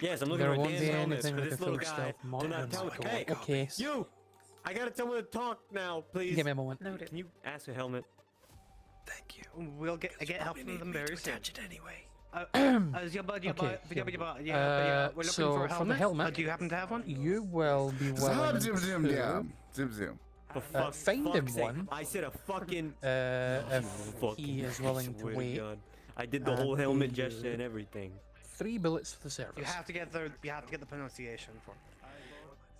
Yes, I'm looking There for won't damn be helmets anything for with this a little full guy. stealth Do model. not tell Hey, Hey, okay. you! I gotta tell him to talk now, please. Give me a moment. Noted. Can you ask a helmet? Thank you. We'll get help from them very soon. Attach it anyway. We're looking so for a helmet. for the helmet, Do you happen to have one? you will be willing Zoom, zoom, to down. Zoom, zoom. For find him fuck's sake, one. I said a fucking. If Fucking he is willing to swear wait. God. I did the and whole helmet the- gesture and everything. 3 bullets for the service. You have to get the pronunciation for.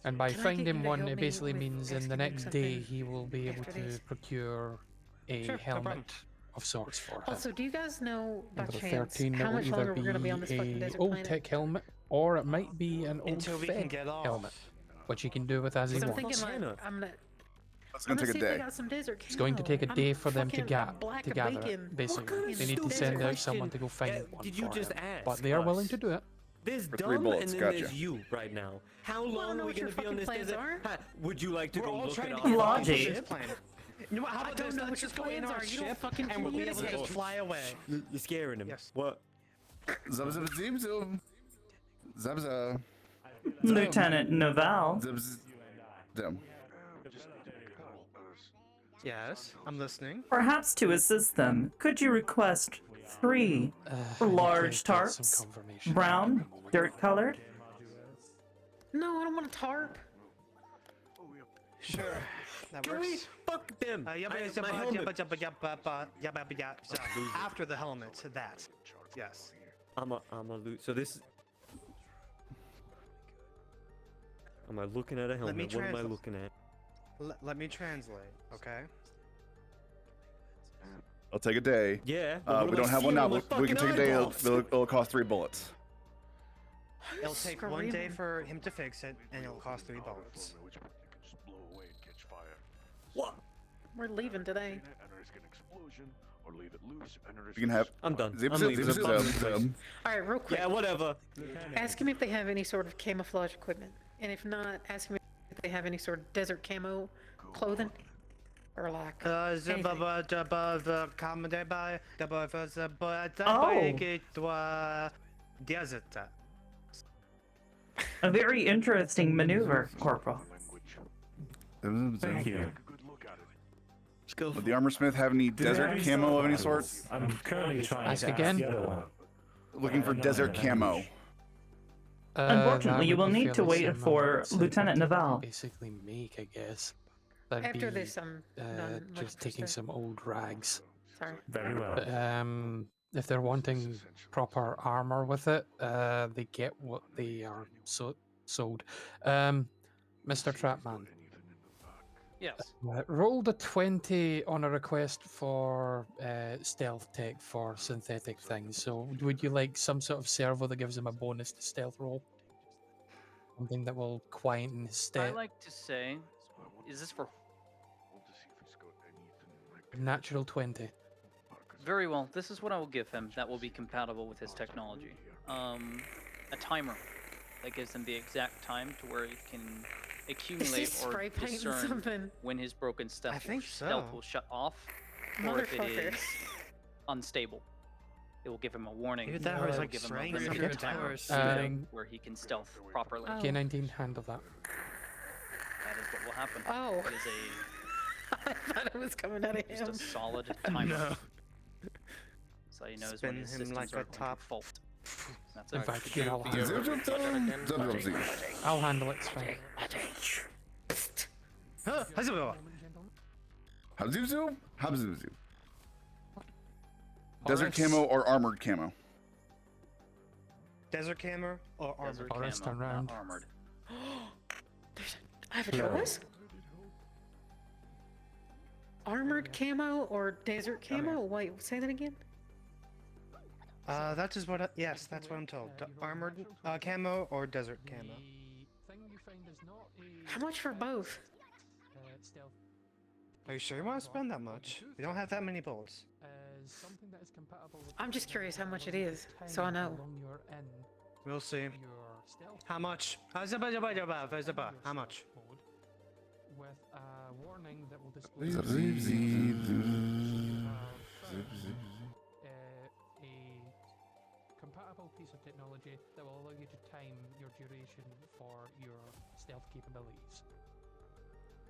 And by Can I find get him you to one, help it me basically with means in asking the him next day something he will be able after to this? procure a Sure, no problem. helmet of sorts for him. Also, do you guys know by Number chance 13, it how will much either longer we're gonna be on this fucking be desert old planet? tech helmet, or it might be an old Until we can fed get off. helmet, which he can do with as he So I'm wants. thinking like I'm gonna. It's gonna take a see if they day. got some desert It's going to camo. take a day for them to fucking get black to and gather bacon. it. Basically, kind they need to of send desert out someone to go find Yeah, one did you for just him. ask But they are willing us? to do it. There's For dumb 3 bullets, and then gotcha. there's you right now. How don't long know are we what your gonna be on fucking this plans desert? are. Ha, would you like to We're go all look trying at to our get off Logic. this plane. You know what? How I about don't this? know Let's what your just go in plans our are. You don't ship fucking and we'll be able to communicate. just fly away. You're scaring him. Yes. What? Zub, zub, zoom, zoom. Zub, zub. Lieutenant Naval. Zub, zub. Zoom. Yes, I'm listening. Perhaps to assist them, could you request 3 large Okay, get some tarps, confirmation brown, in a moment. dirt colored? No, I don't want a tarp. Sure, that Can we works. fuck them? My After the helmet, that. Yes. I'm a loot. So this. Am I looking at a helmet? me What am I translate. looking at? Let me translate, okay? It'll take a day. Yeah. We don't have one now, but we can take a day. It'll cost 3 bullets. It'll take 1 day Screaming. for him to fix it, and it'll cost 3 bullets. What? We're leaving today. You can have. I'm done. Zip, I'm zip, leaving. zip, zip, zip. All right, real quick. Yeah, whatever. Ask him if they have any sort of camouflage equipment, and if not, ask him if they have any sort of desert camo clothing, or like anything. Desert. A very interesting maneuver, Corporal. Thank you. Would the armor smith have any desert camo of any sort? I'm currently trying Ask to again? ask the other one. Looking for desert camo. Unfortunately, that you would will be need to fairly wait similar for to Lieutenant what you Naval. Basically, make, I guess. That'd After be, this, I'm done looking just for taking stuff. some old rags. Sorry. Very well. But, if they're wanting proper armor with it, they get what they are sold. Mr. Trapman, Yes. rolled a 20 on a request for stealth tech for synthetic things. So, would you like some sort of servo that gives him a bonus to stealth roll? Something that will quieten his I step. like to say, is this for Natural 20. very well? This is what I will give him that will be compatible with his technology. A timer that gives him the exact time to where he can accumulate or spray painting discern something? when his broken stealth, think stealth so. will shut off, or if it Motherfucker. is unstable. It will give him a warning. Maybe that was It'll like give him spraying a something limited down. where he can stealth properly. Oh. K19, handle that. That is what will happen. Oh. It is I thought it was coming out of just him. a solid timer. No. So he knows Spin when his him systems like are a going top. to fault. That's In it. fact, here, I'll Zip, handle it. zip, zip, zip, zip, zip. I'll handle it, it's fine. Habzuzu? Habzuzu. Desert Horace. camo or armored camo? Desert camo or armored? Desert Horace, camo, turn not round. armored. I have a choice? Armored camo or desert camo? Wait, say that again? That is what. Yes, that's what I'm told. Armored camo or desert camo. Thing you find is not a How much for both? stealth. Are you sure you want to spend that much? We don't have that many bullets. Something that is compatible with I'm just curious how much it is, so I know. how long you're in We'll see. your stealth How much? How much? mode with a warning that will display Zip, zip, zip, a compatible piece of technology that will allow you to time your duration for your stealth capabilities.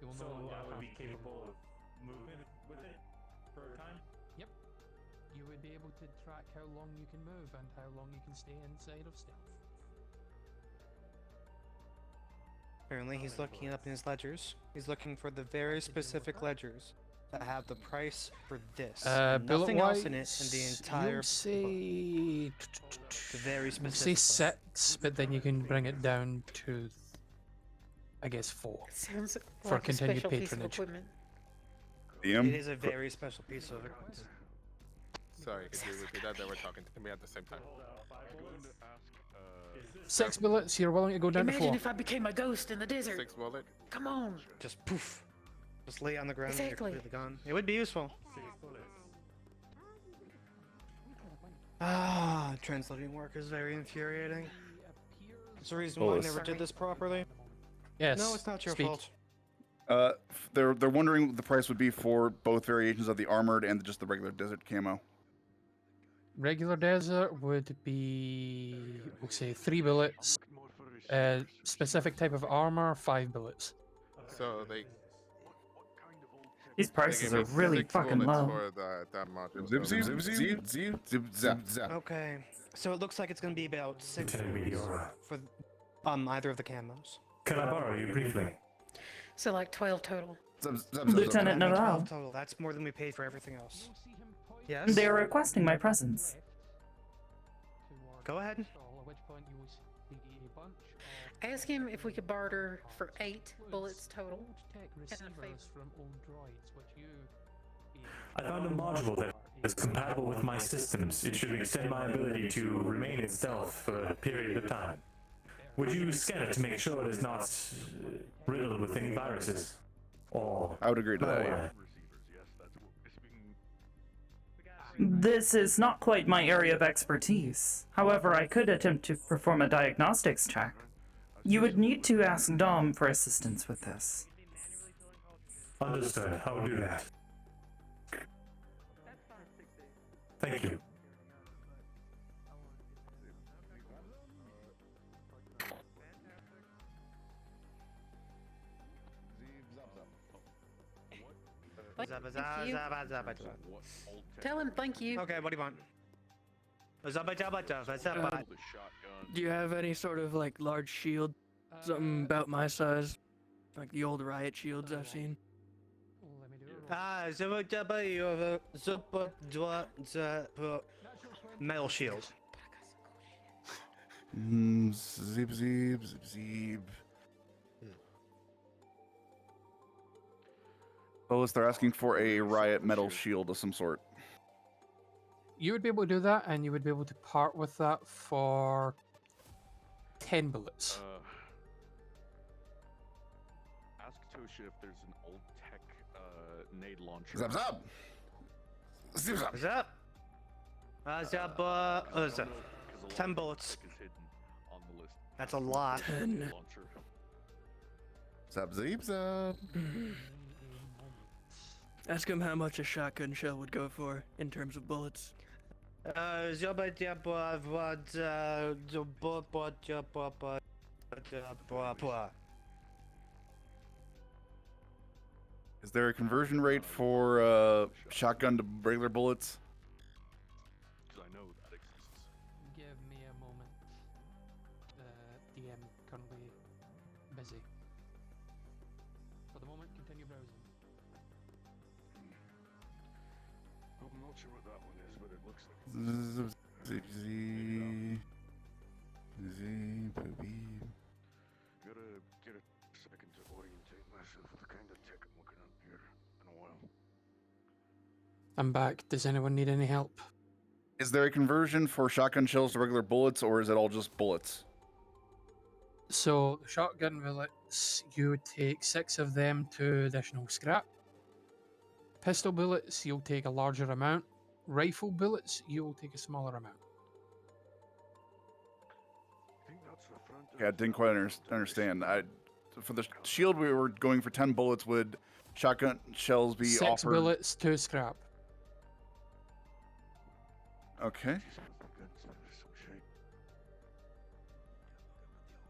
You will So no longer I would have be capable of moving with it for a time? Yep. You would be able to track how long you can move and how long you can stay inside of stealth. Apparently, he's looking it up in his ledgers. He's looking for the very specific ledgers that have the price for this. Nothing else in it in the entire You'll say The very you'll specific. say one. 6, but then you can bring it down to, I guess, 4 Sounds for like a continued special piece of patronage. equipment. It is a very special piece of equipment. Sorry, could you repeat that? They were talking to me at the same time. 6 bullets. You're willing to go down to Imagine 4. if I became a ghost in the desert. 6 bullet. Come on. Just poof. Just lay on the ground and Exactly. you're completely gone. It would be useful. Ah, translating work is very infuriating. It's the reason why I never did this properly. Yes. No, it's not your speak. fault. They're wondering what the price would be for both variations of the armored and just the regular desert camo. Regular desert would be, we'll say, 3 bullets. Specific type of armor, 5 bullets. So they. These prices are really fucking low. For that module. Zip, so- zip, zip, zip, zip, zap, zap. Okay, so it looks like it's gonna be about 6 Lieutenant Meteora. for either of the camos. Can I borrow you briefly? So like 12 total. Lieutenant That's 12 Naval. total. That's more than we paid for everything else. Yes. They are requesting my presence. Go ahead. At which point you will see a bunch of Ask him if we could barter for 8 bullets total. old tech receivers from old droids, which you I found a module that is compatible with my systems. It should extend my ability to remain in stealth for a period of time. Would you scan it to make sure it is not riddled with any viruses? Or I would agree to that, yeah. malware? This is not quite my area of expertise. However, I could attempt to perform a diagnostics check. You would need to ask Dom for assistance with this. Understood. I will do that. Thank you. Tell him thank you. Okay, what do you want? Do you have any sort of like large shield? Something about my size? Like the old riot shields I've seen? Metal shield. Zip, zip, zip, zip. Boas, they're asking for a riot metal shield of some sort. You would be able to do that, and you would be able to part with that for 10 bullets. Ask Tosha if there's an old tech nade launcher. Zap, zap. Zip, zap. Zap. 10 bullets. That's a lot. 10. Zap, zip, zap. Ask him how much a shotgun shell would go for in terms of bullets. Is there a conversion rate for shotgun to regular bullets? Because I know that exists. Give me a moment. DM currently busy. For the moment, continue browsing. not sure what that one is, but it looks like. Gotta get a second to orientate myself with the kind of tech I'm looking at here in a while. I'm back. Does anyone need any help? Is there a conversion for shotgun shells to regular bullets, or is it all just bullets? So, shotgun bullets, you take 6 of them to additional scrap. Pistol bullets, you'll take a larger amount. Rifle bullets, you'll take a smaller amount. Yeah, I didn't quite understand. For the shield, we were going for 10 bullets. Would shotgun shells be 6 offered? bullets, 2 scrap. Okay.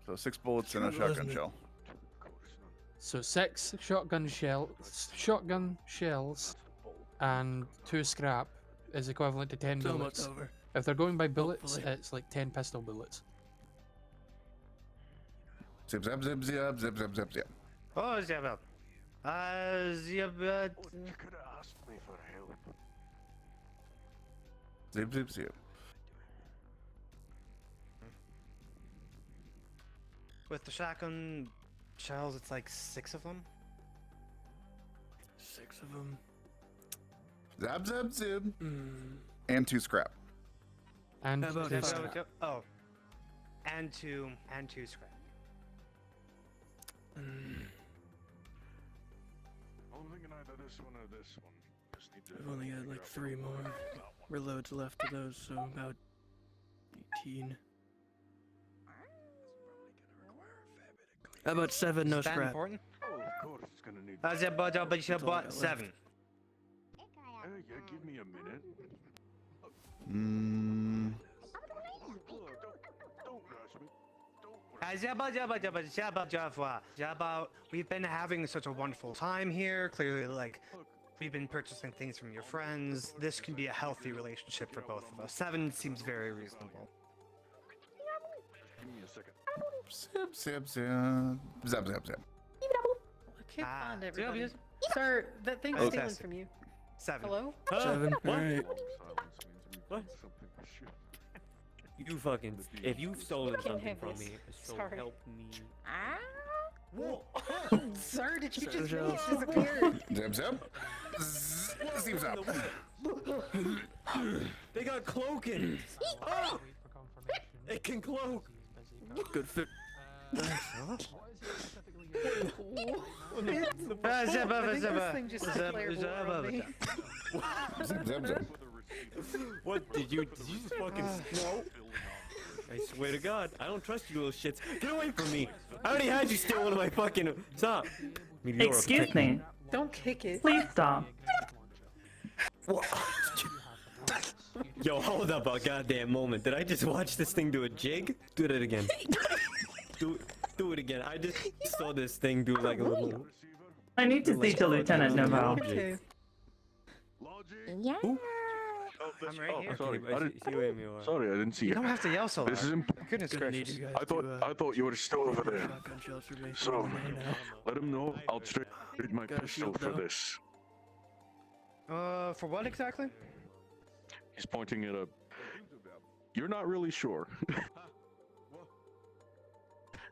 So 6 bullets and a shotgun shell. So 6 shotgun shells, and 2 scrap is equivalent to 10 So much bullets. over. If they're going by bullets, Hopefully. it's like 10 pistol bullets. Zip, zap, zip, zip, zip, zip, zip, zip. Oh, zip, zip. You could have asked me for help. Zip, zip, zip. With the shotgun shells, it's like 6 of them. 6 of them. Zap, zap, zip. And 2 scrap. And How about 2 if I- scrap. Oh, and two scrap. I'm thinking either this one or this one. Just need to I've only got like 3 more reloads left of those, so about 18. How about 7 no Is that scrap? important? Oh, of course, it's gonna need. But all I got Yeah, 7. give me a minute. We've been having such a wonderful time here. Clearly, like, we've been purchasing things from your friends. This can be a healthy relationship for both of us. 7 seems very reasonable. Give me a second. Zip, zip, zip. Zap, zap, zip. I can't find everybody. Sir, that thing's Oh, stealing test. from you. 7. Hello? 7. Alright. What? You fucking. If you've stolen something from me, so Sorry. help me. Sir, did you So just jealous. disappear? Zip, zip. Zip, zip. They got cloaking. Oh! It can cloak. Good fit. I think this thing just declared war on me. Zip, zip, zip. What did you just fucking no? I swear to God, I don't trust you little shits. Get away from me! I already had you steal one of my fucking. Stop. Meteora, Excuse protect me. Don't kick it. Please stop. Yo, hold up a goddamn moment. Did I just watch this thing do a jig? Do it again. do it again. I just saw this thing do like a little. I need to see to Lieutenant Novel. Okay. Yeah. I'm right here. Sorry, I see where you are. Sorry, I didn't see You you. don't have to yell so loud. This is important. Goodness Gonna need gracious. you guys I thought you were still over there. Shotgun shells for me. So, now. let him know I'll trade my Got a pistol shield, for though. this. For what exactly? He's pointing at a. You're not really sure.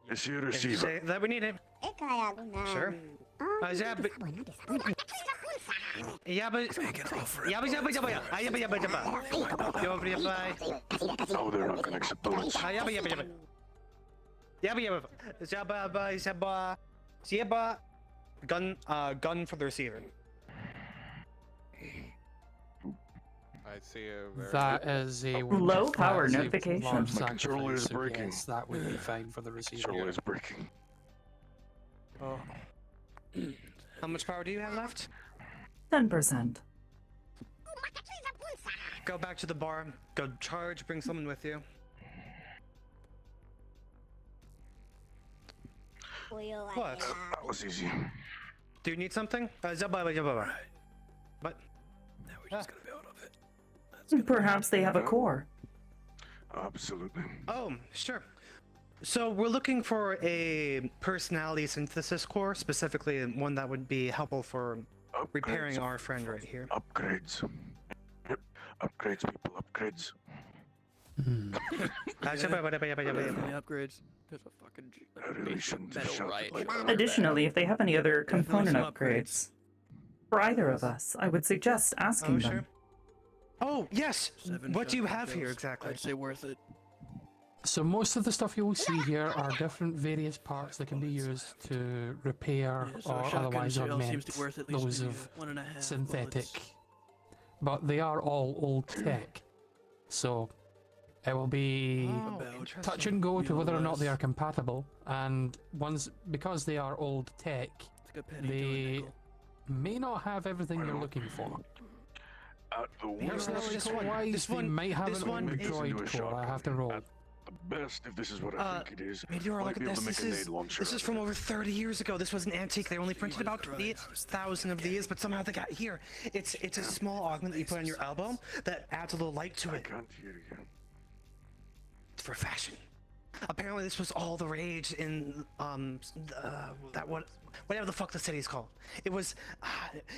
Is your If you receiver? say that we need it. Sure. Yeah, but. Oh, they're not gonna accept bullets. Gun for the receiver. I see a very That is a Low power that's a notification. large My controller sacrifice, is so breaking. yes, that would be fine for the receiver. Controller is breaking. Oh. How much power do you have left? 10%. Go back to the bar. Go charge. Bring someone with you. What? That was easy. Do you need something? What? Now we're just gonna be out of it. Perhaps they have a core. Absolutely. Oh, sure. So we're looking for a personality synthesis core, specifically one that would be helpful for repairing our friend right here. Upgrades. Yep. Upgrades, people, upgrades. Definitely upgrades. There's a fucking metal riot. Additionally, if they have any other Definitely component some upgrades for either of us, I would suggest asking them. Sure. Oh, yes! What do you have here exactly? I'd say worth it. So most of the stuff you will see here are different various parts that can be used to repair Yeah, so a or shotgun otherwise shell augment seems to be worth at least those maybe of 1.5 synthetic. bullets. But they are all old tech. So it will be touch and go to whether or not they are compatible. And ones because they are old tech, they may not have everything you're looking for. Personality-wise, they might have an old droid core. I have to roll. The best, if this is what I think it is. Meteora, might look at be able this. to make a nade launcher This is out from of it. over 30 years ago. This was an antique. They only printed about 28,000 of these, but somehow they got here. It's a small augment that you put on your elbow that adds a little light to it. I can't hear you. It's for fashion. Apparently, this was all the rage in whatever the fuck the city's called. It was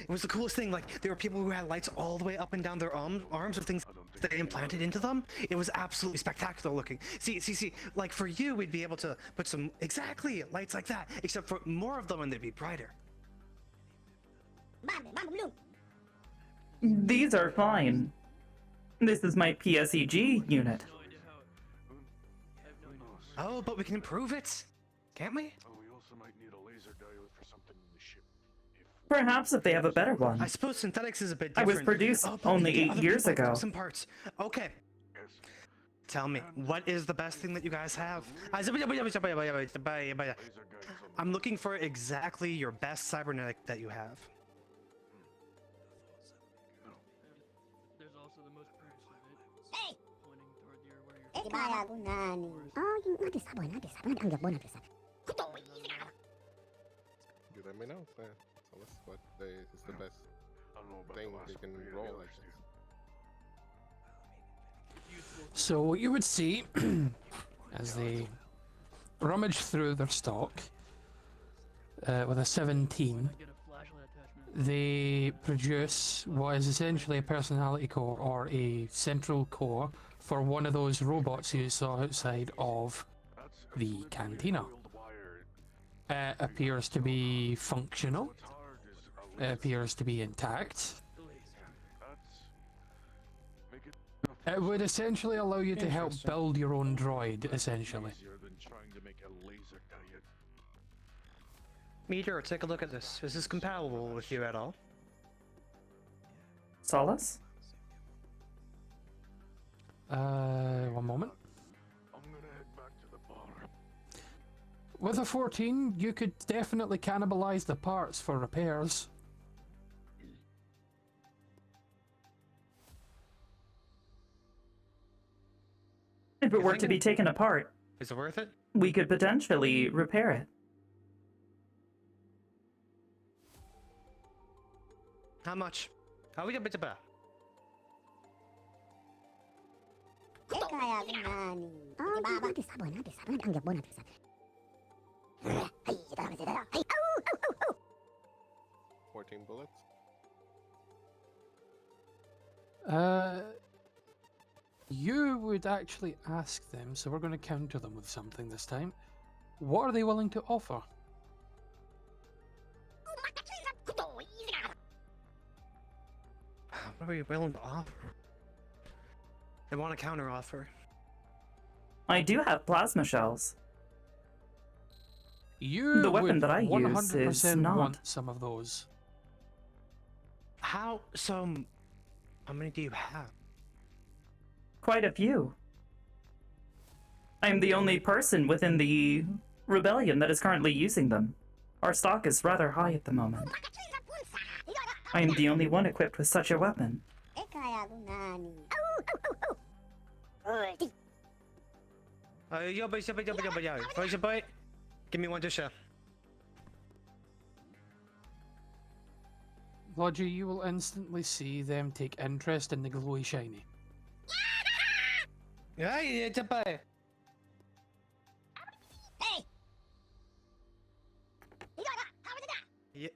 the coolest thing. Like there were people who had lights all the way up and down their arms or things that they implanted into them. It was absolutely spectacular looking. See. Like for you, we'd be able to put some exactly lights like that, except for more of them and they'd be brighter. These are fine. This is my PSEG unit. Oh, but we can improve it, can't we? Oh, we also might need a laser diode for something in the ship. Perhaps if they have a better one. I suppose synthetics is a bit I different. was produced Oh, but we only can get 8 other years people to ago. put some parts. Okay. Tell me, what is the best thing that you guys have? I'm looking for exactly your best cybernetic that you have. There's also the most precious of it. Hey! Pointing toward your where your Eh, kaya ko nani. Oh, yung natin sabon, natin sabon. You let me know. Tell us what is the best thing they can roll. I guess. So what you would see as they rummage through their stock with a 17, they produce what is essentially a personality core or a central core for one of those robots you saw outside of the cantina. Appears to be functional. It appears to be intact. It would essentially allow you to help build your own droid, essentially. Meteor, take a look at this. Is this compatible with you at all? Solace? One moment. With a 14, you could definitely cannibalize the parts for repairs. If it were to be taken apart, is it worth it? We could potentially repair it. How much? How we get bit about? Eh, kaya ko nani. Oh, natin sabon, natin sabon. Ang gabon natin sabon. Ay, ito. Ay, oh. 14 bullets. You would actually ask them, so we're going to counter them with something this time. What are they willing to offer? What are we willing to offer? They want a counter offer. I do have plasma shells. You The weapon would that I use 100% is not. want some of those. How many do you have? Quite a few. I'm the only person within the rebellion that is currently using them. Our stock is rather high at the moment. I am the only one equipped with such a weapon. Eh, kaya ko nani. Oh. Yo, boy. Give me one to share. Lodger, you will instantly see them take interest in the glowy shiny. Yeah, it's a boy.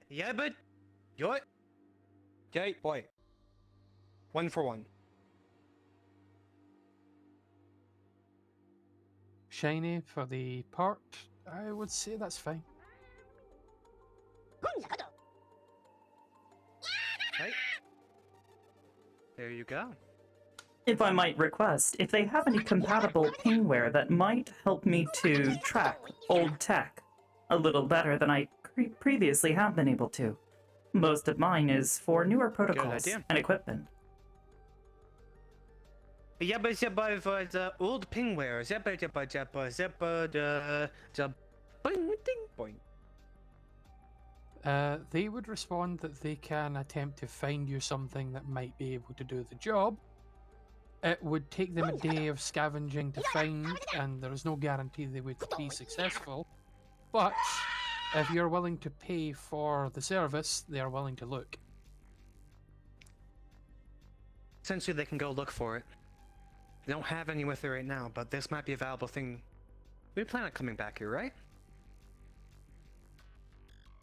Yeah, bud. Yo. Yeah, boy. 1 for 1. shiny for the part, I would say that's fine. Right. There you go. If I might request, if they have any compatible pingware that might help me to track old tech a little better than I previously have been able to. Most of mine is for newer protocols idea. and equipment. Yeah, but for the old pingware, They would respond that they can attempt to find you something that might be able to do the job. It would take them a day of scavenging to find, and there is no guarantee they would be successful. But if you're willing to pay for the service, they are willing to look. Essentially, they can go look for it. They don't have any with it right now, but this might be a valuable thing. We plan on coming back here, right?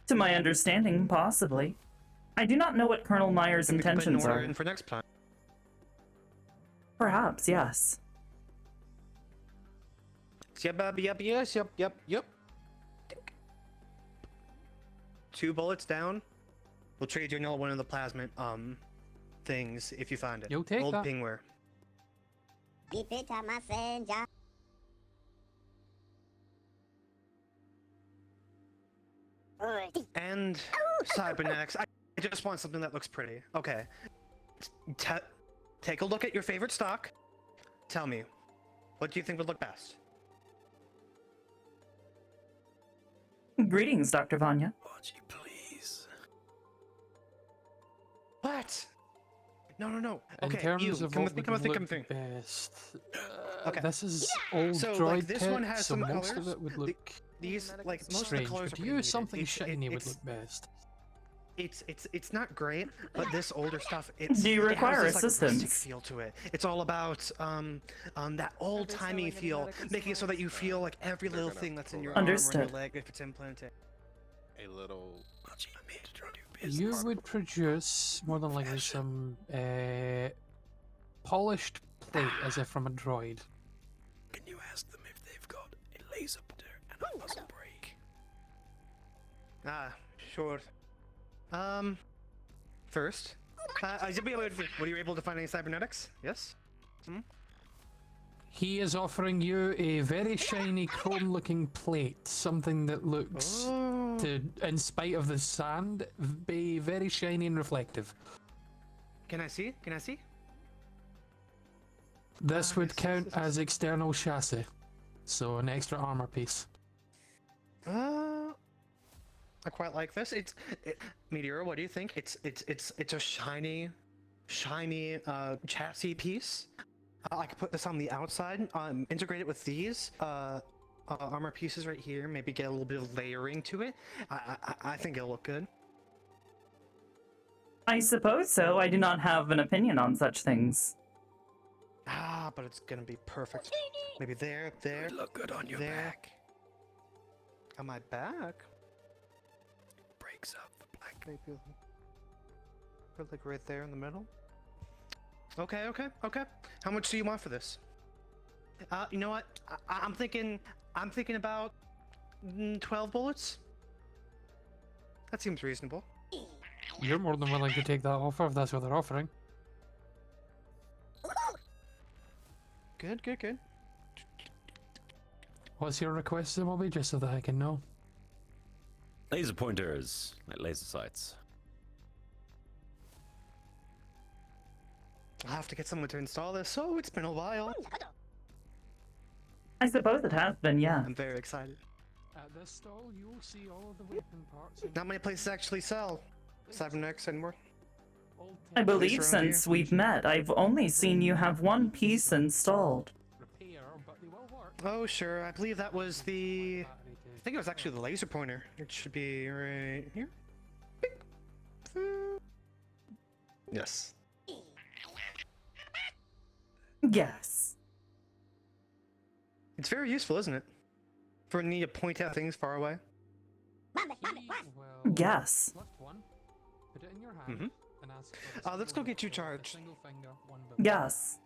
To my understanding, possibly. I do not know what Colonel Meyer's Then we can put an intentions order are. in for next time. Perhaps, yes. Yep. 2 bullets down. We'll trade you another one of the plasmid things if you find it. You'll take Old that. pingware. Repeat messenger. And cybernetics. I just want something that looks pretty. Okay. Take a look at your favorite stock. Tell me, what do you think would look best? Greetings, Dr. Vanya. Please. What? No. In Okay, terms you of come what with me. would look Come with me. best, Okay. this is old So, droid like, this tech, one has so some most colors. of it would look These, like, most of the strange. colors But are to you, pretty something muted. shiny would it's- look best. It's not great, but this older stuff, it's Do you it require has this, like, rustic assistance? feel to it. It's all about that old-timey feel, making it so that you feel like every little thing that's in your arm or in Understood. your leg, if it's implanted. A little. You would produce more than likely some polished plate, as if from a droid. Can you ask them if they've got a laser pointer and a muzzle brake? Ah, sure. First, were you able to find any cybernetics? Yes? He is offering you a very shiny chrome-looking plate, something that looks, to, in spite of the sand, be very shiny and reflective. Can I see? Can I see? This would count as external chassis, so an extra armor piece. I quite like this. Meteora, what do you think? It's a shiny chassis piece. I could put this on the outside, integrate it with these armor pieces right here. Maybe get a little bit of layering to it. I think it'll look good. I suppose so. I do not have an opinion on such things. Ah, but it's gonna be perfect. Maybe there. Look good on your back. On my back. Breaks up the black. Maybe like right there in the middle. Okay. How much do you want for this? You know what? I'm thinking about 12 bullets. That seems reasonable. You're more than willing to take that offer if that's what they're offering. Good. What's your request, Moby, just so that I can know? Laser pointers, like laser sights. I'll have to get someone to install this. So it's been a while. I suppose it has been, yeah. I'm very excited. At this stall, you will see all of the weapon parts. Not many places actually sell cybernetics anymore. I believe At least around since here. we've met, I've only seen you have one piece installed. Oh, sure. I believe that was the... I think it was actually the laser pointer. It should be right here. Yes. Yes. It's very useful, isn't it? For me to point out things far away. Yes. Put it in your hand and ask for Let's go get you charged. single finger, one bill. Yes.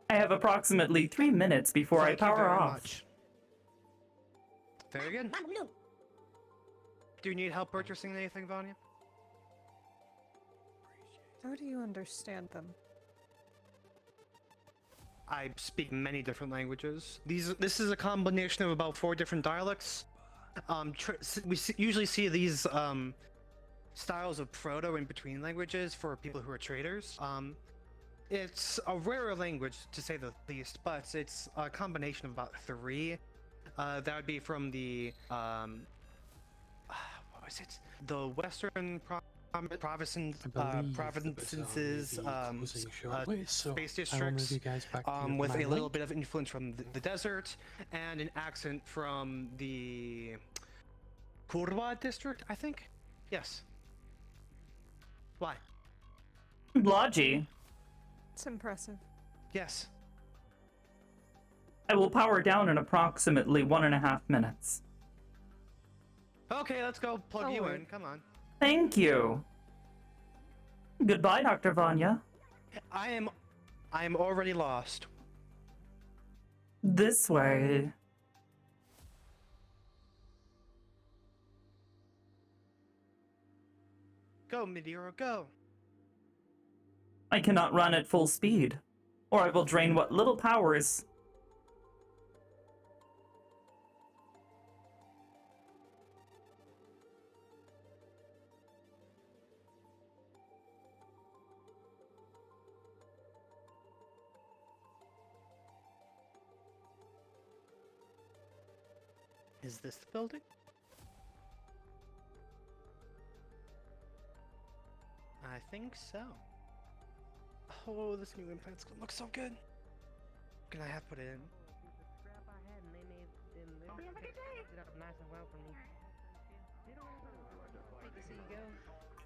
I have approximately 3 minutes before I Thank you power very off. much. Very good. Do you need help purchasing anything, Vanya? How do you understand them? I speak many different languages. This is a combination of about 4 different dialects. Usually see these styles of proto in between languages for people who are traders. It's a rarer language to say the least, but it's a combination of about 3. That would be from the what was it? The Western provinces, space districts, with a little bit of influence from the desert, and an accent from the Kurwa district, I think. Yes. Why? Logi. It's impressive. Yes. I will power down in approximately 1.5 minutes. Okay, let's go plug you in. Come on. Thank you. Goodbye, Dr. Vanya. I am already lost. This way. Go, Meteora, go. I cannot run at full speed, or I will drain what little power is. Is this the building? I think so. Oh, this new implant's gonna look so good. Can I have put it in?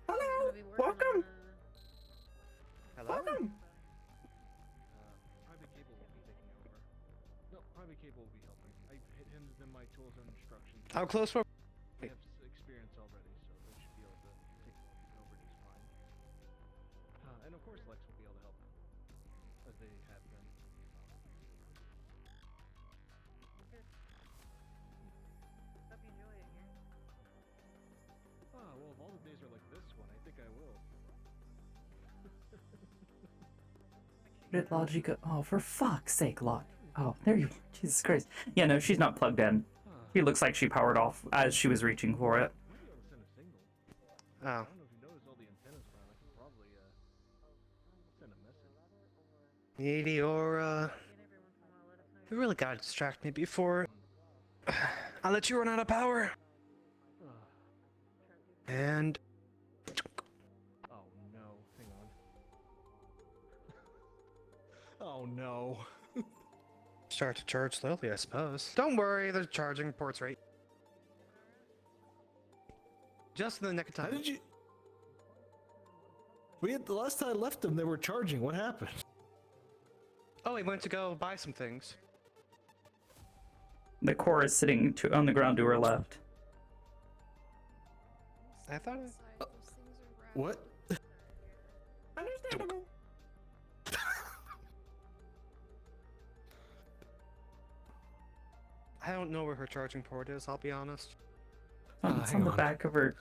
Hello! Welcome! Hello? Welcome! Private Cable will be taking over. No, Private Cable will be helping. I handed them my tools and instructions. How close were They have experience already, so they should be able to take over just fine. And of course Lex will be able to help, as they have been. Hope you enjoy it here. Ah, well, if all the days are like this one, I think I will. Did Logi go? Oh, for fuck's sake, Log. Oh, there you are. Jesus Christ. Yeah, no, she's not plugged in. She looks like she powered off as she was reaching for it. Oh. I don't know if you noticed all the antennas around. I could probably send a message. Meteora. You really gotta distract me before I let you run out of power. And Oh no, hang on. Oh no. start to charge slowly, I suppose. Don't worry, the charging port's right. Just in the nick of time. How did you? The last time I left them, they were charging. What happened? Oh, we went to go buy some things. The core is sitting on the ground to her left. I thought What? Understandable. I don't know where her charging port is, I'll be honest. It's on the back of her.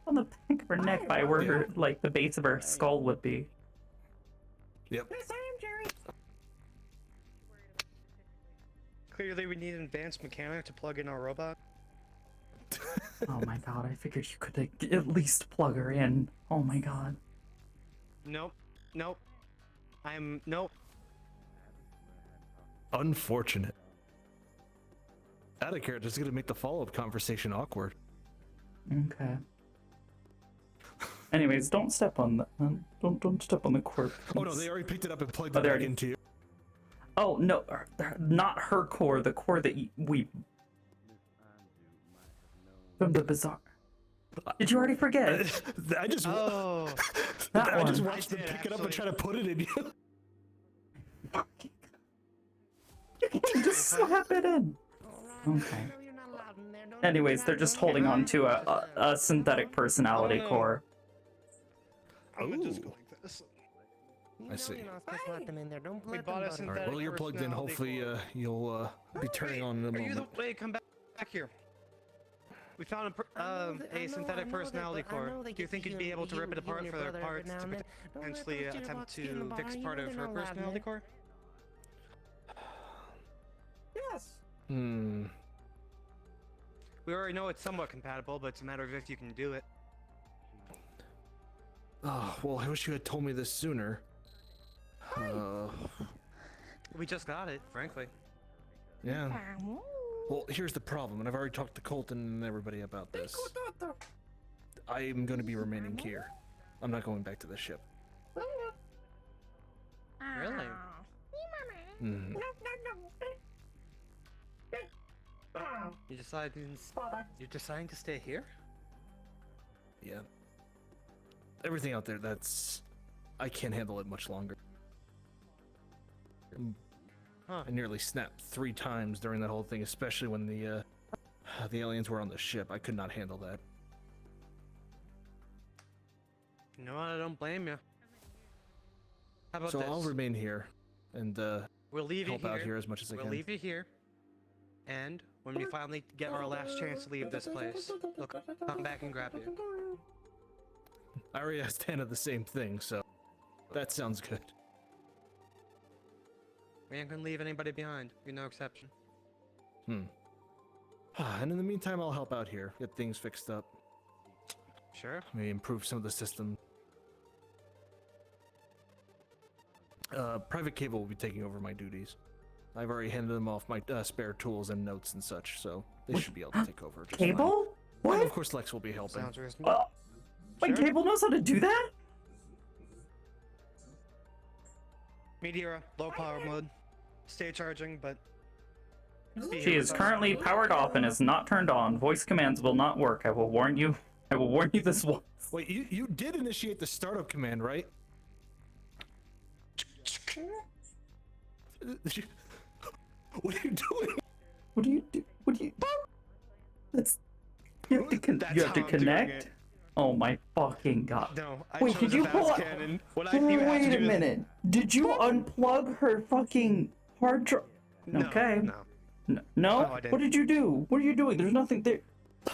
On the back of her neck, by where her, like, the base of her skull would be. Yep. Yes, I am, Jerry. Clearly, we need an advanced mechanic to plug in our robot. Oh my god, I figured you could, like, at least plug her in. Oh my god. Nope. Nope. Nope. Unfortunate. Out of character, it's gonna make the follow-up conversation awkward. Okay. Anyways, don't step on the don't step on the core. Oh no, they already picked it up and plugged Oh, it they back already- into you. Oh no, not her core. The core that we from the bazaar. Did you already forget? I just Oh, that I one. just watched them pick it up and try to put it in you. You can just slap it in. Okay. Anyways, they're just holding on to a synthetic personality core. I'm gonna just go like this. I see. You're not supposed to let them in there. Don't let them All right. Well, you're plugged in. Hopefully, you'll be turning on in a Are you moment. the way? Come back here. We found a synthetic personality core. Do you think you'd be able to rip it apart for their parts to potentially attempt to fix part of her personality core? Yes. Hmm. We already know it's somewhat compatible, but it's a matter of if you can do it. Oh, well, I wish you had told me this sooner. We just got it, frankly. Yeah. Well, here's the problem, and I've already talked to Colton and everybody about this. I am going to be remaining here. I'm not going back to the ship. Really? Mhm. You're deciding to stay here? Yeah. Everything out there, I can't handle it much longer. I nearly snapped 3 times during that whole thing, especially when the aliens were on the ship. I could not handle that. You know what? I don't blame you. How about So this? I'll remain here and We'll leave help you here. out here as much as I We'll can. leave you here. And when we finally get our last chance to leave this place, we'll come back and grab you. I already asked Hannah the same thing, so that sounds good. We ain't gonna leave anybody behind. You're no exception. And in the meantime, I'll help out here, get things fixed up. Sure. Maybe improve some of the system. Private Cable will be taking over my duties. I've already handed them off my spare tools and notes and such, so they should be able to take over. Just Cable? fine. What? And of course, Lex will be helping. Sounds reasonable. Oh, wait, Cable knows how to do that? Meteora, low power mode. Stay charging, but... She is currently powered off and is not turned on. Voice commands will not work. I will warn you. I will warn you this once. Wait, you did initiate the startup command, right? What are you doing? What do you do? What do you... That's... You have to, you have to connect? Oh my fucking god. No, I wait, chose did you a pull fast up... cannon. What I think Wait a minute. Did you unplug her fucking hard drive? No, Okay. no. No? No, I didn't. What did you do? What are you doing? There's nothing there.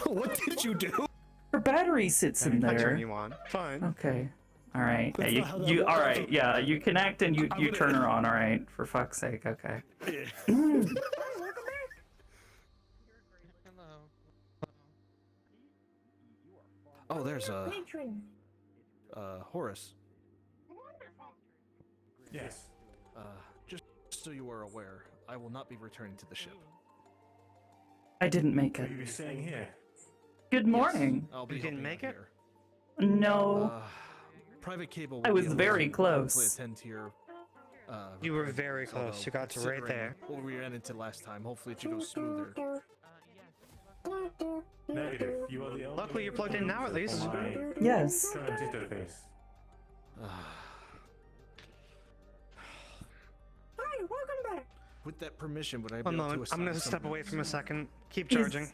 What did you do? Her battery sits in I turn there. you on. Fine. Okay. All right. Yeah, That's not how that you all works. right. Yeah, you connect and you gonna- turn her on. All right. For fuck's sake. Okay. Oh, there's Horace. Yes. Just so you are aware, I will not be returning to the ship. I didn't make Will it. you be staying here? Good morning. I'll be You didn't helping make out it? here. No. Private Cable. I will was be able very to close. hopefully attend to your. You were very close. although You got to right considering there. What we ran into last time. Hopefully, it should go smoother. Negative. You are the only Luckily, you're plugged in now, at least. Yes. current interface. Hi, welcome back. With that permission, would I be One able to moment. assign I'm gonna step something? away from a second. Keep Yes. charging.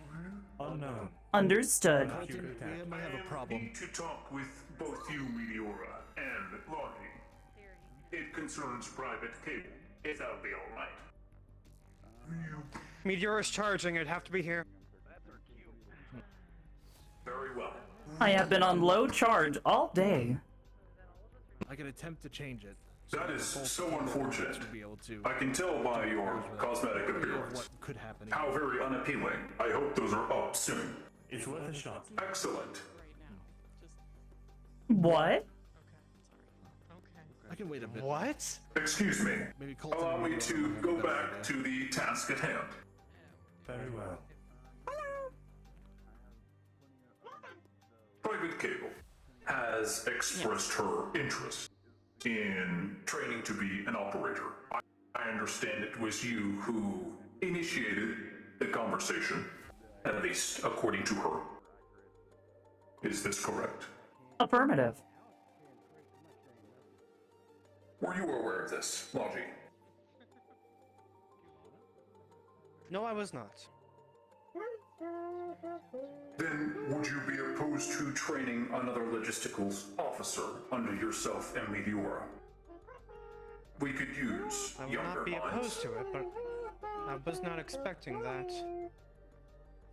Unknown. Understood. Colton, we might have a I problem. need to talk with both you, Meteora, and Lottie. It concerns Private Cable, if that'll be alright. Meteora's charging. It'd have to be here. Very well. I have been on low charge all day. I can attempt to change it. That is so unfortunate. To be able to I can tell by your cosmetic of appearance. what could happen. How very unappealing. I hope those are up soon. It's worth a shot. Excellent. What? I can wait a bit. What? Excuse me. Maybe Colton Allow will me be to able go have a better back idea. to the task at hand. Very well. Private Cable has expressed her interest in training to be an operator. I understand it was you who initiated the conversation, at least according to her. Is this correct? Affirmative. Were you aware of this, Logie? No, I was not. Then would you be opposed to training another logisticals officer under yourself and Meteora? We could use I would younger not be minds. opposed to it, but I was not expecting that.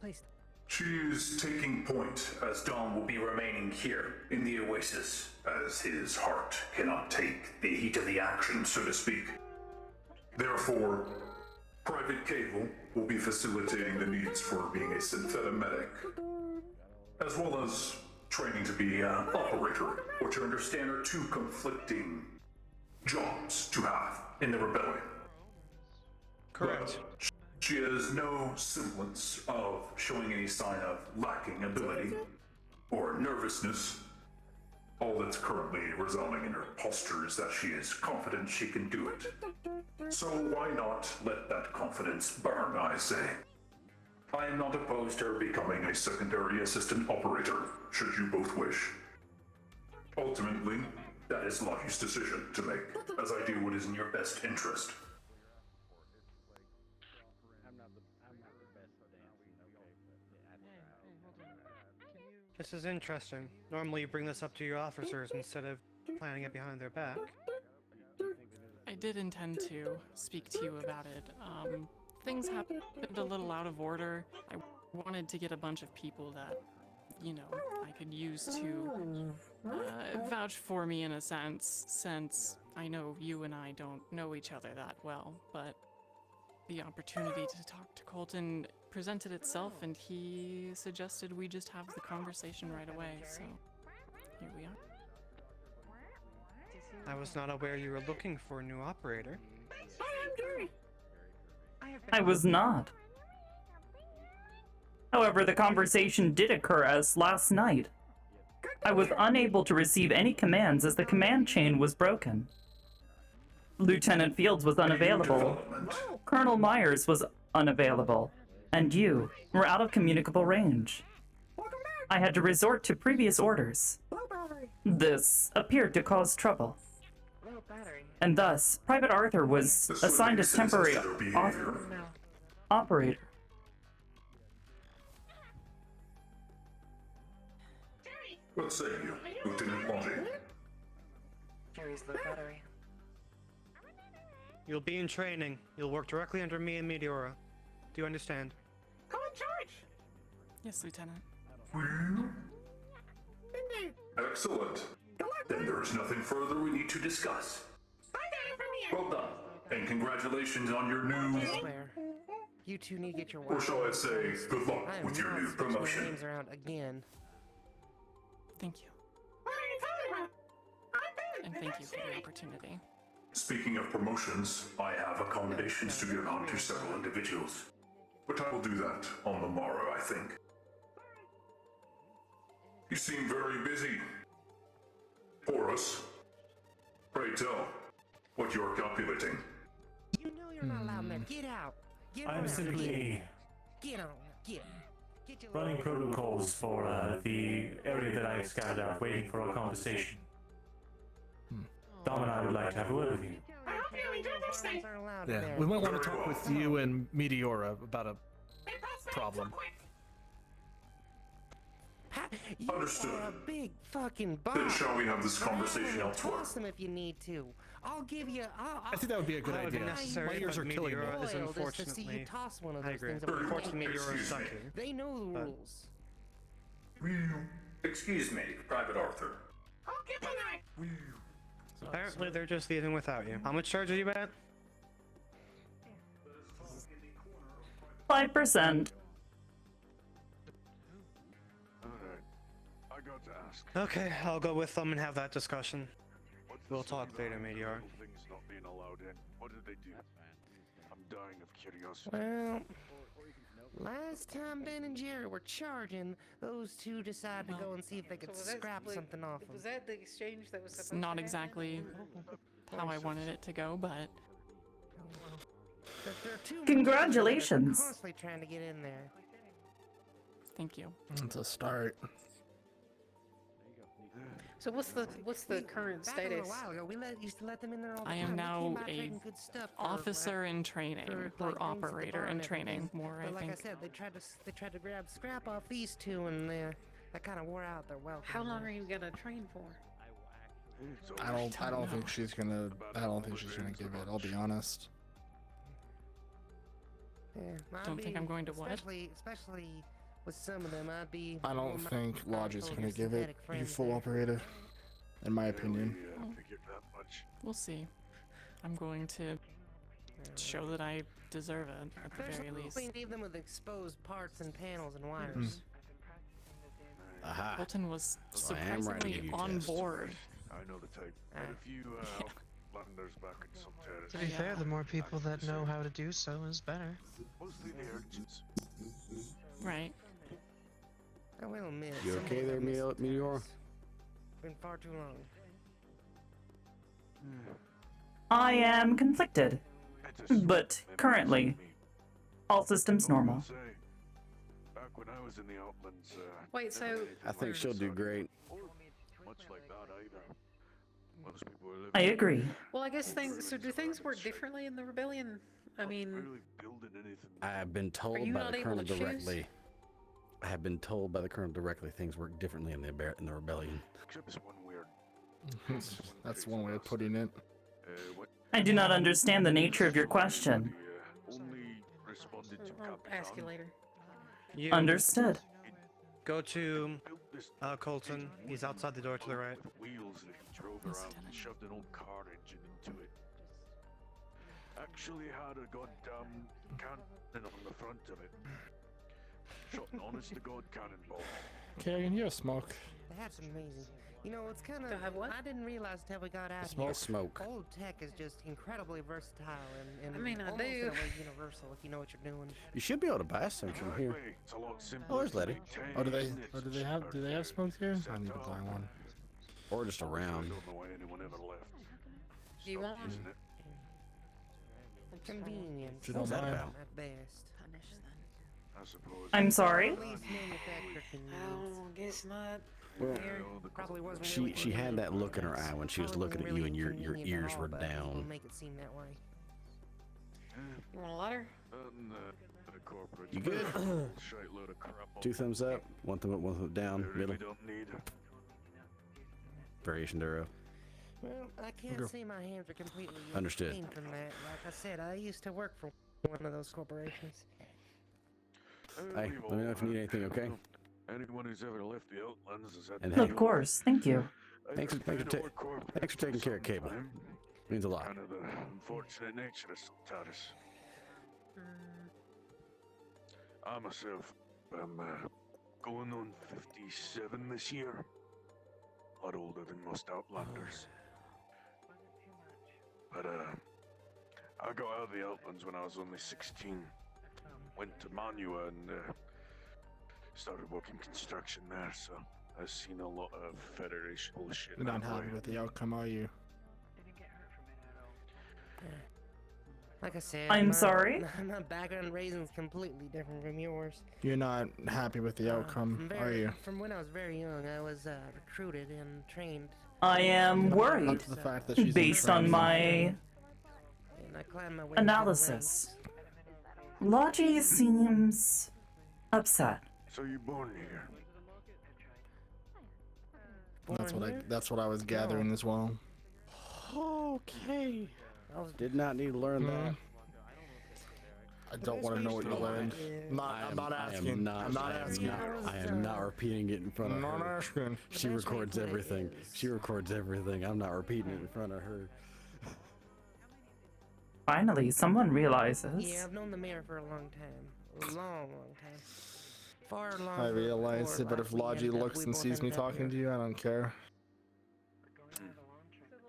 Please. She is taking point, as Dom will be remaining here in the Oasis, as his heart cannot take the heat of the action, so to speak. Therefore, Private Cable will be facilitating the needs for being a synthetic medic, as well as training to be an operator, which I understand are two conflicting jobs to have in the rebellion. Correct. But she has no semblance of showing any sign of lacking ability or nervousness. All that's currently resounding in her posture is that she is confident she can do it. So why not let that confidence burn, I say? I am not opposed to her becoming a secondary assistant operator, should you both wish. Ultimately, that is Lottie's decision to make, as I do what is in your best interest. This is interesting. Normally you bring this up to your officers instead of planning it behind their back. I did intend to speak to you about it. Things happened a little out of order. I wanted to get a bunch of people that, you know, I could use to vouch for me in a sense, since I know you and I don't know each other that well, but the opportunity to talk to Colton presented itself, and he suggested we just have the conversation right away, so here we are. I was not aware you were looking for a new operator. I was not. However, the conversation did occur as last night. I was unable to receive any commands as the command chain was broken. Lieutenant Fields was unavailable. Colonel Myers was unavailable. And you were out of communicable range. I had to resort to previous orders. This appeared to cause trouble. And thus, Private Arthur was assigned as temporary operator. What say you, Lieutenant Lottie? Carries the battery. You'll be in training. You'll work directly under me and Meteora. Do you understand? Come in charge. Yes, Lieutenant. Excellent. Then there is nothing further we need to discuss. Well done, and congratulations on your new... I swear. You two need to get your Or shall I say, good luck I am with your not new switching promotion. names around again. Thank you. And thank you for the opportunity. Speaking of promotions, I have accommodations to give out to several individuals. But I will do that on the morrow, I think. You seem very busy. Horus, pray tell what you are calculating. You know you're not allowed in there. Get out. Get I'm on out. simply Get on. Get your running protocols for the area that I scouted out, waiting for a conversation. Dom and I would like to have a word with you. I hope you enjoy this thing. Yeah, we might want to talk with you and Meteora about a problem. You Understood. are a big fucking bomb. Then shall we have this conversation elsewhere? Toss them if you need to. I'll give you. I think that would be a good That would be idea. necessary, My ears but are killing me. Meteora is Boiled is to see you unfortunately... toss one of I those agree. things over the Unfortunately, wall. Meteora is stuck here. They know the But- rules. Excuse me, Private Arthur. I'll get the knife. Apparently they're just leaving without you. How much charge are you at? 5%. I got to ask. Okay, I'll go with them and have that discussion. We'll talk later, Meteor. Things not being allowed in. What did they do? I'm dying of curiosity. Well, last time Ben and Jerry were charging, those two decided to go and see if they could scrap something off them. Was that the exchange that was It's supposed not to happen? exactly how I wanted it to go, but There are two Congratulations. constantly trying to get in there. thank you. It's a start. So what's the current Back a status? little while ago, we used to let them in there all the I time. am We now came by a trading good stuff for, officer in training, for, or like, drinks at the operator bar in and training, everything. more I But like think. I said, they tried to grab scrap off these two, and that kind of wore out their welcome. How long are you gonna train for? I don't think she's gonna give it. I'll be honest. Yeah, Don't think I'm going to what? Especially with some of them, I'd be. I don't think Lodge's gonna give it. You full operator, in my opinion. We'll see. I'm going to show that I deserve it, at the very least. We leave them with exposed parts and panels and wires. Aha. Colton was So I am right to give surprisingly you on test. board. I know the type. Quite a few landers back in some terrace. To be fair, the more people that know how to do so is better. Mostly the urchins. Right. I will admit. You okay there, Meteora? Been far too long. I am conflicted, but currently, all systems normal. Back when I was in the Outlands, Wait, so I think she'll do great. much like that either. Most people were living. I agree. well, I guess things. So do things work differently in the rebellion? I mean, Really building anything. I have been told you by not the able colonel to choose? directly. I have been told by the colonel directly things work differently in the rebellion. Except this one weird. That's one way of putting it. I do not understand the nature of your question. Only responded to I'll ask you later. You Understood. Go to Colton. He's outside the door to the right. Wheels that he drove around and shoved an old car engine into it. Actually had a goddamn cannon on the front of it. Shot an honest to god cannonball. Okay, I can hear smoke. That's amazing. You know, it's kind of. To have what? I didn't realize until we got out Smoke. here. Smoke. Old tech is just incredibly versatile and I mean, I almost do. in a way universal if you know what you're doing. You should be able to buy some from here. It's a lot simpler. Oh, there's Letty. Oh, do they have smoke here? I need to buy one. Or just I around. don't know why anyone ever left. Do you want Stopped using it. Convenience. What's that about? At best. I suppose. I'm sorry. At least manufacturer convenience. I guess not. Well, Probably wasn't she really had that look in her eye when she was Probably looking at wasn't you and your really convenient ears at were all, but people down. make it seem that way. You want a lighter? Corporate. You good? Shite load of crap. 2 thumbs up, 1 thumb up, 1 thumb down, They really middle. don't need. Variation Duro. Well, I can't say my hands are completely Understood. clean from that. Like I said, I used to work for one of those corporations. Hey, let me know if you need anything, okay? Anyone who's ever left the Outlands has had. And to Of deal course, thank you. Thanks for taking care of Cable. Means a lot. Kind of the unfortunate nature of Sultaris. I myself am going on 57 this year. A lot older than most Outlanders. But I got out of the Outlands when I was only 16. Went to Manua and started working construction there, so I've seen a lot of Federation bullshit. You're not that happy way. with the outcome, are you? Like I said, I'm my- sorry? My background raising's completely different from yours. You're not happy with the outcome, are you? From when I was very young, I was recruited and trained. I am worried, Up to the fact that she's in based on training. my And I climbed my way through the analysis. Logie seems upset. So you born here? That's what I was gathering as well. Okay. Did not need to learn that. I don't want to know what you learned. I'm not asking. I'm not asking. I am not repeating it in front of I'm not her. asking. She records everything. She records everything. I'm not repeating it in front of her. Finally, someone realizes. Yeah, I've known the mayor for a long time. A long time. Far longer. I realize it, but if before, like, Logie looks and sees me talking to you, I don't care.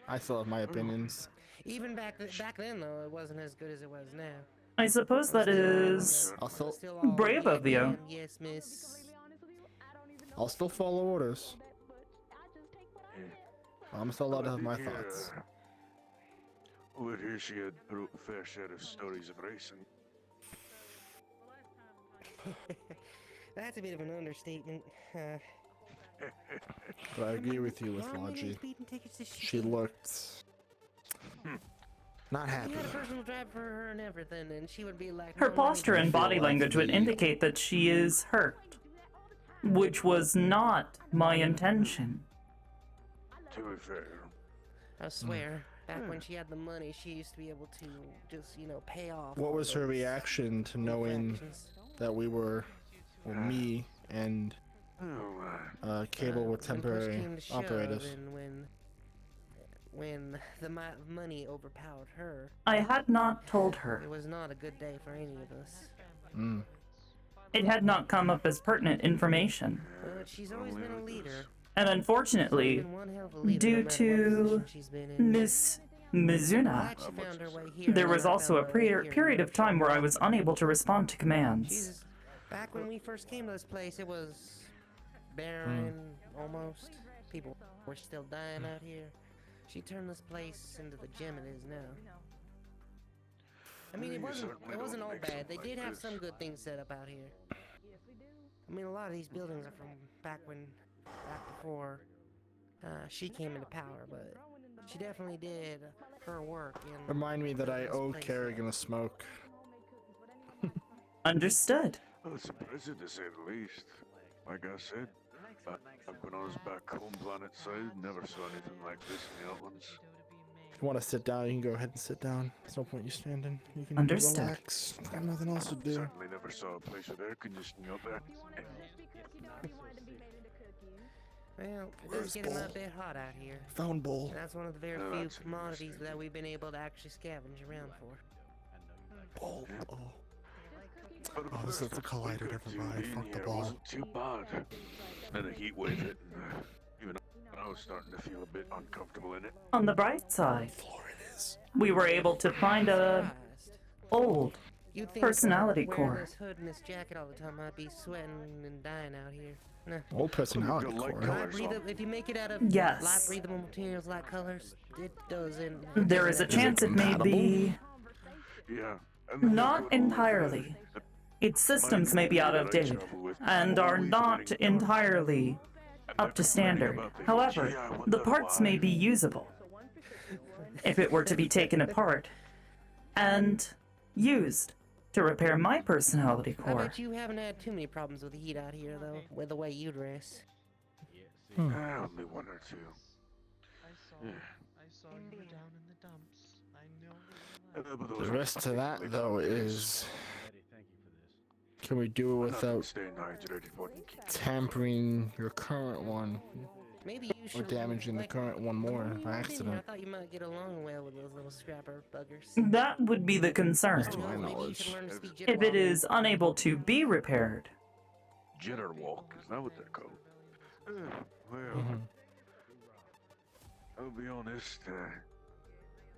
I still have my opinions. Even back then, though, it wasn't as good as it was now. I suppose that is Still all brave of you. ma'am, yes, miss. I'll still follow orders. I'm still allowed to have my thoughts. Over here, she had wrote a fair share of stories of racing. That's a bit of an understatement. But I agree with you with How many Logie. speeding tickets does She get? looked not happy. You had a personal driver for her and everything, and she would be like. Her "No, posture let me and go." body language would indicate that she is hurt, which was not my intention. To be fair, I swear, back when she had the money, she used to be able to just, you know, pay off. What all was her those reaction to knowing infractions. that we were, well, me and Cable were When push temporary came to shove operators? and when the money overpowered her, I had not told her. it was not a good day for any of us. Mm. It had not come up as pertinent information. But she's always been a leader. And unfortunately, due to Miss Mizuna, there was also a period of time where I was unable to respond to commands. Jesus, back when we first came to this place, it was barren, almost. People were still dying out here. She turned this place into the gem it is now. I mean, it wasn't all bad. They did have some good things set up out here. I mean, a lot of these buildings are from back before she came into power, but she definitely did her work in. Remind me that I this owe place. Kerrigan a smoke. Understood. Well, it's impressive to say the least. Like I said, back when I was back home planet side, never saw anything like this in the Outlands. If you want to sit down, you can go ahead and sit down. There's no point you standing. You can Understood. relax. Got nothing else to do. Certainly never saw a place with air conditioning up there. Well, it Where's does get Bull? a bit hot out here. Found Bull. And that's one of the very Oh, few that's commodities that we've been able to actually scavenge around for. Bull. Oh. But Oh, this is the collider, never mind. Fuck the ball. Wasn't too bad. Then a heat wave hit, and even I was starting to feel a bit uncomfortable in it. On the bright side, we were able to find a old You'd think personality wearing core. this hood and this jacket all the time, I'd be sweating and dying out here. Nah. Old personality core. If you make it out of Yes. light breathable materials, light colors, it doesn't. There is a chance it may be Yeah. not entirely. Its systems may be out of date and are not entirely up to standard. However, the parts may be usable if it were to be taken apart and used to repair my personality I core. bet you haven't had too many problems with the heat out here, though, with the way you dress. Only one or two. Yeah. I saw you down in the dumps. I know. The rest to that, though, is... Can we do it without tampering your current one? Maybe you Or should damaging the current one more when you by moved in here, I accident? thought you might get along well with those little scrapper buggers. That would be the concern. To my knowledge. If it is unable to be repaired, Jitter walk, is that what they're called? Well, Mm-hmm. I'll be honest,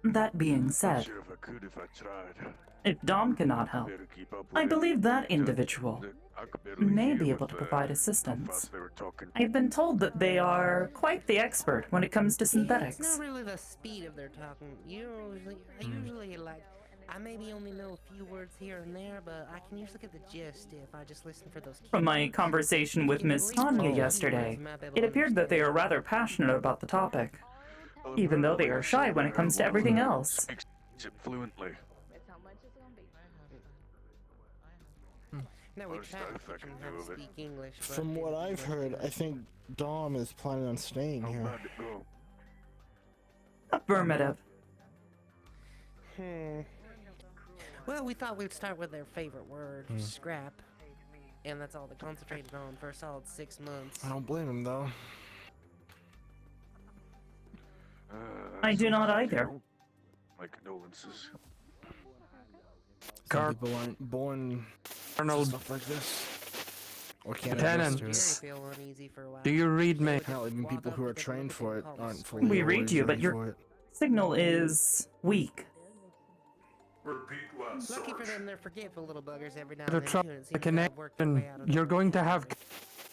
that being not said, sure if I could if I tried. if Dom cannot help, Better keep up I with it. believe that individual I could barely may hear be able with to the- provide how assistance. fast they were talking. I've been told that they are quite the expert when it comes to It's synthetics. not really the speed of their talking. I usually like, I maybe only know a few words here and there, but I can usually get the gist if I just listen for those. From my conversation with Miss Tanya yesterday, it appeared that they are rather passionate about the topic, even though they are shy when it comes to everything else. Speaks it fluently. No, we Most try to if I teach can them how do to of it. speak English. but From what they- I've heard, I think Dom is planning on staying How here. bad it go? Affirmative. Well, we thought we'd start with their favorite word, scrap. And that's all they concentrated on for a solid 6 months. I don't blame him, though. I do not sounds either. terrible. My condolences. Some people aren't born to Arnold. stuff like this. Or can't Lieutenant. adjust to it. Feel uneasy for a while. Do you read me? Hell, even people who are trained for it aren't fully We read always you, but ready your for it. signal is weak. Repeat last Lucky for Sarge. them, they're forgetful little buggers every now To and then, try too, and it the seems to have worked their connection, way out of you're the going to have way.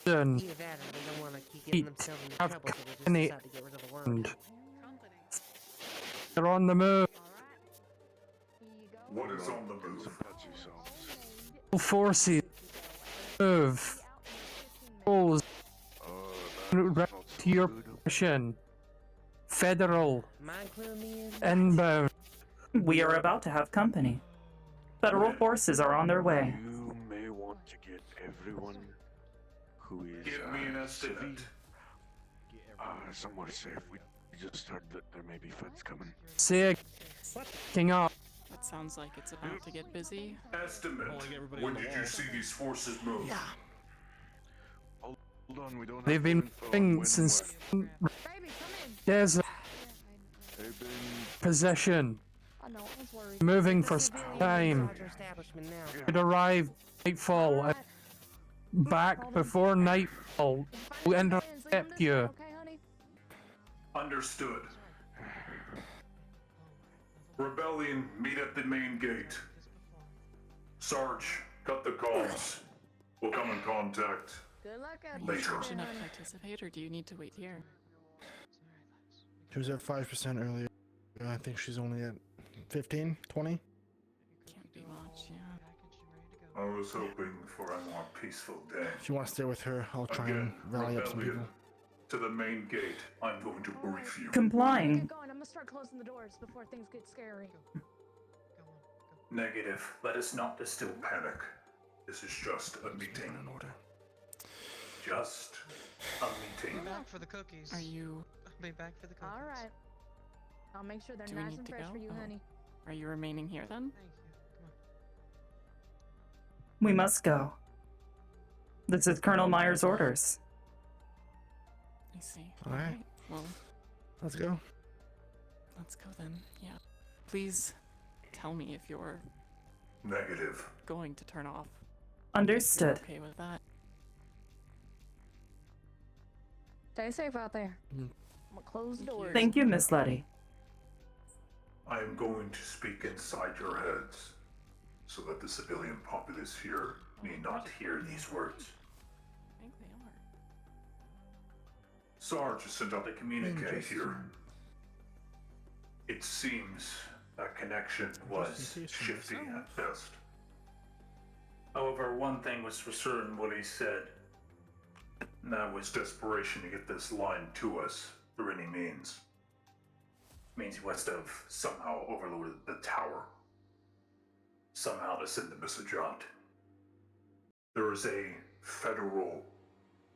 connection. Either that or they don't want to keep getting themselves into Have trouble, so they just company decide to get rid of the word. and they're on the move. What is on the move? Some patchy songs. Forces move. Goals right to your position. Federal Mind clue me in? inbound. We are about to have company. Federal forces are on their way. You may want to get everyone who is Give me an estimate. somewhere safe. We just heard that there may be feds coming. Say, king up. That sounds like it's about to get busy. Estimate. When did you see these forces move? Yeah. Hold on, we don't have They've full been info on moving when since and there's a They've been possession. I know, I was worried. Moving The for some civilian time. inside your establishment now. It arrived nightfall. Back before nightfall. We'll intercept you. Understood. Rebellion, meet at the main gate. Sarge, cut the calls. We'll come in contact Good luck out Are you later. charged enough to participate, or do you need to wait here? She was at 5% earlier. I think she's only at 15, 20. Can't be much, yeah. I was hoping for a more peaceful day. If you want to stay with her, I'll try Again, and rally up some Rebellion, people. to the main gate. I'm going to brief you. Complying. Get going. I'm gonna start closing the doors before things get scary. Negative. Let us not distill panic. This is just a meeting. Just a meeting. Be back for the cookies. Are you... I'll be back for the cookies. All right. I'll make sure they're Do we nice need and to fresh go? for you, Oh. honey. Are you remaining here then? We must go. This is Colonel Meyer's orders. I see. All right. Well, Let's go. let's go then. Yeah. Please tell me if you're Negative. going to turn off. Understood. Okay with that? Stay safe out there. I'm gonna close the doors. Thank you, Miss Letty. I am going to speak inside your heads, so that the civilian populace here need not hear these words. I think they are. Sarge has sent out a communique here. It seems that connection was shifty at best. However, one thing was for certain what he said, and that was desperation to get this line to us through any means. Means he must have somehow overloaded the tower. Somehow to send the message out. There is a federal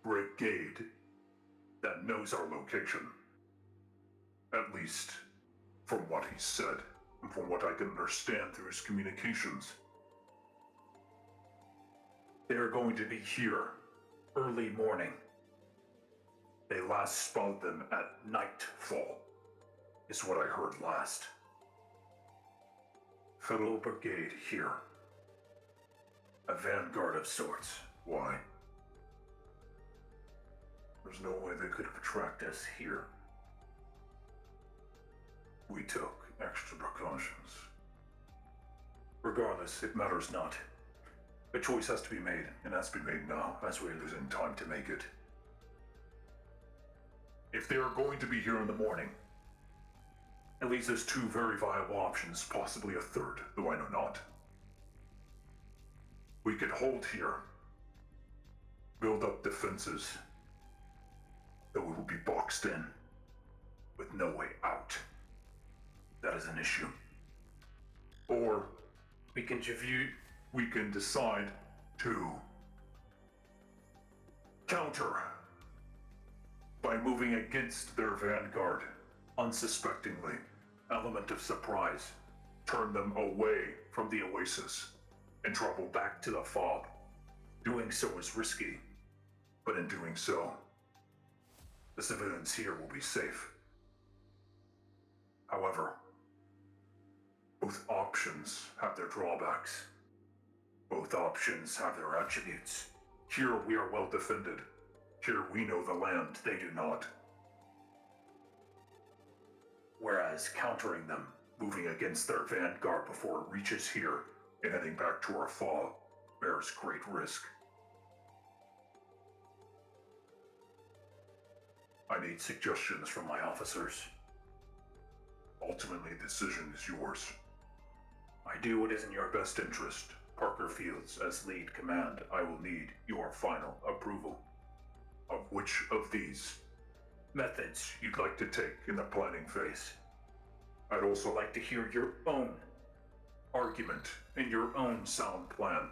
brigade that knows our location. At least from what he said, and from what I can understand through his communications. They are going to be here early morning. They last spotted them at nightfall, is what I heard last. Federal brigade here. A vanguard of sorts. Why? There's no way they could have tracked us here. We took extra precautions. Regardless, it matters not. A choice has to be made, and has to be made now, as we're losing time to make it. If they are going to be here in the morning, it leaves us two very viable options, possibly a third, though I know not. We could hold here, build up defenses, though we will be boxed in, with no way out. That is an issue. Or we can decide to counter by moving against their vanguard, unsuspectingly, element of surprise, turn them away from the oasis, and travel back to the fob. Doing so is risky, but in doing so, the civilians here will be safe. However, both options have their drawbacks. Both options have their attributes. Here we are well defended. Here we know the land, they do not. Whereas countering them, moving against their vanguard before it reaches here, and heading back to our fall, bears great risk. I need suggestions from my officers. Ultimately, the decision is yours. I do what is in your best interest. Parker Fields, as lead command, I will need your final approval. Of which of these methods you'd like to take in the planning phase. I'd also like to hear your own argument and your own sound plan.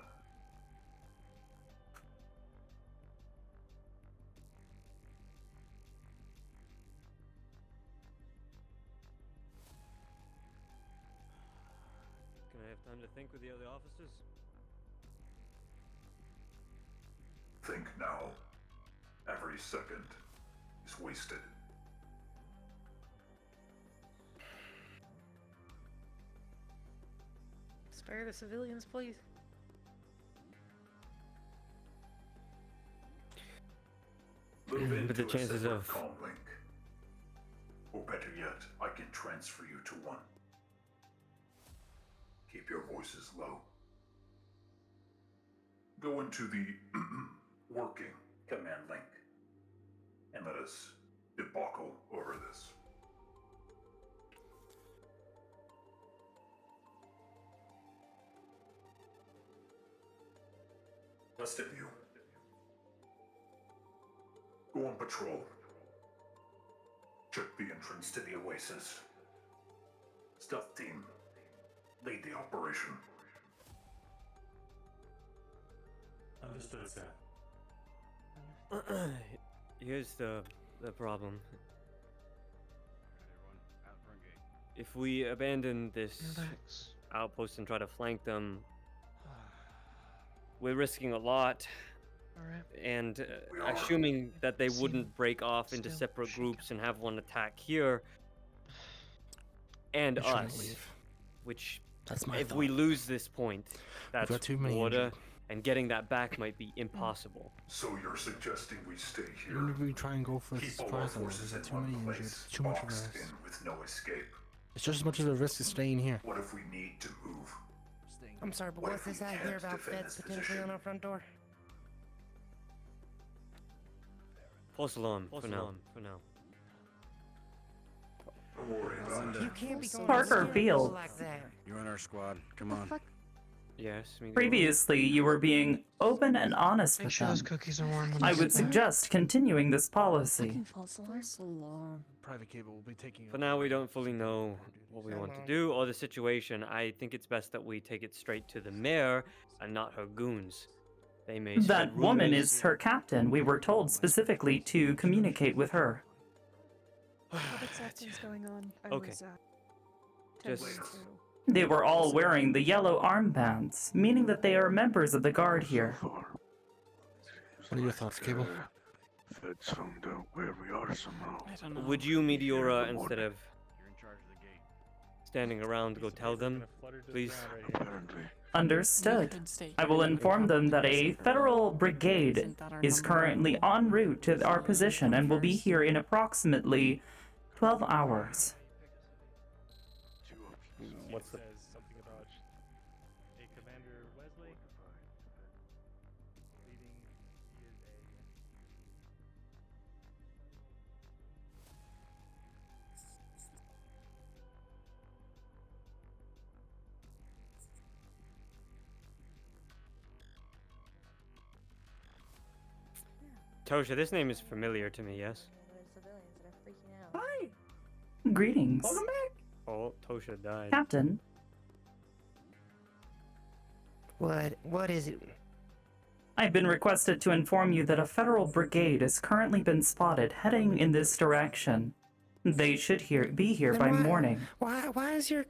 Time to think with the other officers. Think now. Every second is wasted. Spare the civilians, please. Move But the into a chances separate of- comm link. Or better yet, I can transfer you to one. Keep your voices low. Go into the working command link and let us debacle over this. Rest of you, go on patrol. Check the entrance to the oasis. Stealth team, lead the operation. Understood, sir. Here's the problem. If we abandon this Relax. outpost and try to flank them, we're risking a lot. Alright. And assuming that they wouldn't break off into separate groups and have one attack here, and We shouldn't us, leave. which That's my if we thought. lose this point, that's got too many water, injured. and getting that back might be impossible. So you're suggesting we stay here? Even if we try and go for a Keep all our surprise on forces there's in too many one injured. place, It's too much of a boxed risk. in with no escape. It's just as much of a risk as staying here. What if we need to move? I'm sorry, but What what's if this we I hear can't about defend feds this potentially position? on our front door? False alarm for now. Don't worry about it. You can't be going Parker to Field. like that. You're on our squad. Come on. Yes. Previously, you were being open and honest Make with sure them. those cookies are warm when I you would get there. suggest continuing this policy. False alarm. Private cable will be taking. For now, we don't fully know what we want to do or the situation. I think it's best that we take it straight to the mayor and not her goons. They may That spread woman rumors. is her captain. We were told specifically to communicate with her. Public safety's going on. I Okay. was, Just tending to- They were all wearing the yellow armbands, meaning that they are members of the guard here. What are your thoughts, Cable? Feds found out where we are somehow. Would you, Meteora, instead of standing around, go tell them, please? Understood. I will inform them that a federal brigade is currently en route to our position and will be here in approximately 12 hours. What's the... Something about a Commander Wesley leading. He is Tosha, this name is familiar to me, yes? Hi. Greetings. Oh, Tosha died. Captain. What is it? I've been requested to inform you that a federal brigade has currently been spotted heading in this direction. They should be here Then by why- morning. Why is your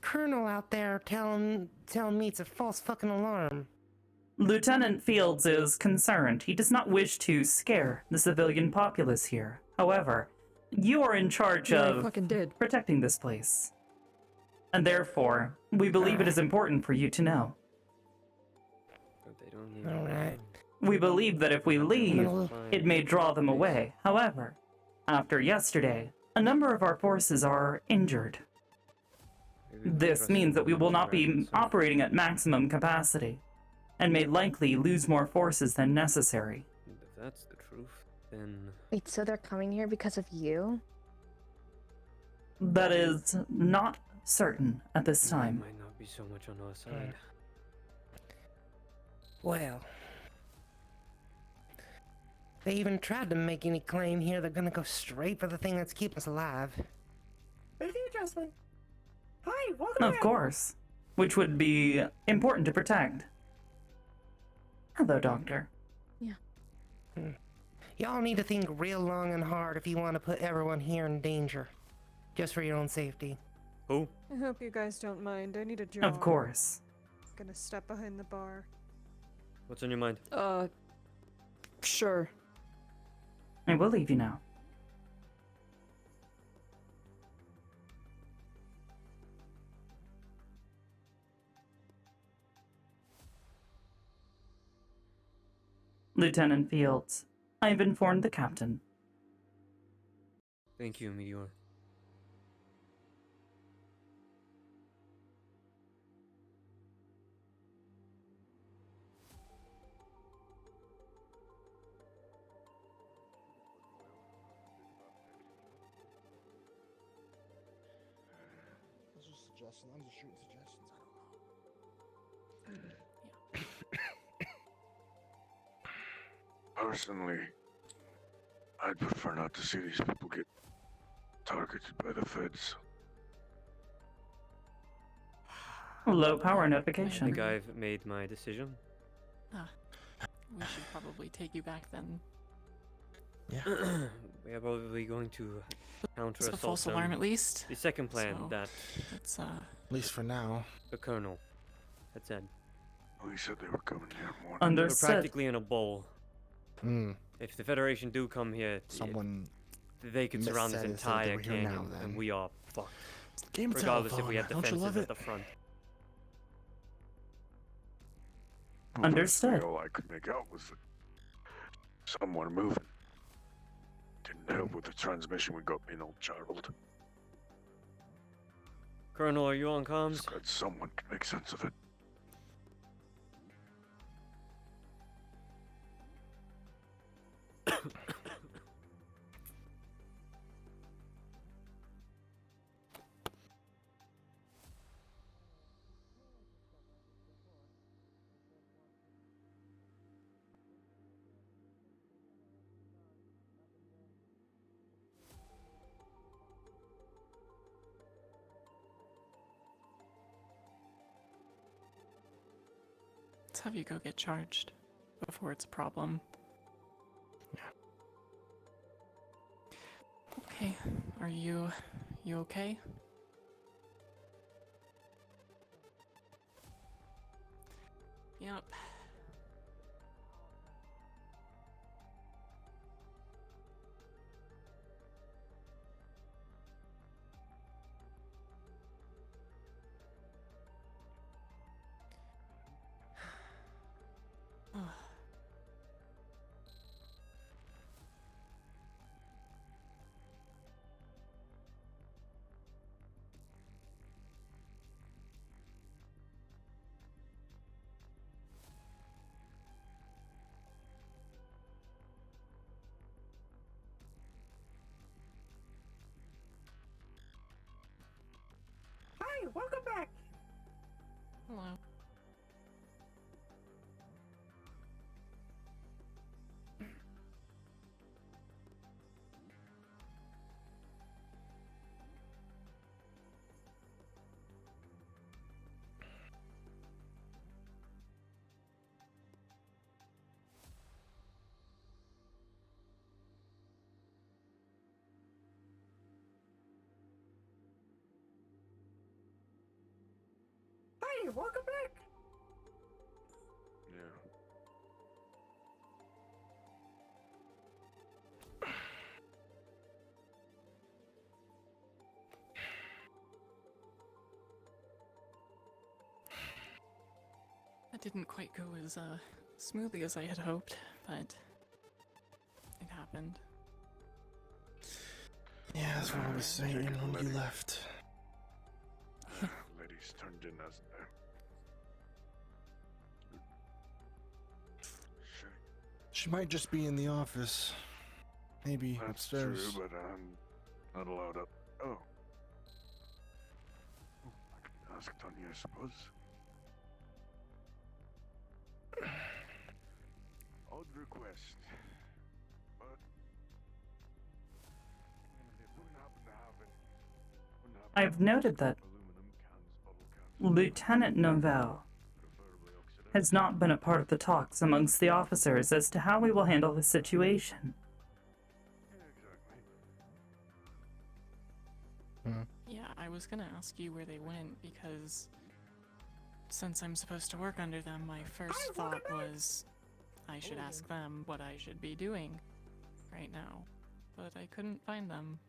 colonel out there telling me it's a false fucking alarm? Lieutenant Fields is concerned. He does not wish to scare the civilian populace here. However, you are in charge Yeah, I of fucking did. protecting this place. And therefore, we believe it is important for you to know. They don't need Alright. We believe that if we leave, it may draw them away. However, after yesterday, a number of our forces are injured. This means that we will not be operating at maximum capacity, and may likely lose more forces than necessary. If that's the truth, then... Wait, so they're coming here because of you? That is not certain at this time. Might not be so much on our side. Well, they even tried to make any claim here they're gonna go straight for the thing that's keeping us alive. Hi, welcome Of course. Which would be important to protect. Hello, Doctor. Y'all need to think real long and hard if you want to put everyone here in danger. Just for your own safety. Who? I hope you guys don't mind. I need a job. Of course. Gonna step behind the bar. What's on your mind? Sure. I will leave you now. Lieutenant Fields, I have informed the captain. Thank you, Meteor. Those are suggestions. I'm just shooting suggestions. Personally, I'd prefer not to see these people get targeted by the feds. Low power I notification. think I've made my decision. We should probably take you back then. Yeah. We are probably going to counter It's a false alarm at least. The second plan So, that it's At least for now. the colonel had said. Oh, he said they were coming here more. We're Understood. practically in a bowl. Hmm. If the Federation do come here, Someone they could surround this missaid and said they entire were here now, canyon, then. and we are fucked. Game Regardless if we telephone, have don't you love defenses at it? the front. Understood. All I could make out was that someone moving. Didn't help with the transmission. We got being all jarbled. Colonel, are you on comms? Just glad someone can make sense of it. Let's have you go get charged before it's a problem. Okay, are you okay? Yep. Hi, welcome back. Hello. Hi, welcome back. Yeah. That didn't quite go as smoothly as I had hoped, but it happened. Yeah, that's what I was saying when you left. Lady's turned in, hasn't there? She might just be in the office. Maybe That's upstairs. true, but I'm not allowed up. Oh. I can ask Tanya, I suppose. Odd request. But if we happen to have it, I've noted that Lieutenant Novell has not been a part of the talks amongst the officers as to how we will handle the situation. Yeah, I was gonna ask you where they went because since I'm supposed to work under them, my first thought was I should ask them what I should be doing right now, but I couldn't find them.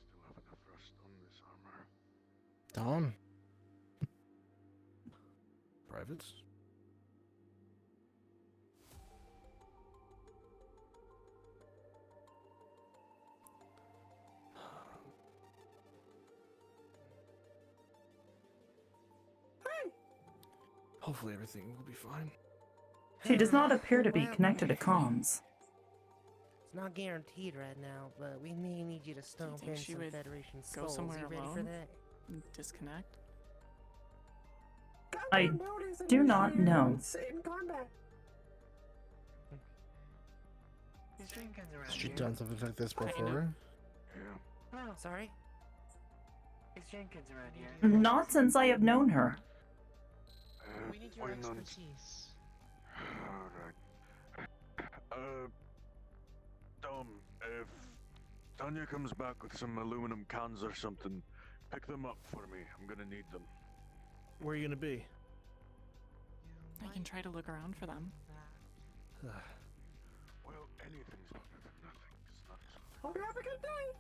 Still have enough rust on this armor. Tom? Privates? Hopefully everything will be fine. She does not appear to be connected to comms. It's not guaranteed right now, but we may need you to stomp in she some would Federation go skulls. somewhere You ready for alone? that? Disconnect? I do not know. In combat. Has she done something like this before? Oh, sorry. Is Jenkins around here? Not since I have known her. We need your expertise. Alright. Dom, if Tanya comes back with some aluminum cans or something, pick them up for me. I'm gonna need them. Where are you gonna be? I can try to look around for them. Well, anything's better than nothing. It's not Hope you have a good day.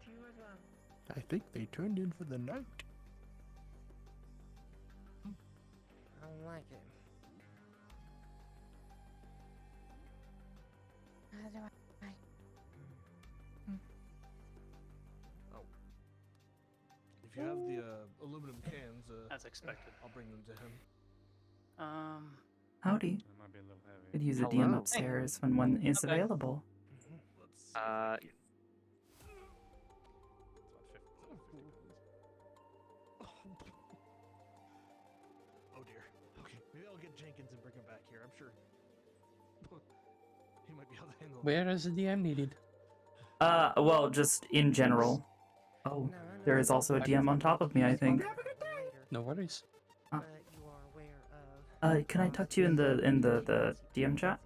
To you as well. I think they turned in for the night. I don't like it. How do I? If you have the aluminum cans, As expected. I'll bring them to him. Howdy. That might be a little heavy. Could use a DM Hello. upstairs when one is Okay. available. Oh dear. Okay, maybe I'll get Jenkins and bring him back here. I'm sure he might be able to handle it. Where is the DM needed? Well, just in general. Oh, there is also a DM on top of me, I think. No worries. You are aware of. Can I talk to you in the DM chat?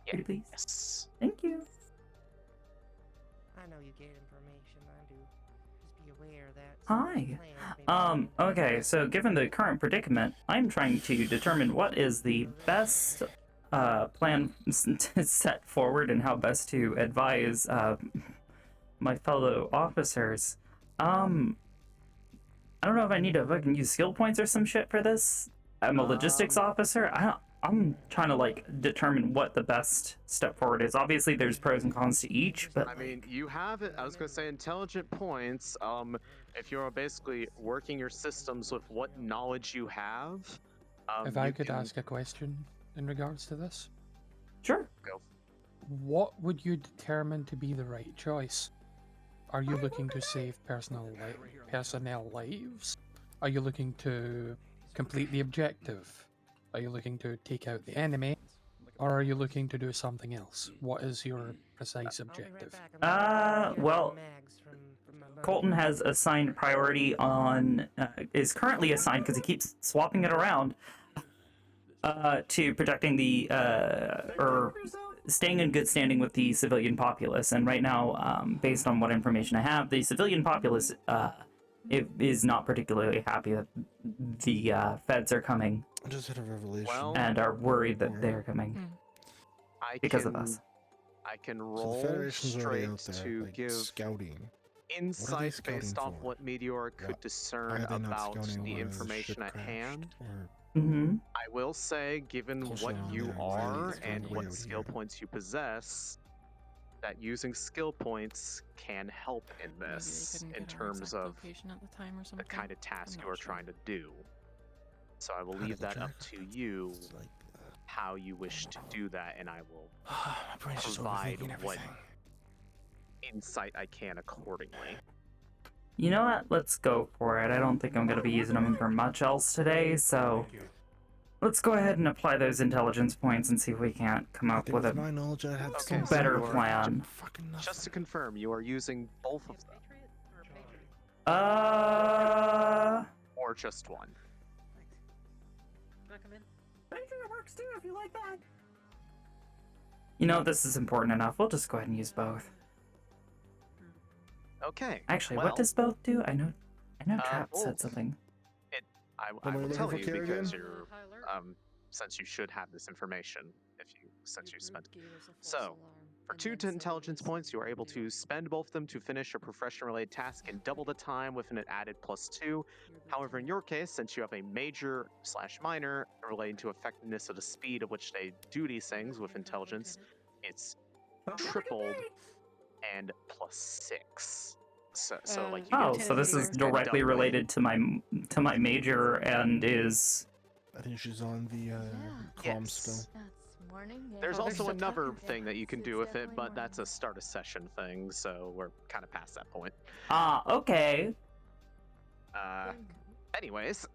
Pretty please. Yes. Thank you. I know you get information. I do. Just be aware that. Hi. Okay, so given the current predicament, I'm trying to determine what is the best plan to set forward and how best to advise my fellow officers. I don't know if I need to fucking use skill points or some shit for this. I'm a logistics officer. I'm trying to like determine what the best step forward is. Obviously, there's pros and cons to each, but I mean, you have it. I was gonna say intelligent points. If you're basically working your systems with what knowledge you have. If I you could can- ask a question in regards to this. Sure. Go. What would you determine to be the right choice? Are you looking to save personnel lives? Are you looking to complete the objective? Are you looking to take out the enemy? Or are you looking to do something else? What is your precise objective? Well, Colton has assigned priority on, is currently assigned because he keeps swapping it around, to protecting the, or staying in good standing with the civilian populace. And right now, based on what information I have, the civilian populace, is not particularly happy that the feds are coming. I just had a revelation. And are worried that they're coming because of us. I can So roll the Federation's already straight out there, to like, give scouting. insight scouting based off for? what Meteora could discern Why are they not about scouting the why the information ship at crashed? hand. Mm-hmm. I will say, given Closer what on you there, why are it's and way what out skill points you possess, that using skill points can help in this in terms of Location at the time or the something. kind of task I'm you are not sure. trying to do. So I will How did leave the that up track to you how you wish to do that, and I will brain's just provide overthinking what everything. insight I can accordingly. You know what? Let's go for it. I don't think I'm going to be using them for much else today, so let's go ahead and apply those intelligence points and see if we can't come up with With a my knowledge, I had Okay, some so better you are- plan. Just to confirm, you are using both of them, or just one? Can I come in? Patriot works too if you like that. You know, this is important enough. We'll just go ahead and use both. Okay. Actually, well, what does both do? I know Trap well, said something. I Am I will looking tell for you Kara because again? you're since you should have this information since you spent. So, for 2 intelligence points, you are able to spend both of them to finish a profession-related task in double the time with an added +2. However, in your case, since you have a major/minor relating to effectiveness of the speed at which they do these things with intelligence, it's tripled and +6. So like you get So this is directly doubly. related to my major and is. I think she's on the calm spell. There's also another thing that you can do with it, but that's a start a session thing, so we're kind of past that point. Okay. Anyways,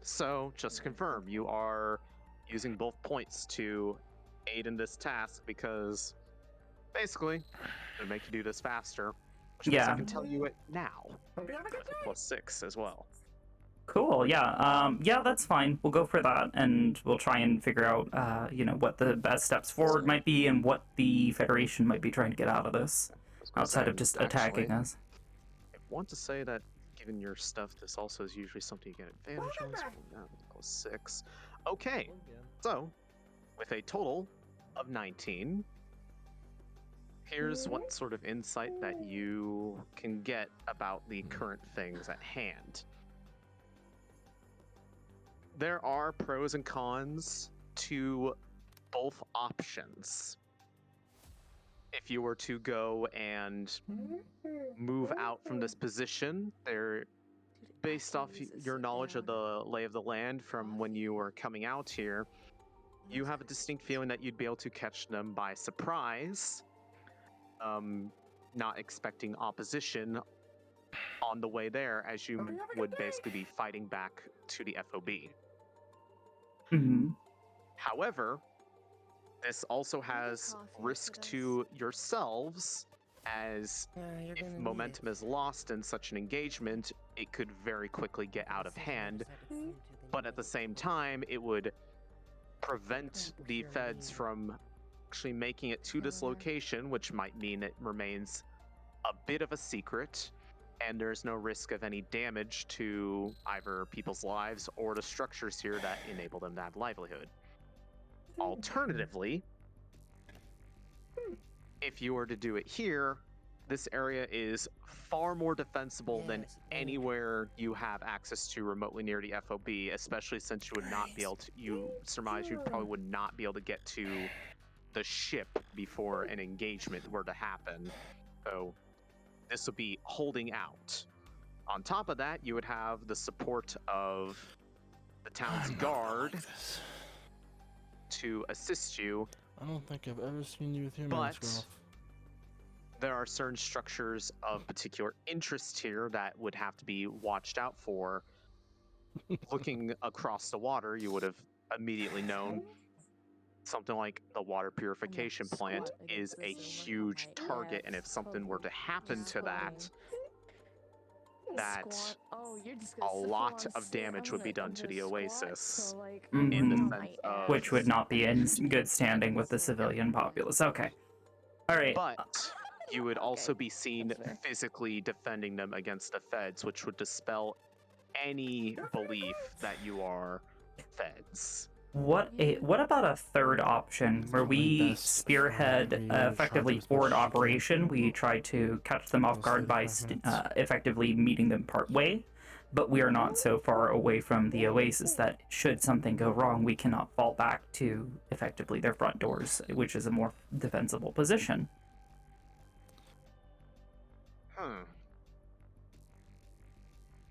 so just to confirm, you are using both points to aid in this task because basically it'll make you do this faster. Which means I can tell you it now with a +6 as well. Cool. Yeah. Yeah, that's fine. We'll go for that, and we'll try and figure out, what the best steps forward might be, and what the Federation might be trying to get out of this, outside of just attacking us. I want to say that given your stuff, this also is usually something you get advantage on. So +6. Okay. So, with a total of 19, here's what sort of insight that you can get about the current things at hand. There are pros and cons to both options. If you were to go and move out from this position, based off your knowledge of the lay of the land from when you were coming out here, you have a distinct feeling that you'd be able to catch them by surprise, not expecting opposition on the way there, as you would basically be fighting back to the FOB. However, this also has risk to yourselves, as if momentum is lost in such an engagement, it could very quickly get out of hand. But at the same time, it would prevent the feds from actually making it to this location, which might mean it remains a bit of a secret, and there's no risk of any damage to either people's lives or the structures here that enable them to have livelihood. Alternatively, if you were to do it here, this area is far more defensible than anywhere you have access to remotely near the FOB, especially since you would not be able to, you surmise you probably would not be able to get to the ship before an engagement were to happen. So this would be holding out. On top of that, you would have the support of the town's guard to assist you. I don't think I've ever seen you with your But mask off. there are certain structures of particular interest here that would have to be watched out for. Looking across the water, you would have immediately known something like the water purification plant is a huge target, and if something were to happen to that, a lot of damage would be done to the oasis in the sense of... Which would not be in good standing with the civilian populace. Okay. All right. But you would also be seen physically defending them against the feds, which would dispel any belief that you are feds. What about a third option where we spearhead effectively forward operation? We try to catch them off guard by effectively meeting them part way, but we are not so far away from the oasis that should something go wrong, we cannot fall back to effectively their front doors, which is a more defensible position.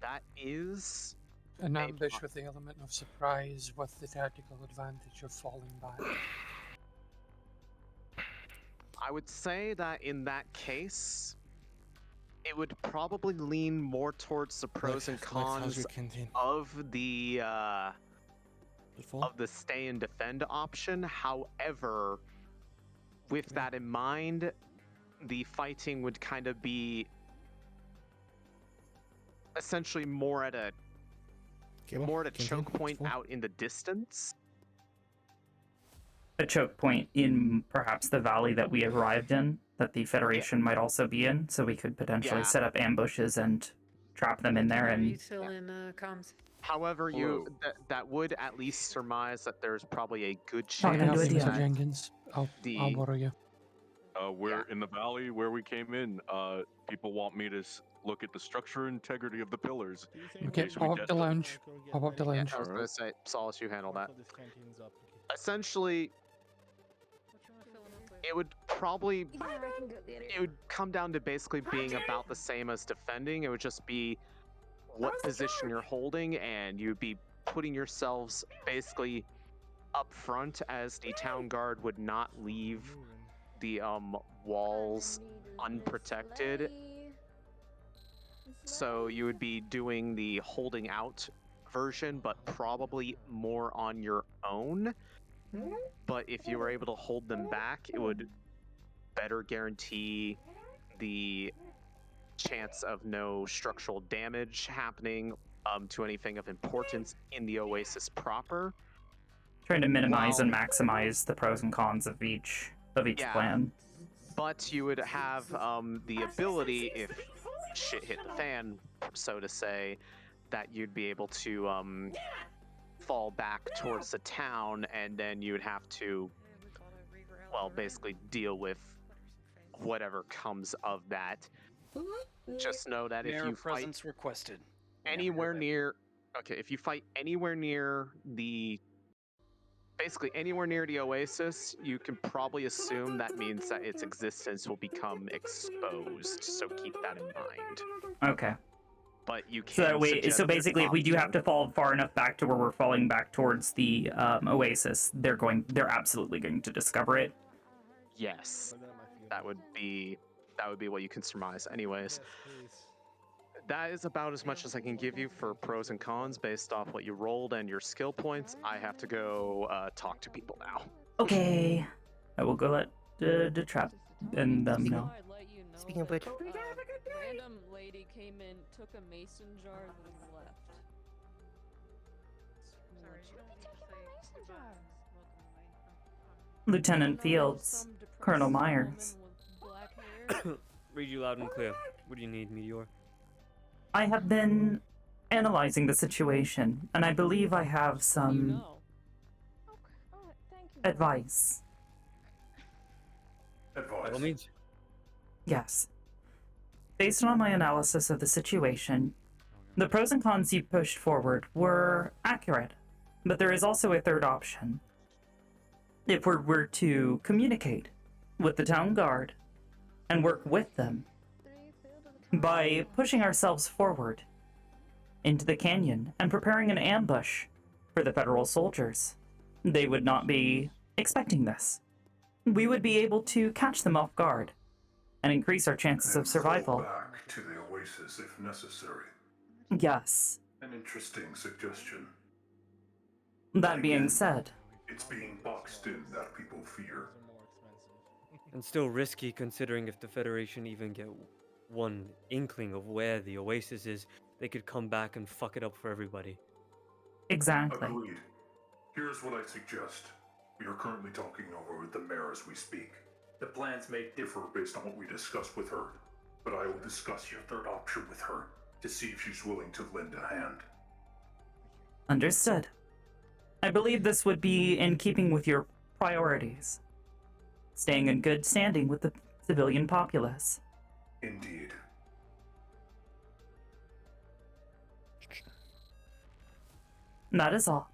That is an ambush with the element of surprise with the tactical advantage of falling back. I would say that in that case, it would probably lean more towards the pros and cons of the stay and defend option. However, with that in mind, the fighting would kind of be essentially more at a choke point out in the distance. a choke point in perhaps the valley that we arrived in, that the Federation might also be in, so we could potentially Yeah. set up ambushes and trap them in there. Are you And still in comms? However, that would at least surmise that there's probably a good How can I chance help you, Mr. that Jenkins? I'll borrow you. We're in the valley where we came in. People want me to look at the structure and integrity of the pillars. Okay, pop up the lounge. Pop up the Yeah, lounge. I was gonna say, Solace, you handle that. Essentially, it would probably it would come down to basically being about the same as defending. It would just be what position you're holding, and you'd be putting yourselves basically up front, as the town guard would not leave the walls unprotected. So you would be doing the holding out version, but probably more on your own. But if you were able to hold them back, it would better guarantee the chance of no structural damage happening to anything of importance in the oasis proper. trying to minimize and maximize the pros and cons of each plan. But you would have the ability, if shit hit the fan, so to say, that you'd be able to fall back towards the town, and then you would have to, well, basically deal with whatever comes of that. Just know that if you fight presence requested. anywhere near, okay, if you fight anywhere near the, basically anywhere near the oasis, you can probably assume that means that its existence will become exposed. So keep that in mind. Okay. But you So can. that way, so suggest basically, if we do option. have to fall far enough back to where we're falling back towards the oasis, they're absolutely going to discover it. Yes, that would be what you can surmise. Anyways, that is about as much as I can give you for pros and cons based off what you rolled and your skill points. I have to go talk to people now. Okay. I will go let the trap and them know. Speaking of which, Random lady came in, took a mason jar, then left. Lieutenant Fields, Colonel Myers. Read you loud and clear. What do you need, Meteor? I have been analyzing the situation, and I believe I have some advice. By all means. Yes. Based on my analysis of the situation, the pros and cons you pushed forward were accurate, but there is also a third option. If we were to communicate with the town guard and work with them by pushing ourselves forward into the canyon and preparing an ambush for the federal soldiers, they would not be expecting this. We would be able to catch them off guard and increase our chances of survival. Fall back to the oasis if necessary. Yes. An interesting suggestion. That being said, It's being boxed in that people fear. And still risky considering if the Federation even get one inkling of where the oasis is, they could come back and fuck it up for everybody. Exactly. Agreed. Here's what I suggest. We are currently talking over with the mayor as we speak. The plans may differ based on what we discuss with her, but I will discuss your third option with her to see if she's willing to lend a hand. Understood. I believe this would be in keeping with your priorities. Staying in good standing with the civilian populace. Indeed. That is all.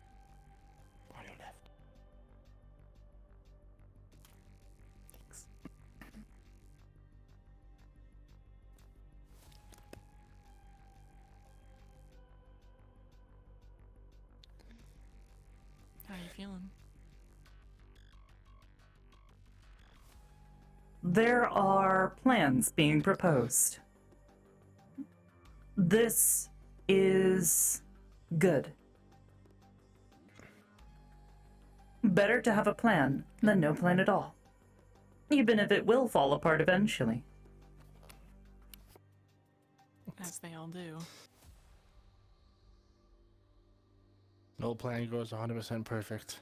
How are you feeling? There are plans being proposed. This is good. Better to have a plan than no plan at all. Even if it will fall apart eventually. As they all do. No plan goes 100% perfect.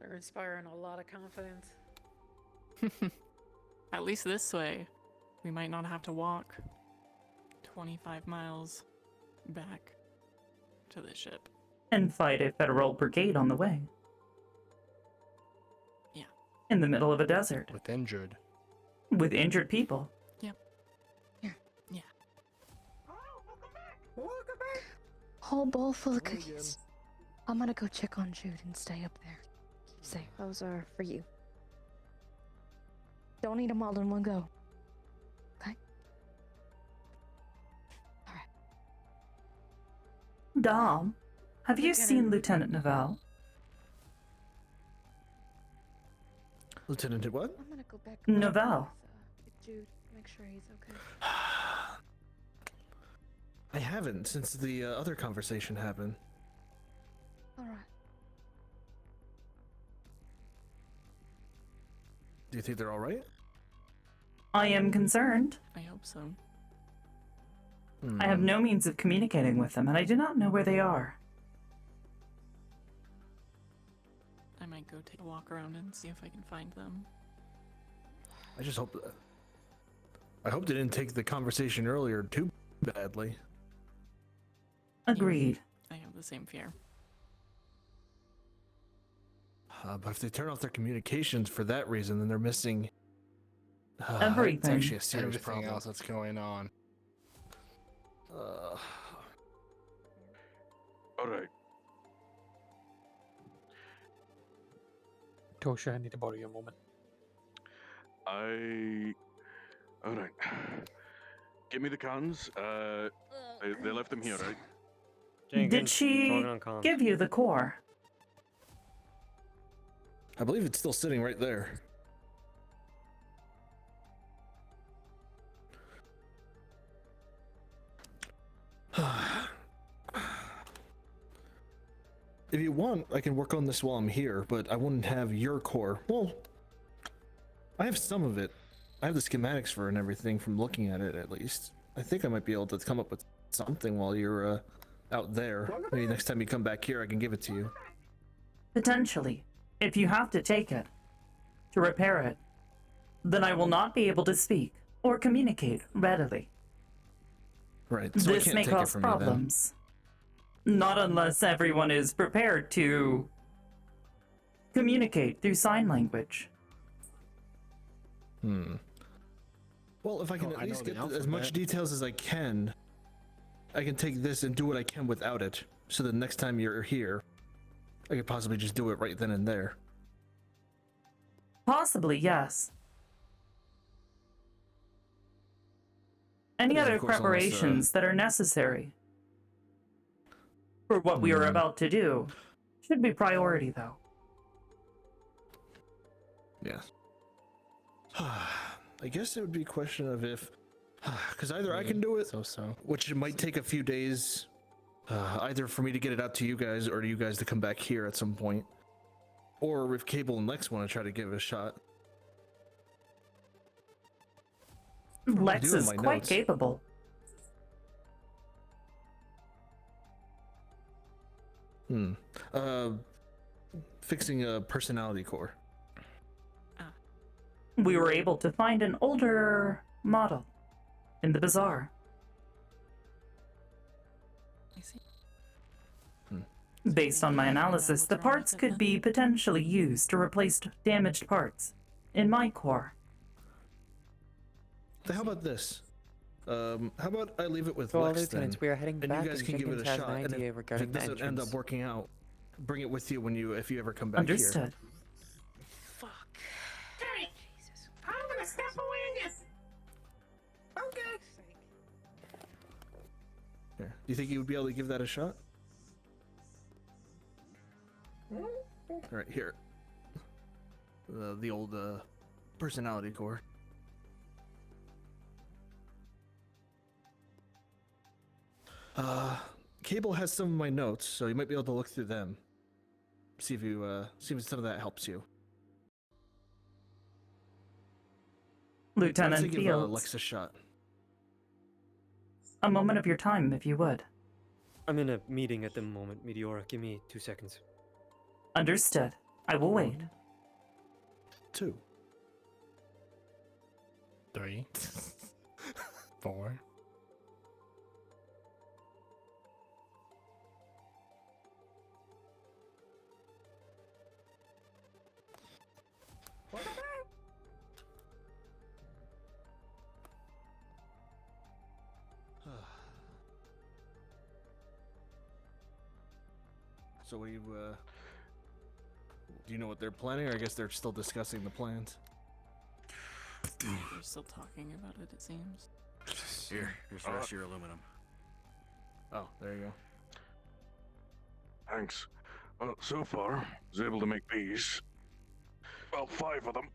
They're inspiring a lot of confidence. At least this way, we might not have to walk 25 miles back to the ship. And fight a federal brigade on the way. Yeah. In the middle of a desert. With injured. With injured people. Yep. Here. Yeah. Whole bowl full of cookies. I'm gonna go check on Jude and stay up there. Keep safe. Those are for you. Don't eat them all in one go. Okay? Dom, have you seen Lieutenant Novell? Lieutenant what? I'm gonna go back. Novell. Jude, make sure he's okay. I haven't since the other conversation happened. All right. Do you think they're all right? I am concerned. I hope so. I have no means of communicating with them, and I do not know where they are. I might go take a walk around and see if I can find them. I just hope. I hope they didn't take the conversation earlier too badly. Agreed. I have the same fear. But if they turn off their communications for that reason, then they're missing everything. It's actually a serious Everything problem. else that's going on. All right. Tosha, I need to borrow you a moment. All right. Give me the cans. They left them here, right? Did she give you the core? I believe it's still sitting right there. If you want, I can work on this while I'm here, but I wouldn't have your core. Well, I have some of it. I have the schematics for it and everything from looking at it, at least. I think I might be able to come up with something while you're out there. Maybe next time you come back here, I can give it to you. Potentially. If you have to take it to repair it, then I will not be able to speak or communicate readily. Right. So This may cause problems. Not unless everyone is prepared to communicate through sign language. Well, if I can at least get as much details as I can take this and do what I can without it. So the next time you're here, I could possibly just do it right then and there. Possibly, yes. Any Yes, other of course, unless, preparations that are necessary for what we are about to do should be priority, though. Yes. I guess it would be a question of if, because either I can do it, which might take a few days, either for me to get it out to you guys or you guys to come back here at some point, or if Cable and Lex want to try to give it a shot. Lex is quite notes. capable. Fixing a personality core. We were able to find an older model in the bazaar. I see. Based on my analysis, the parts could be potentially used to replace damaged parts in my core. So how about this? How about I leave it with To all Lex lieutenants, then, we are heading and back you guys and can give it a Jenkins has shot. an And idea if regarding it the doesn't end up entrance. working out, bring it with you if you ever come back Understood. here. Jesus. I'm gonna step away in this. Okay. Here. Do you think you would be able to give that a shot? All right, here. The old personality core. Cable has some of my notes, so you might be able to look through them. See if some of that helps you. Lieutenant I'd say give Fields, Lex a shot. a moment of your time, if you would. I'm in a meeting at the moment, Meteora. Give me 2 seconds. Understood. I will wait. 2, 3, 4. So what do you know what they're planning, or I guess they're still discussing the plans? They're still talking about it, it seems. Here's the rest of your aluminum. Oh, there you go. Thanks. Well, so far, I was able to make these. Well, 5 of them.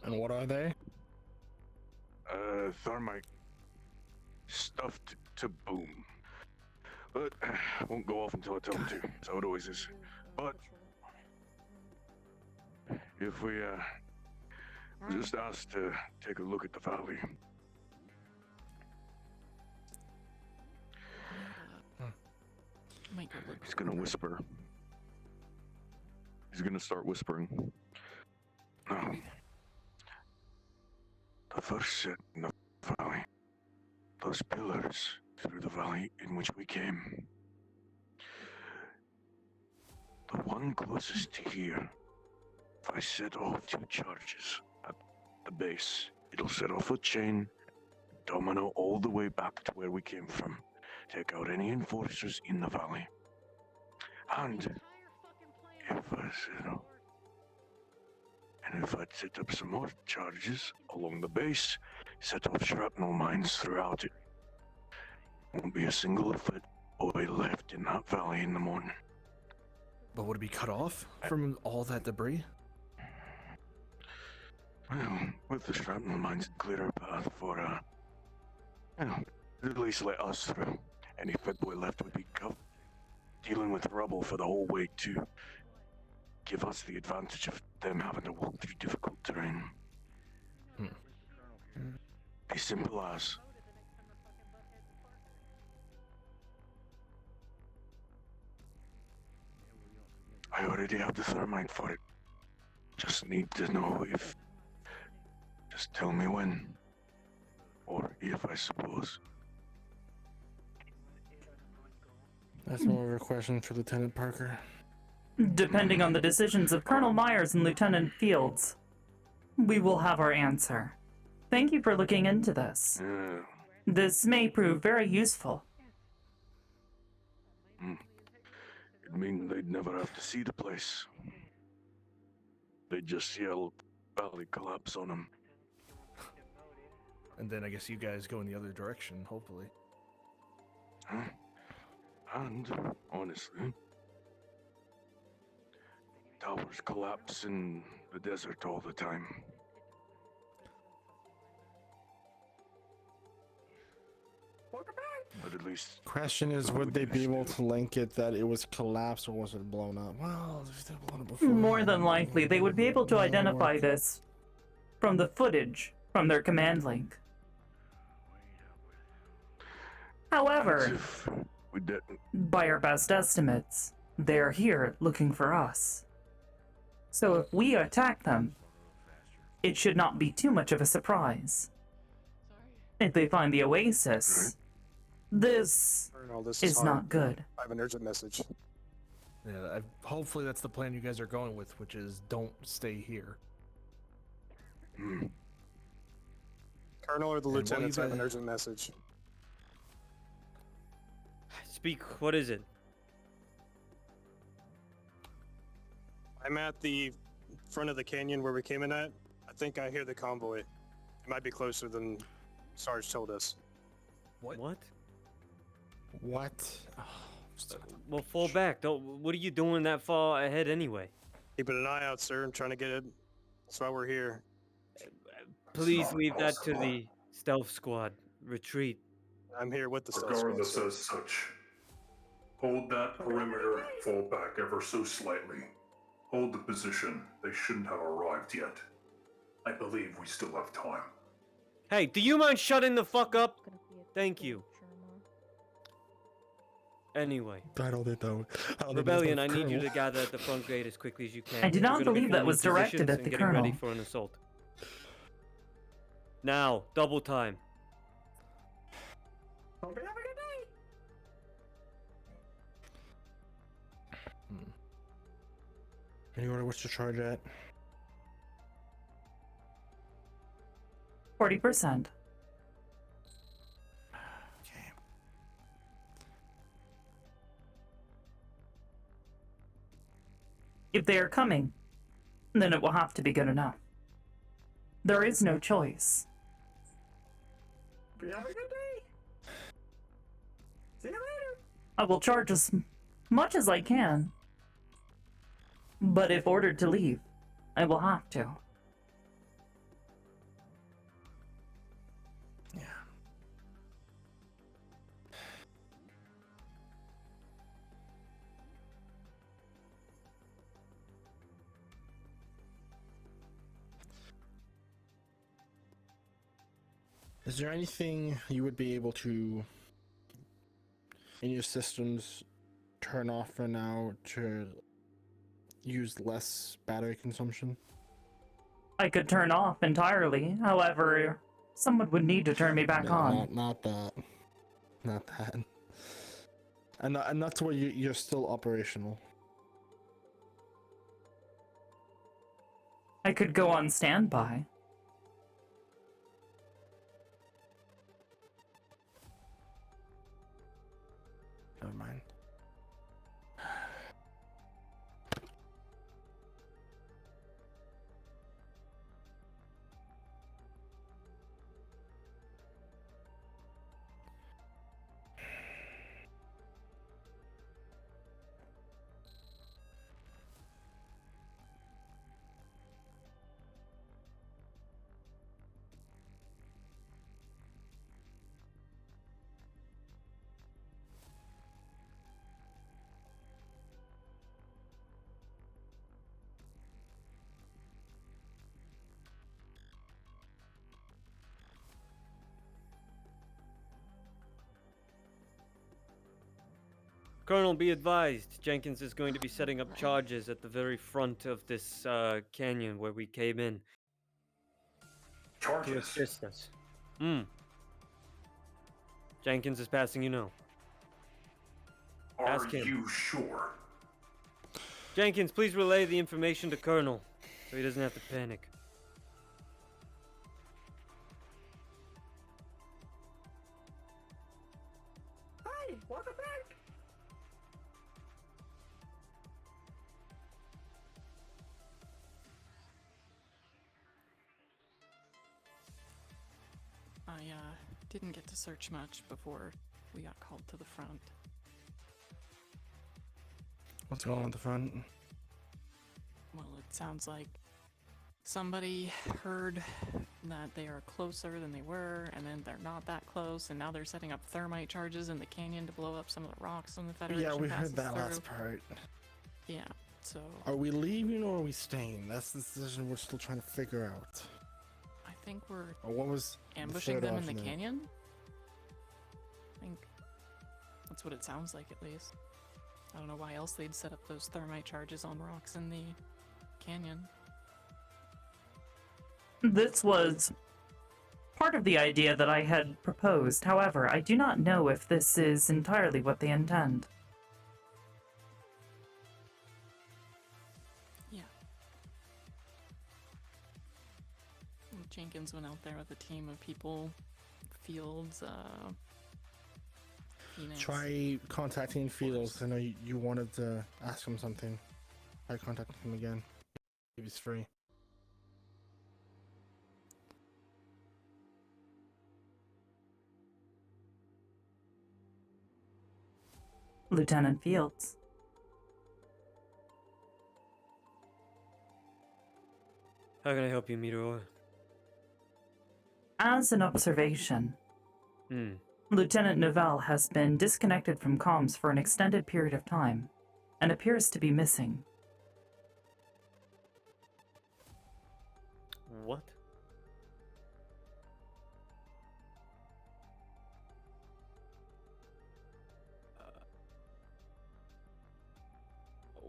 And what are they? Thermite. Stuffed to boom. But won't go off until I tell them to. That's how it always is. But if we just asked to take a look at the valley. Might go look. He's gonna whisper. He's gonna start whispering. Now, the first set in the valley. Those pillars through the valley in which we came. The one closest to here. If I set off 2 charges at the base, it'll set off a chain, domino all the way back to where we came from. Take out any enforcers in the valley. And if I'd set up some more charges along the base, set off shrapnel mines throughout it. Won't be a single foot boy left in that valley in the morning. But would it be cut off from all that debris? Well, with the shrapnel mines, it'd clear a path for, at least let us through. Any fit boy left would be dealing with rubble for the whole way to give us the advantage of them having to walk through difficult terrain. Be simple as. I already have the thermite for it. Just need to know if. Just tell me when. Or if, I suppose. That's more of a question for Lieutenant Parker. Depending on the decisions of Colonel Myers and Lieutenant Fields, we will have our answer. Thank you for looking into this. This may prove very useful. It'd mean they'd never have to see the place. They'd just see a valley collapse on them. And then I guess you guys go in the other direction, hopefully. And, honestly, towers collapse in the desert all the time. But at least... Question is, would they be able to link it that it was collapsed or was it blown up? Well, they've blown up before. More than likely, they would be able to identify this from the footage from their command link. However, by our best estimates, they're here looking for us. So if we attack them, it should not be too much of a surprise. If they find the oasis, this is not good. I have an urgent message. Yeah, hopefully that's the plan you guys are going with, which is don't stay here. Colonel or the And what lieutenants you have an guys- urgent message. Speak, what is it? I'm at the front of the canyon where we came in at. I think I hear the convoy. It might be closer than Sarge told us. What? What? Well, fall back. What are you doing that far ahead anyway? Keeping an eye out, sir. I'm trying to get it. That's why we're here. Please leave that to the stealth squad. Retreat. I'm here with the stealth Regardless squad, as such, hold that perimeter, fall back ever so slightly. Hold the position. They shouldn't have arrived yet. I believe we still have time. Hey, do you mind shutting the fuck up? Thank you. Anyway, I don't think that. Rebellion, I need you to gather at the front gate as quickly as you can. I do We're not gonna be believe that forming was directed positions at and the getting ready Colonel. for an assault. Now, double time. Hope you have a good day. Any order what's the charge at? 40%. If they are coming, then it will have to be good enough. There is no choice. Have a good day. See you later. I will charge as much as I can. But if ordered to leave, I will have to. Is there anything you would be able to, in your systems, turn off for now to use less battery consumption? I could turn off entirely. However, someone would need to turn me back No, on. not that. Not that. And not to where you're still operational. I could go on standby. Never mind. Colonel, be advised, Jenkins is going to be setting up charges at the very front of this canyon where we came in. To Charges? assist us. Jenkins is passing you know. Are Ask him. you sure? Jenkins, please relay the information to Colonel, so he doesn't have to panic. Hi, welcome back. I didn't get to search much before we got called to the front. What's going on at the front? Well, it sounds like somebody heard that they are closer than they were, and then they're not that close, and now they're setting up thermite charges in the canyon to blow up some of the rocks on the Federation. Yeah, we passes heard that through. last part. Yeah, so Are we leaving or are we staying? That's the decision we're still trying to figure out. I think we're Or what was the ambushing third them in the option there? canyon. I think that's what it sounds like, at least. I don't know why else they'd set up those thermite charges on rocks in the canyon. This was part of the idea that I had proposed. However, I do not know if this is entirely what they intend. Yeah. Jenkins went out there with a team of people, Fields, Phoenix. Try contacting Fields. I know you wanted to ask him something. Try contacting him again. If he's free. Lieutenant Fields. How can I help you, Meteora? As an observation, Lieutenant Novell has been disconnected from comms for an extended period of time and appears to be missing. What?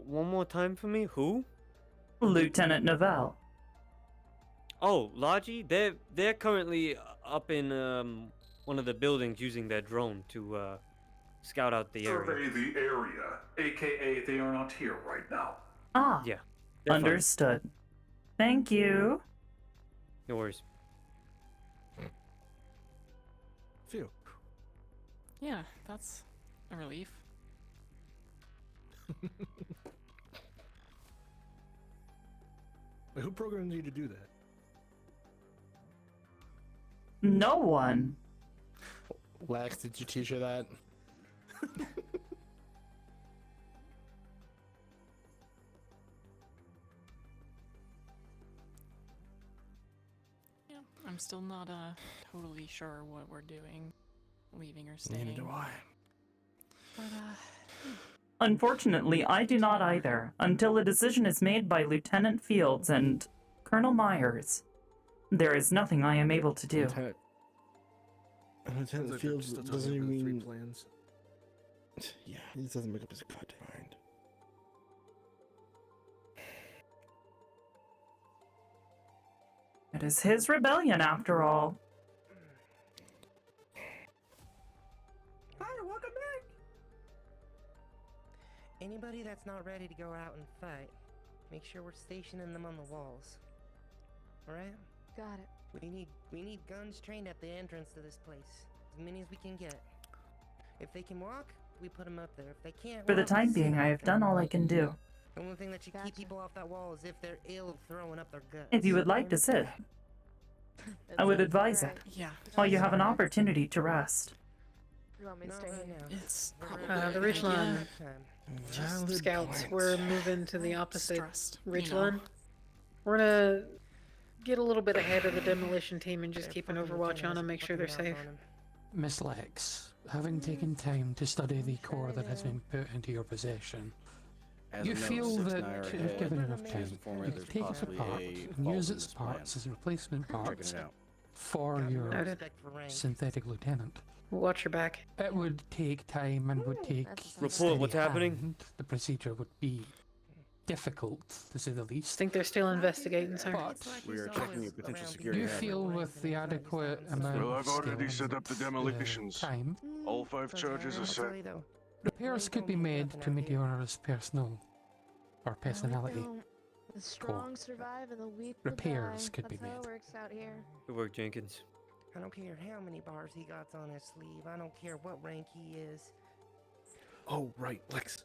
one more time for me? Who? Lieutenant Novell. Oh, Logi? They're currently up in one of the buildings using their drone to scout out the area. Survey the area, aka they are not here right now. Ah, Yeah. they're fine. understood. Thank you. No worries. Phew. Yeah, that's a relief. Wait, who programmed you to do that? No one. Lex, did you teach her that? Yeah, I'm still not totally sure what we're doing, leaving or staying. Neither do I. But Unfortunately, I do not either, until a decision is made by Lieutenant Fields and Colonel Myers. There is nothing I am able to do. Lieutenant Fields Still doesn't talking even about the three mean. plans. Yeah, he doesn't make up his goddamn mind. It is his rebellion, after all. Hi, welcome back. Anybody that's not ready to go out and fight, make sure we're stationing them on the walls. All right? Got it. We need guns trained at the entrance to this place, as many as we can get. If they can walk, we put them up there. If they can't, For the well, time we being, sit I up have there. done all I can do. The only thing that should keep people off that wall is if they're ill of throwing up their guts. If you would like to sit, I would advise it. Yeah. While you have an opportunity to rest. You want me to Not stay right here? now. It's We're probably gonna the do it ridgeline. another time. Valid Scouts, point. we're moving to the opposite stressed, you ridge know. line. We're gonna get a little bit ahead of the demolition team and just That keep an fucking overwatch lieutenant on has them, a make sure fucking they're mouth safe. on him. Miss Lex, having taken time to study the core that has been put into your possession, As you a note, feel 6 that and I are if ahead. given enough Please time, inform her you there's could take it possibly apart a and fault use in its this plan. parts as replacement parts Checking it out. for your Respect for rank. synthetic lieutenant. Watch your back. It would take time and would take That's a Report steady what's happening. hand. The procedure would be difficult, to say the least. Think they're still investigating, sir? But We are checking your potential do security you hazard. feel with the adequate amount Well, of I've already skill set up the and, demolitions. time, All 5 charges are I'll set. tell you though, repairs could be made to Meteora's personal or personality. The strong survive and the weak will Repairs die. could be That's how made. it works out here. Good work, Jenkins. I don't care how many bars he got on his sleeve. I don't care what rank he is. Oh, right, Lex.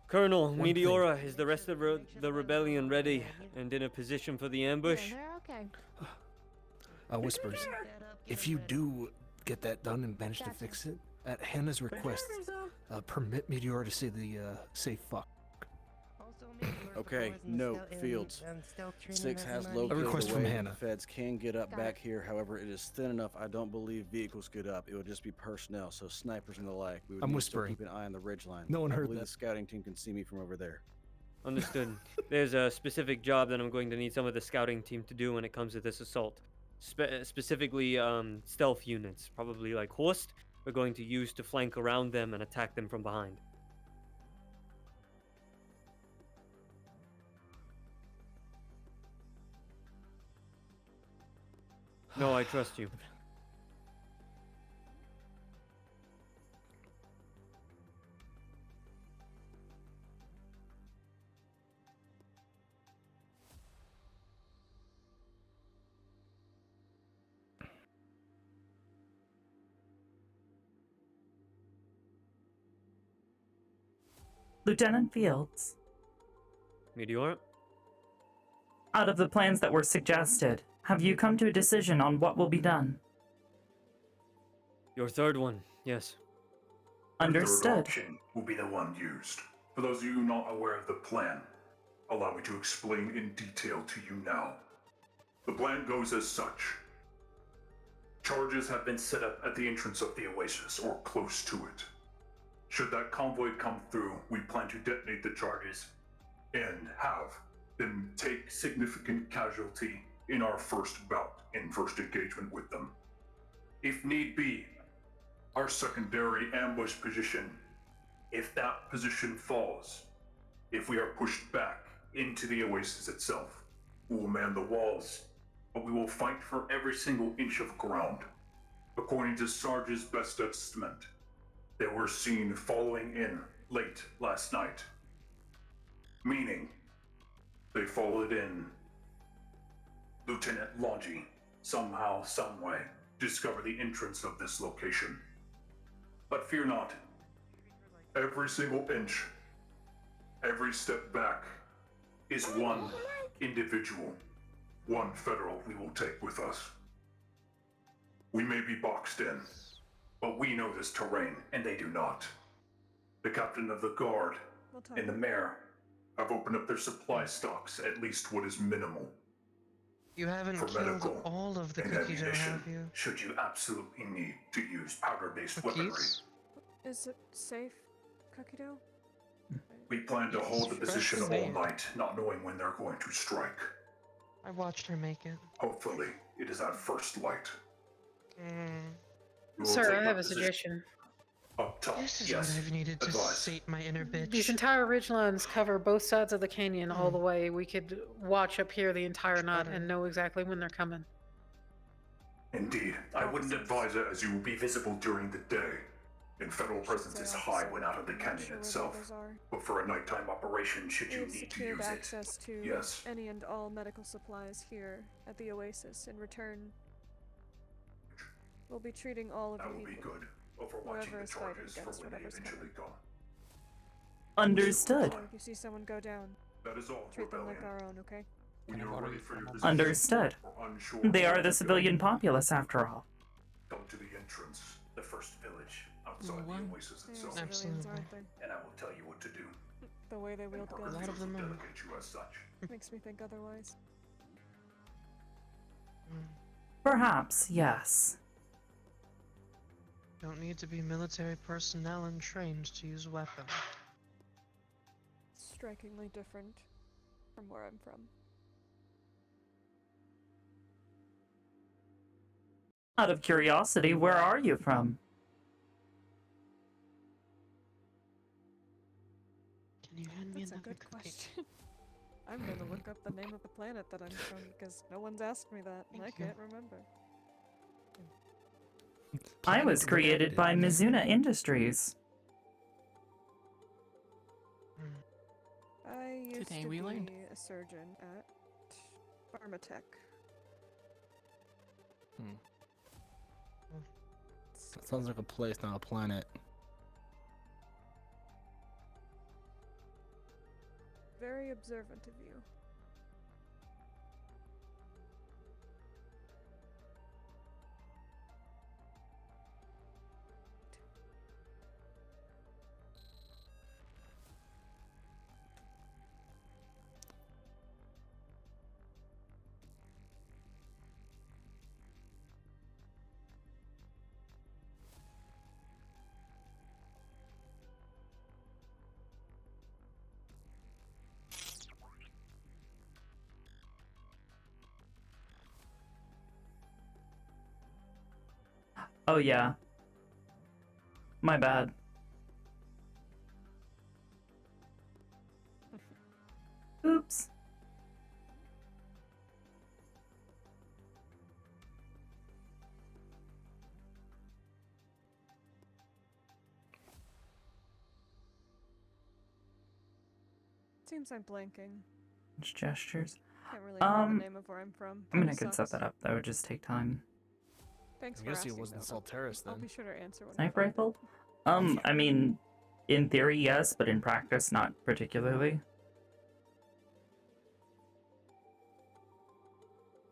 Colonel, One Meteora, is the rest of the rebellion ready and in a position for the ambush? Yeah, they're okay. Whispers. If you do get that done and manage to fix it, at Hannah's request, permit Meteora to say the say fuck. Okay, note, Fields. 6 has located A request the from way Hannah. the feds can get up Got back here. However, it is thin enough. I don't believe vehicles get up. It would just be personnel, so snipers and the like. We would I'm need to still whispering. keep an eye on the ridgeline. No one I heard believe that. The scouting team can see me from over there. Understood. There's a specific job that I'm going to need some of the scouting team to do when it comes to this assault. Specifically, stealth units, probably like Horst, we're going to use to flank around them and attack them from behind. No, I trust you. Lieutenant Fields, Meteora? out of the plans that were suggested, have you come to a decision on what will be done? Your third one, yes. The third Understood. option will be the one used. For those of you not aware of the plan, allow me to explain in detail to you now. The plan goes as such. Charges have been set up at the entrance of the oasis, or close to it. Should that convoy come through, we plan to detonate the charges and have them take significant casualty in our first bout, in first engagement with them. If need be, our secondary ambush position If that position falls, if we are pushed back into the oasis itself, we will man the walls, but we will fight for every single inch of ground. According to Sarge's best estimate, they were seen following in late last night. Meaning, they followed in. Lieutenant Longi, somehow, someway, discovered the entrance of this location. But fear not. Every single inch, every step back, is one individual, one federal we will take with us. We may be boxed in, but we know this terrain, and they do not. The captain of the guard and the mayor have opened up their supply stocks, at least what is minimal. You haven't For killed medical all of the and cookies, ammunition, have you? should you absolutely need to use powder-based weaponry. Cookies? Is it safe, Cookie Dough? We plan to hold the position all Fresh night, not knowing when they're going to strike. I watched her make it. Hopefully, it is at first light. We will Sir, take I have up a position suggestion. Up top, This is yes. what I've needed to Advise. sate my inner bitch. These entire ridgelines cover both sides of the canyon all the way. We could watch up here the entire night and know exactly when they're coming. Indeed, I wouldn't advise it as you will be visible during the day, and federal presence is high when out of the canyon itself. But for a nighttime operation, should We you have need to secured use access it, to yes. any and all medical supplies here at the Oasis. In return, we'll be treating all of That you will be equally. good. Overwatching Whoever the is fighting charges for against when they whatever's eventually coming. come. Understood. So if you see someone go down, That is all, treat them like Rebellion. our own, okay? When you are ready for your decision, Understood. or unsure They where are to the go, civilian populace, after all. come to the entrance, the first village, outside the oasis They are itself. civilians, aren't they? And I will tell you what to do. The way they wield guns. lot of them are. Delegate you as such. Makes me think otherwise. Perhaps, yes. Don't need to be military personnel and trained to use weapons. Strikingly different from where I'm from. Out of curiosity, where are you from? Can you hand me That's a another good cookie? question. I'm gonna look up the name of the planet that I'm from because no one's asked me that and I can't remember. I was created by Mizuna Industries. I used Today to we be learned. a surgeon at Pharmatech. That sounds like a place, not a planet. Very observant of you. Oh yeah. My bad. Oops. Seems I'm blanking. Gestures. Can't really remember the name of where I'm from. I mean, I Kinda could set sucks. that up. That would just take time. Thanks I for guess asking. it wasn't though. Salteris I'll then. be sure to answer when Sniper rifle? I mean, in theory, yes, but in practice, not particularly.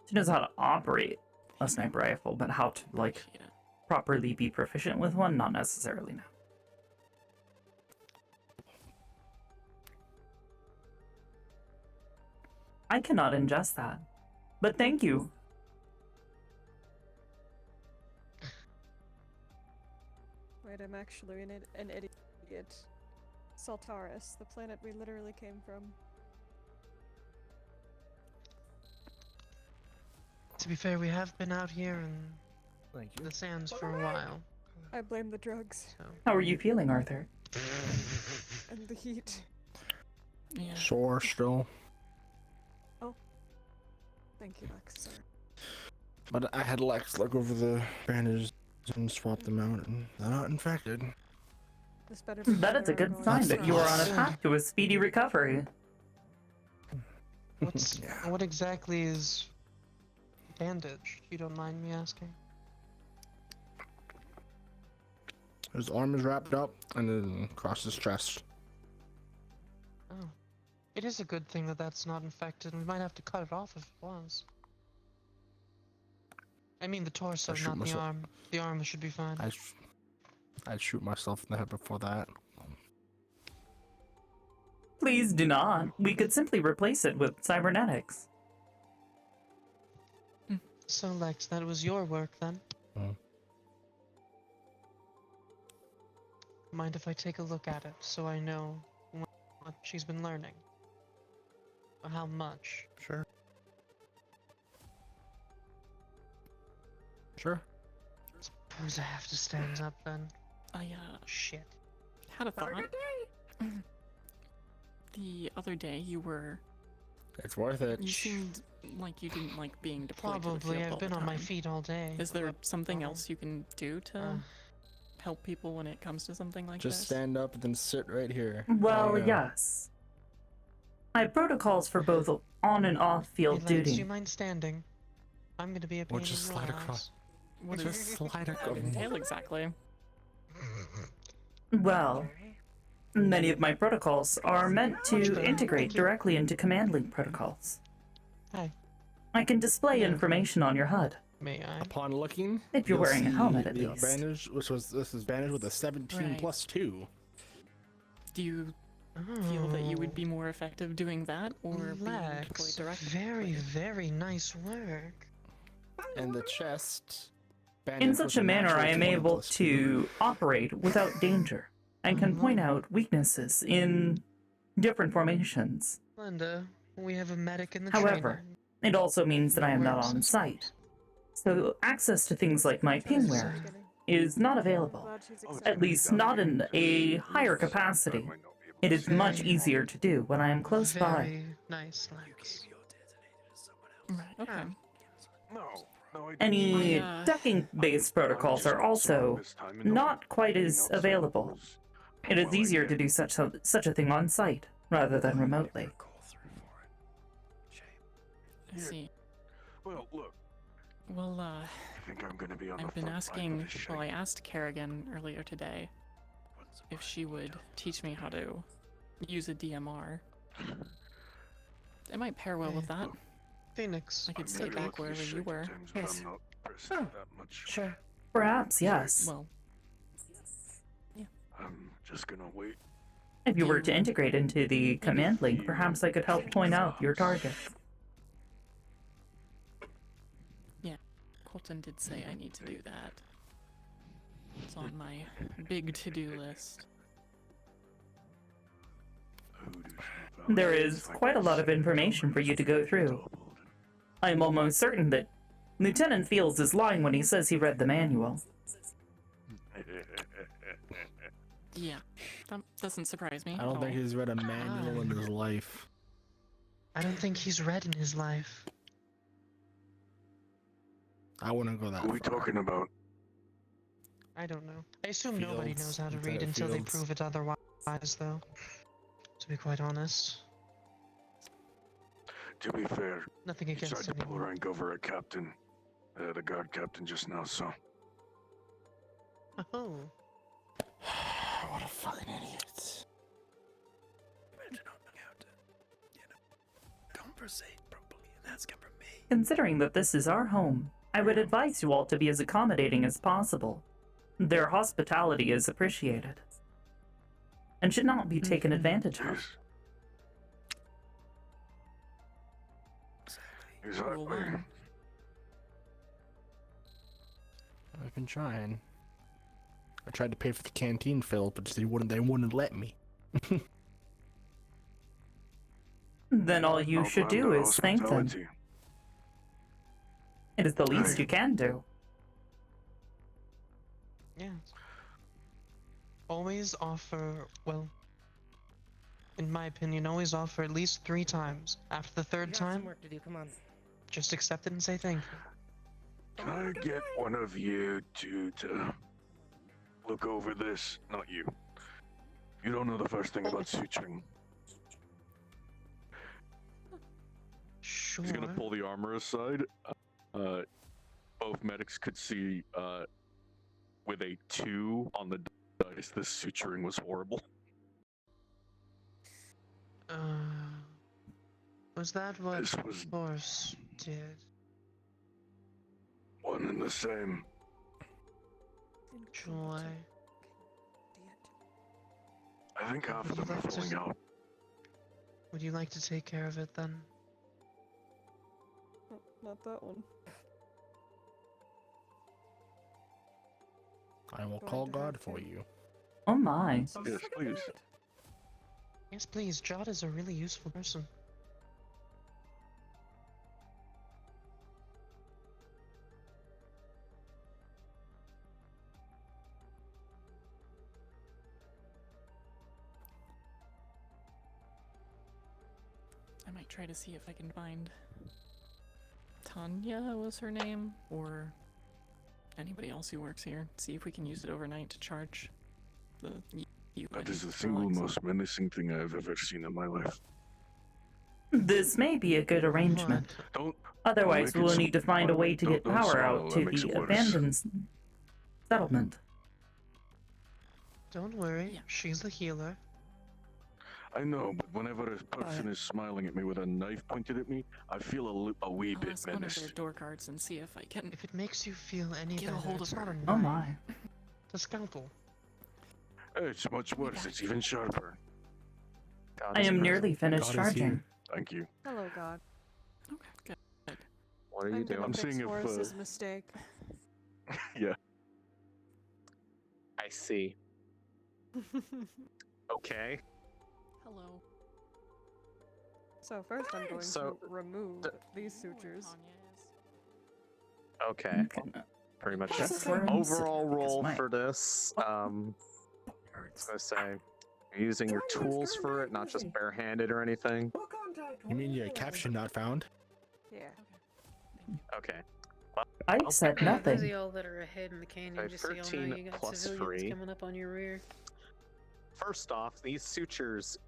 She knows how to operate a sniper rifle, but how to, like, properly be proficient with one, not necessarily now. I cannot ingest that. But thank you. Wait, I'm actually an idiot. Saltaris, the planet we literally came from. To be fair, we have been out here in Thank you. the sands for a while. I blame the drugs. How are you feeling, Arthur? And the heat. Yeah. Sore still. Oh. Thank you, Lex. Sorry. But I had Lex look over the bandages and swap them out, and they're not infected. This better be That why is a they're good going sign to that you are on a France. path to a speedy recovery. What exactly is bandage? You don't mind me asking? His arm is wrapped up and then across his chest. Oh. It is a good thing that that's not infected. We might have to cut it off if it was. I mean the torso, shoot not the myself. arm. The arm should be fine. I'd shoot myself in the head before that. Please do not. We could simply replace it with cybernetics. So Lex, that was your work then? Mind if I take a look at it so I know what she's been learning? Or how much? Sure. Sure. Suppose I have to stand up then. Shit. Had a thought. The other day you were. It's worth it. You seemed like you didn't like being deployed to the Probably. field I've all been the on my time. feet all day. Is there something else you can do to help people when it comes to something like Just this? stand up and then sit right here. Well, There you go. yes. I have protocols for both on and off field Hey, Lex, do duty. you mind standing? I'm gonna be a pain Or just in your slide ass. across. What Just does slide that across. entail exactly? Well, many of my protocols are meant to integrate directly into command link protocols. Hi. I can display information on your HUD. May I? Upon looking, If you're you'll wearing a see helmet, at the least. bandage, this is bandage with a 17 Right. plus 2. Do you feel that you would be more effective doing that or being deployed Lex, directly? very, very nice work. And the chest. In bandage such with a manner, natural I am 20 able plus 2. to operate without danger and can point out weaknesses in different formations. Linda, we have a medic in the However, training. it also means that I am not Works, I on site. So access to things like my pingware is not available, at least not in a higher capacity. It is much easier to do when I am close by. Very nice, Lex. Right, okay. Any ducking-based protocols are also not quite as available. It is easier to do such a thing on site rather than remotely. I see. Well, look. Well, I think I'm gonna be on I've the been front line asking, of this well, I asked Kerrigan earlier today if she would teach me how to use a DMR. It might pair well with that. Phoenix. I could stay back wherever you were. Yes. Oh, Sure. Perhaps, yes. Well, I'm just gonna wait. If you were to integrate into the command link, perhaps I could help point out your target. yeah, Colton did say I need to do that. It's on my big to-do list. There is quite a lot of information for you to go through. I am almost certain that Lieutenant Fields is lying when he says he read the manual. Yeah, that doesn't surprise me. I don't at think all. he's read a manual in his life. I don't think he's read in his life. I wouldn't go that What are we far. talking about? I don't know. I assume nobody Fields, knows how to read Lieutenant until they Fields. prove it otherwise, though. To be quite honest. To be fair, Nothing you against tried to pull anyone. rank over a captain, the guard captain just now, so. Oh. What a fucking idiot. Conversate properly and ask him from me. Considering that this is our home, I would advise you all to be as accommodating as possible. Their hospitality is appreciated and should not be taken advantage of. Exactly. I've been trying. I tried to pay for the canteen fill, but they wouldn't let me. Then all you should do is thank them. It is the least you can do. Yeah. always offer, well, in my opinion, always offer at least 3 times. After the We third got some time, work to do. Come on. just accept it and say thank you. Can I get one of you two to look over this? Not you. You don't know the first thing about suturing. Sure. He's gonna pull the armor aside. Both medics could see with a 2 on the dice, this suturing was horrible. Was that what This was Force did? one and the same. Joy. I think half of them are falling out. Would you like to take care of it then? Oh, not that one. I will call God for you. Oh my. Yes, please. Yes, please. Jod is a really useful person. I might try to see if I can find Tanya was her name, or anybody else who works here. See if we can use it overnight to charge the That is the single most menacing thing I have ever seen in my life. This may be a good arrangement. Otherwise, make it we'll need to find a way to get don't power smile, out that to makes the it worse. abandoned settlement. Don't worry, she's the healer. I know, but whenever a person is smiling at me with a knife pointed at me, I feel a wee I'll bit ask one of their menaced. door guards and see if I can. If it makes you feel any Get a better, hold it's of not her. a knife. Oh my. It's a scalpel. It's much worse, it's even sharper. I am nearly finished charging. Thank you. Hello, God. Okay, good. What are you I'm doing? gonna I'm fix seeing if, Horace's mistake. Yeah. I see. Okay. Hello. So first I'm going So, to remove these sutures. Okay. Pretty much Just the worms. overall roll my- for this. I was gonna say, you're using your tools for it, not just barehanded or anything. You mean your caption not found? Yeah. Okay. I said Those of nothing. y'all that are ahead in the canyon, Okay, just so y'all know 13 you got plus civilians 3. coming up on your rear. First off, these sutures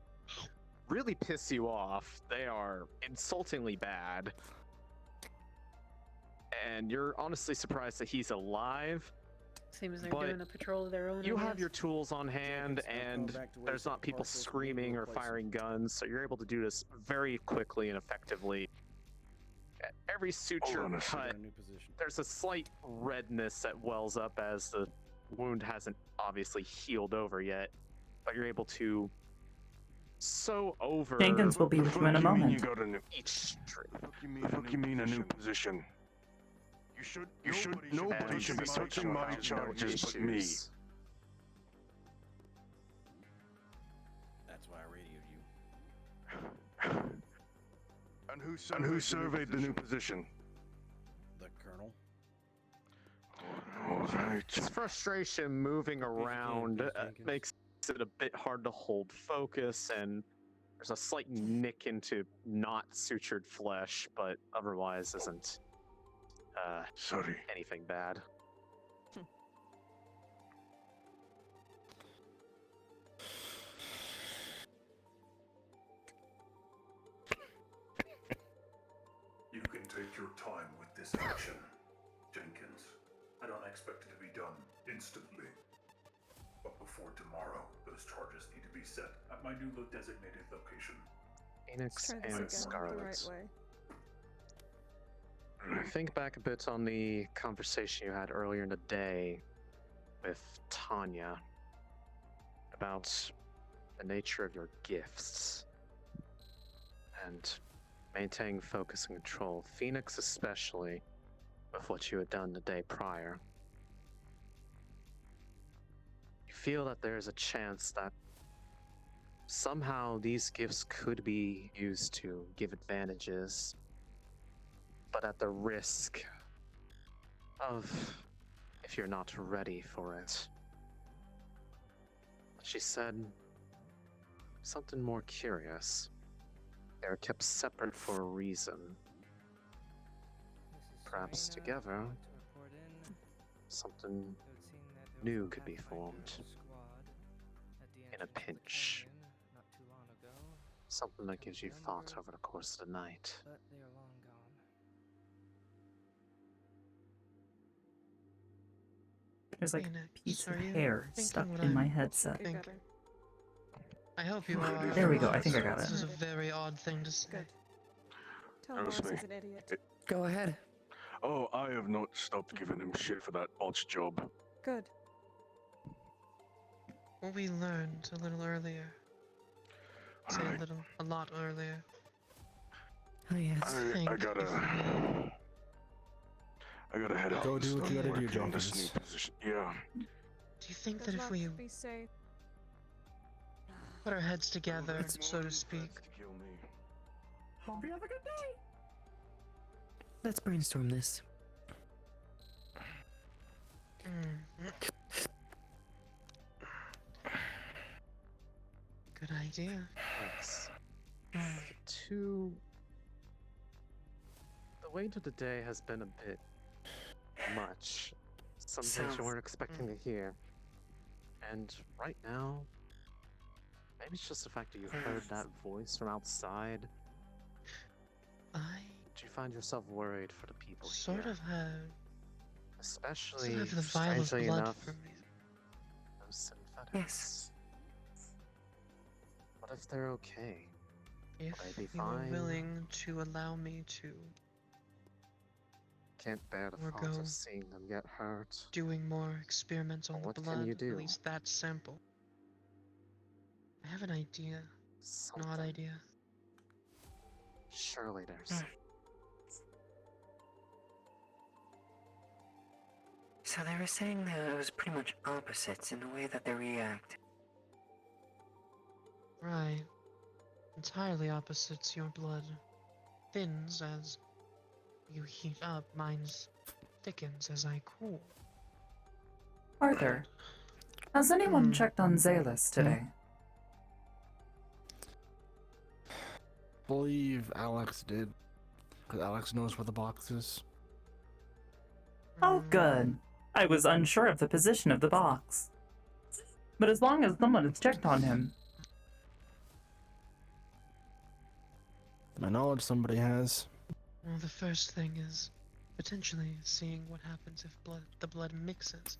really piss you off. They are insultingly bad. And you're honestly surprised that he's alive. Seems they're But doing a patrol of their own. You I have guess. your tools on hand, and there's not people screaming or firing guns, so you're able to do this very quickly and effectively. At every suture on a second. cut, there's a slight redness that wells up as the wound hasn't obviously healed over yet, but you're able to sew over Jenkins will be with you in a You mean you moment. got a new? each strip. The fuck you mean a new position? Nobody should be searching my charges but me. That's why I radioed you. And who surveyed the new position? The Colonel. Alright. This frustration moving around makes it a bit hard to hold focus, and there's a slight nick into not sutured flesh, but otherwise isn't Sorry. anything bad. You can take your time with this action, Jenkins. I don't expect it to be done instantly. But before tomorrow, those charges need to be set at my new designated location. Phoenix Try this and again the Scarlet. right way. Think back a bit on the conversation you had earlier in the day with Tanya about the nature of your gifts and maintaining focus and control. Phoenix, especially, with what you had done the day prior. You feel that there's a chance that somehow these gifts could be used to give advantages, but at the risk of, if you're not ready for it, She said something more curious. They were kept separate for a reason. Perhaps together, something new could be formed. In a pinch. Something that gives you thought over the course of the night. There's like Hey, a Nick, piece are of you hair thinking stuck what in my I'm headset. think? I hope you are. There we go, I think I got This it. is a very odd thing to say. Good. Tell That was Morris me. he's an idiot. Go ahead. Oh, I have not stopped giving him shit for that botched job. Good. What we learned a little earlier. Say a lot earlier. Oh yes. I gotta head out. Go and do what start you gotta do, working on this Jones. new position. Yeah. Do you think Good that if luck, we be safe. put our heads together, so to speak, Hope you have a good day. Let's brainstorm this. good idea. Yes. The weight of the day has been a bit much. Some things you weren't expecting to hear. And right now, maybe it's just the fact that you heard that voice from outside. Do you find yourself worried for the people Sort here? of have. Especially, Still have the vial of strangely blood enough, for me. those synthetics. Yes. What if they're okay? If Will they be you are fine? willing to allow me to Can't bear the thought forgo of seeing them get hurt. doing more experiments on What the can blood, you do? at least that simple. I have an idea. An odd idea. Surely there's. So they were saying that it was pretty much opposites in the way that they react. Right. Entirely opposites. Your blood thins as you heat up, mine's thickens as I cool. Arthur, has anyone checked on Zalus today? Believe Alex did. Because Alex knows where the box is. Oh, good. I was unsure of the position of the box. But as long as someone has checked on him. To my knowledge, somebody has. Well, the first thing is potentially seeing what happens if the blood mixes.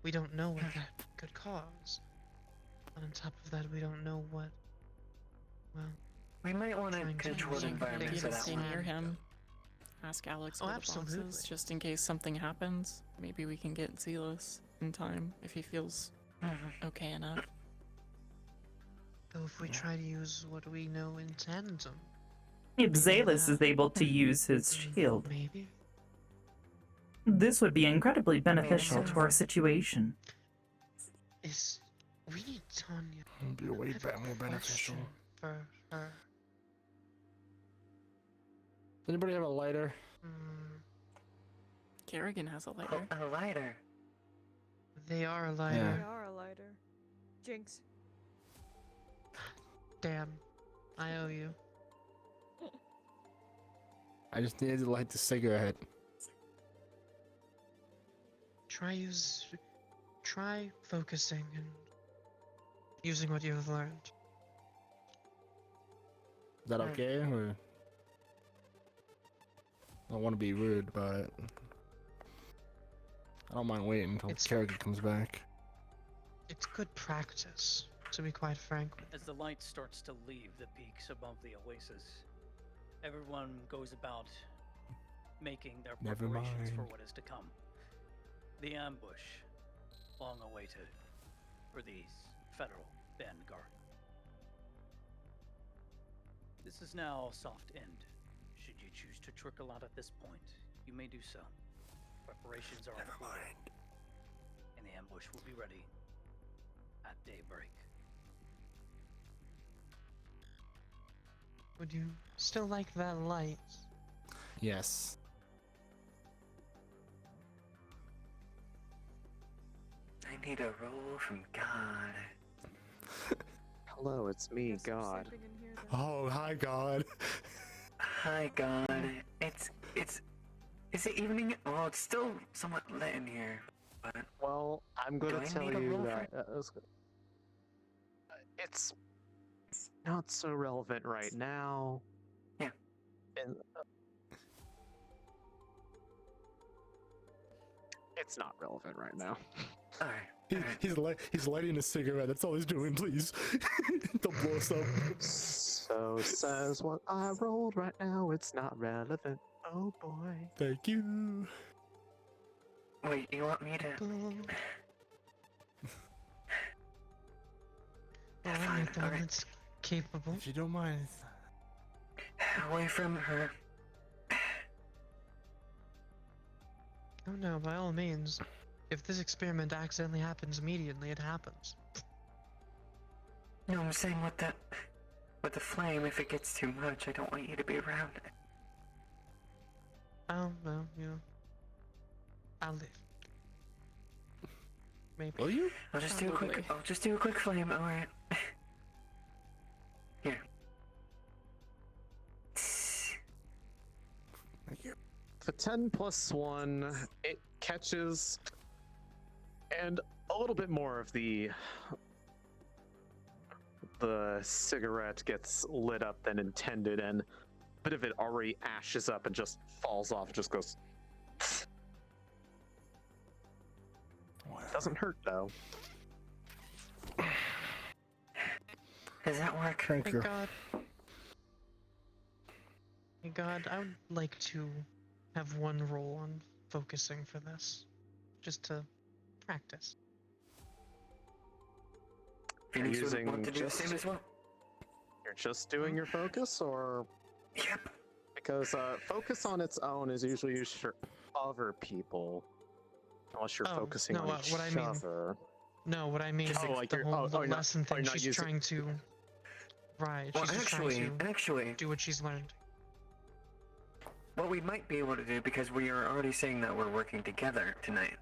We don't know what that could cause. And on top of that, we don't know what. Well, we might want to control the environment Idea for to that stay one. near him. Ask Alex where the box absolutely. is, just in case something happens. Maybe we can get Zealous in time if he feels okay enough. Though if we try to use what we know in tandem, If Zalus is able to use his shield, maybe. this would be incredibly beneficial to our situation. We need Tanya. It'd be way I have a more beneficial. question for her. Does anybody have a lighter? Kerrigan has a lighter. A lighter. They are a lighter. We are a lighter. Jinx. Damn. I owe you. I just needed to light the cigarette. Try focusing and using what you have learned. Is that okay? Or I don't want to be rude, but I don't mind waiting until Kerrigan comes back. It's good practice, to be quite frank. As the light starts to leave the peaks above the oasis, everyone goes about making their Never preparations for mind. what is to come. The ambush, long awaited, for the federal vanguard. This is now soft end. Should you choose to trickle out at this point, you may do so. Preparations are in order, and the ambush will be ready at daybreak. Would you still like that light? Yes. I need a roll from God. Hello, it's me, God. Oh, hi, God. Hi, God. Is it evening? Well, it's still somewhat lit in here. But Well, I'm do gonna I tell need a you roll that it's not so relevant right now. Yeah. And it's not relevant right now. Alright. He's lighting a cigarette. That's all he's doing. Please, don't blow us up. So says what I rolled right now. It's not relevant. Oh boy. Thank you. Wait, you want me to? Well, I'm not the one that's capable. If you don't mind. Away from her. Oh no, by all means. If this experiment accidentally happens immediately, it happens. No, I'm saying with the flame, if it gets too much, I don't want you to be around it. Oh, well, I'll leave. Maybe. Will you? I'll just do a quick flame, alright. Here. For 10 plus 1, it catches, and a little bit more of the cigarette gets lit up than intended, and a bit of it already ashes up and just falls off, just goes. Doesn't hurt though. Does that work? Thank God. Thank God, I would like to have one roll on focusing for this, just to practice. Phoenix would Using want to do the just- same as well. You're just doing your focus, or? Yep. Because focus on its own is usually used for other people, unless you're focusing no, on each what I mean- other. No, what I mean is Oh, like the you're- whole oh, you're not- lesson oh, thing. you're not She's using- trying to. Right. Well, She's just trying to actually, do what she's learned. what we might be able to do, because we are already saying that we're working together tonight.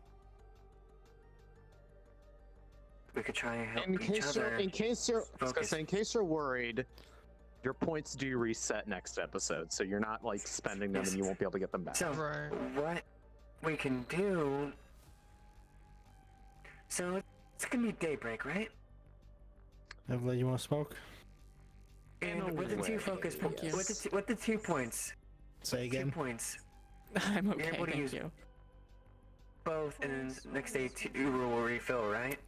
We could try and help In each case other. in case you're, I was gonna focus. say, in case you're worried, your points do reset next episode, so you're not like spending them Yes. and you won't be able to get them back. So, what we can do... So, it's gonna be daybreak, right? Evelyn, you want to smoke? And with the two focus points, with the 2 points. Say again. 2 points. I'm okay, You're able to thank use you. both, and then next day 2 will refill, right?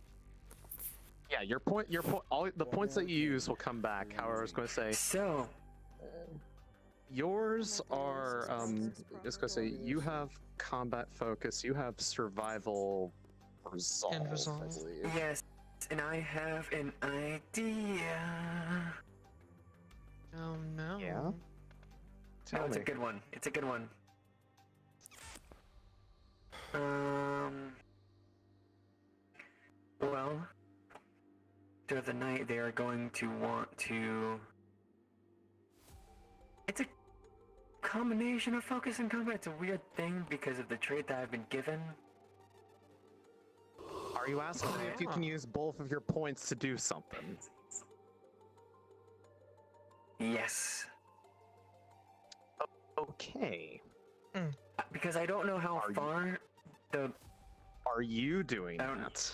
Yeah, your point, all the points that you use will come back. However, I was going to say. So. Yours are, I was going to say, you have combat focus, you have survival resolve, I believe. Yes, and I have an idea. Oh no. Yeah? No, Tell it's a me. good one. It's a good one. Well, through the night they are going to want to... It's a combination of focus and combat. It's a weird thing because of the trait that I've been given. Are you asking me if you can use both of your points to do something? Yes. Okay. Because I don't know how far the... Are you doing that?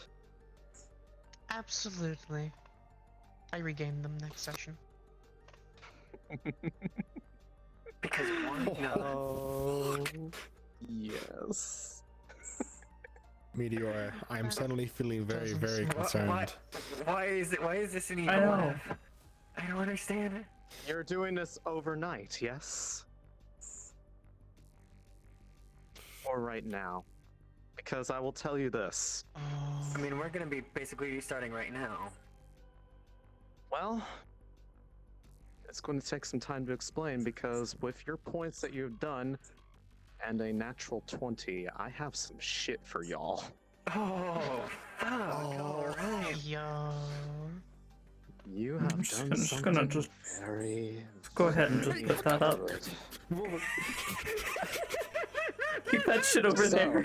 Absolutely. I regain them next session. Because why not? Oh, yes. Meteora, I am suddenly feeling very, very concerned. Why is this an evil I know. laugh? I don't understand it. You're doing this overnight, yes? Or right now? Because I will tell you this. I mean, we're gonna be basically starting right now. Well, it's going to take some time to explain because with your points that you've done and a natural 20, I have some shit for y'all. Oh, fuck! Alright. Yo. You have done I'm just something gonna just very... go ahead and just put that up. Keep that shit over there.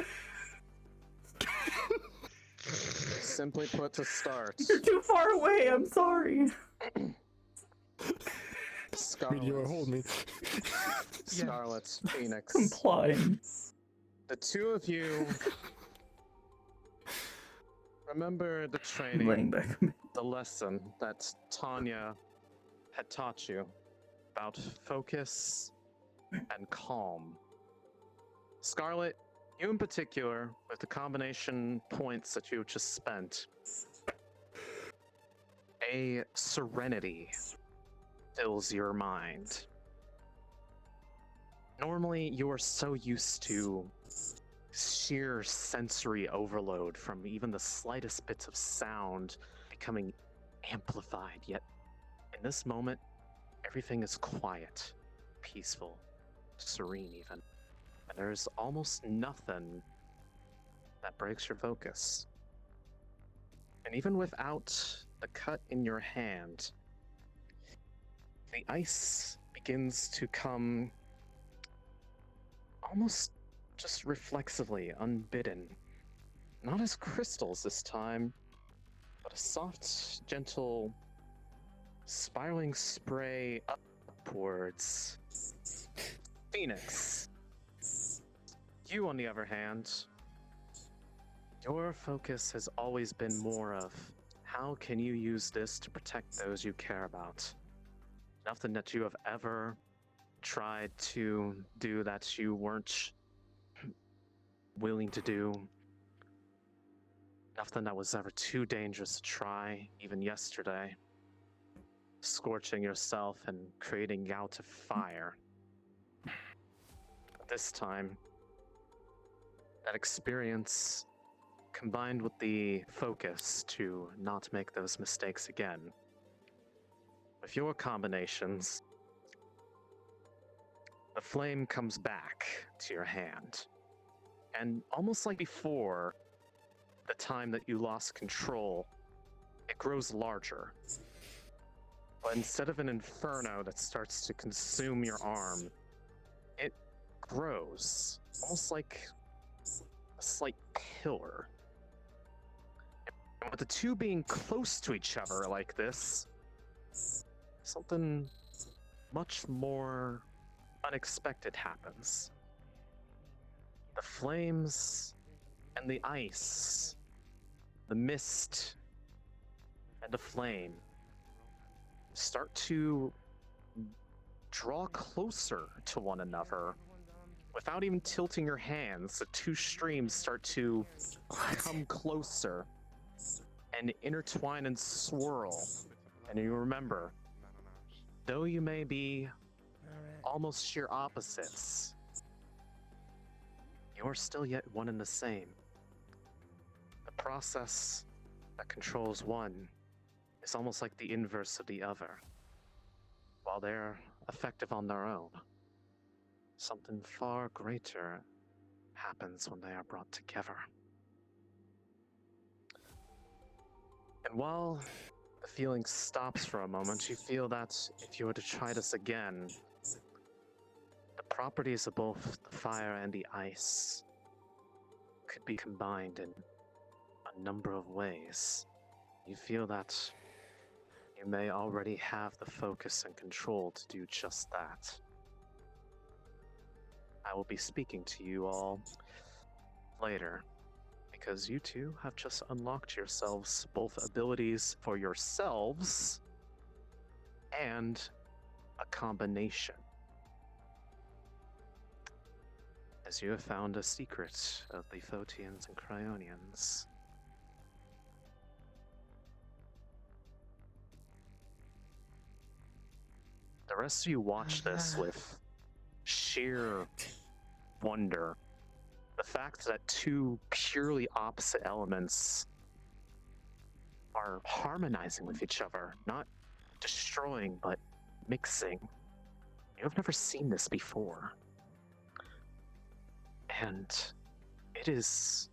Simply put, to start. You're too far away. I'm sorry. Scarlet. Meteora, hold me. Scarlet, Phoenix. Complying. The two of you remember the I'm laying training, back. the lesson that Tanya had taught you about focus and calm. Scarlet, you in particular, with the combination points that you just spent, a serenity fills your mind. Normally, you are so used to sheer sensory overload from even the slightest bits of sound becoming amplified, yet in this moment, everything is quiet, peaceful, serene even. And there's almost nothing that breaks your focus. And even without the cut in your hand, the ice begins to come almost just reflexively, unbidden. Not as crystals this time, but a soft, gentle, spiraling spray upwards. Phoenix, you on the other hand, your focus has always been more of how can you use this to protect those you care about. Nothing that you have ever tried to do that you weren't willing to do. Nothing that was ever too dangerous to try, even yesterday. Scorching yourself and creating gout of fire. This time, that experience combined with the focus to not make those mistakes again. With your combinations, the flame comes back to your hand. And almost like before, the time that you lost control, it grows larger. But instead of an inferno that starts to consume your arm, it grows, almost like a slight pillar. And with the two being close to each other like this, something much more unexpected happens. The flames and the ice, the mist and the flame start to draw closer to one another. Without even tilting your hands, the two streams start to come closer and intertwine and swirl. And you remember, though you may be almost sheer opposites, you're still yet one and the same. The process that controls one is almost like the inverse of the other. While they're effective on their own, something far greater happens when they are brought together. And while the feeling stops for a moment, you feel that if you were to try this again, the properties of both the fire and the ice could be combined in a number of ways. You feel that you may already have the focus and control to do just that. I will be speaking to you all later, because you two have just unlocked yourselves both abilities for yourselves and a combination. As you have found a secret of the Photians and Cryonians. The rest of you watch this with sheer wonder. The fact that two purely opposite elements are harmonizing with each other, not destroying, but mixing. You have never seen this before. And it is,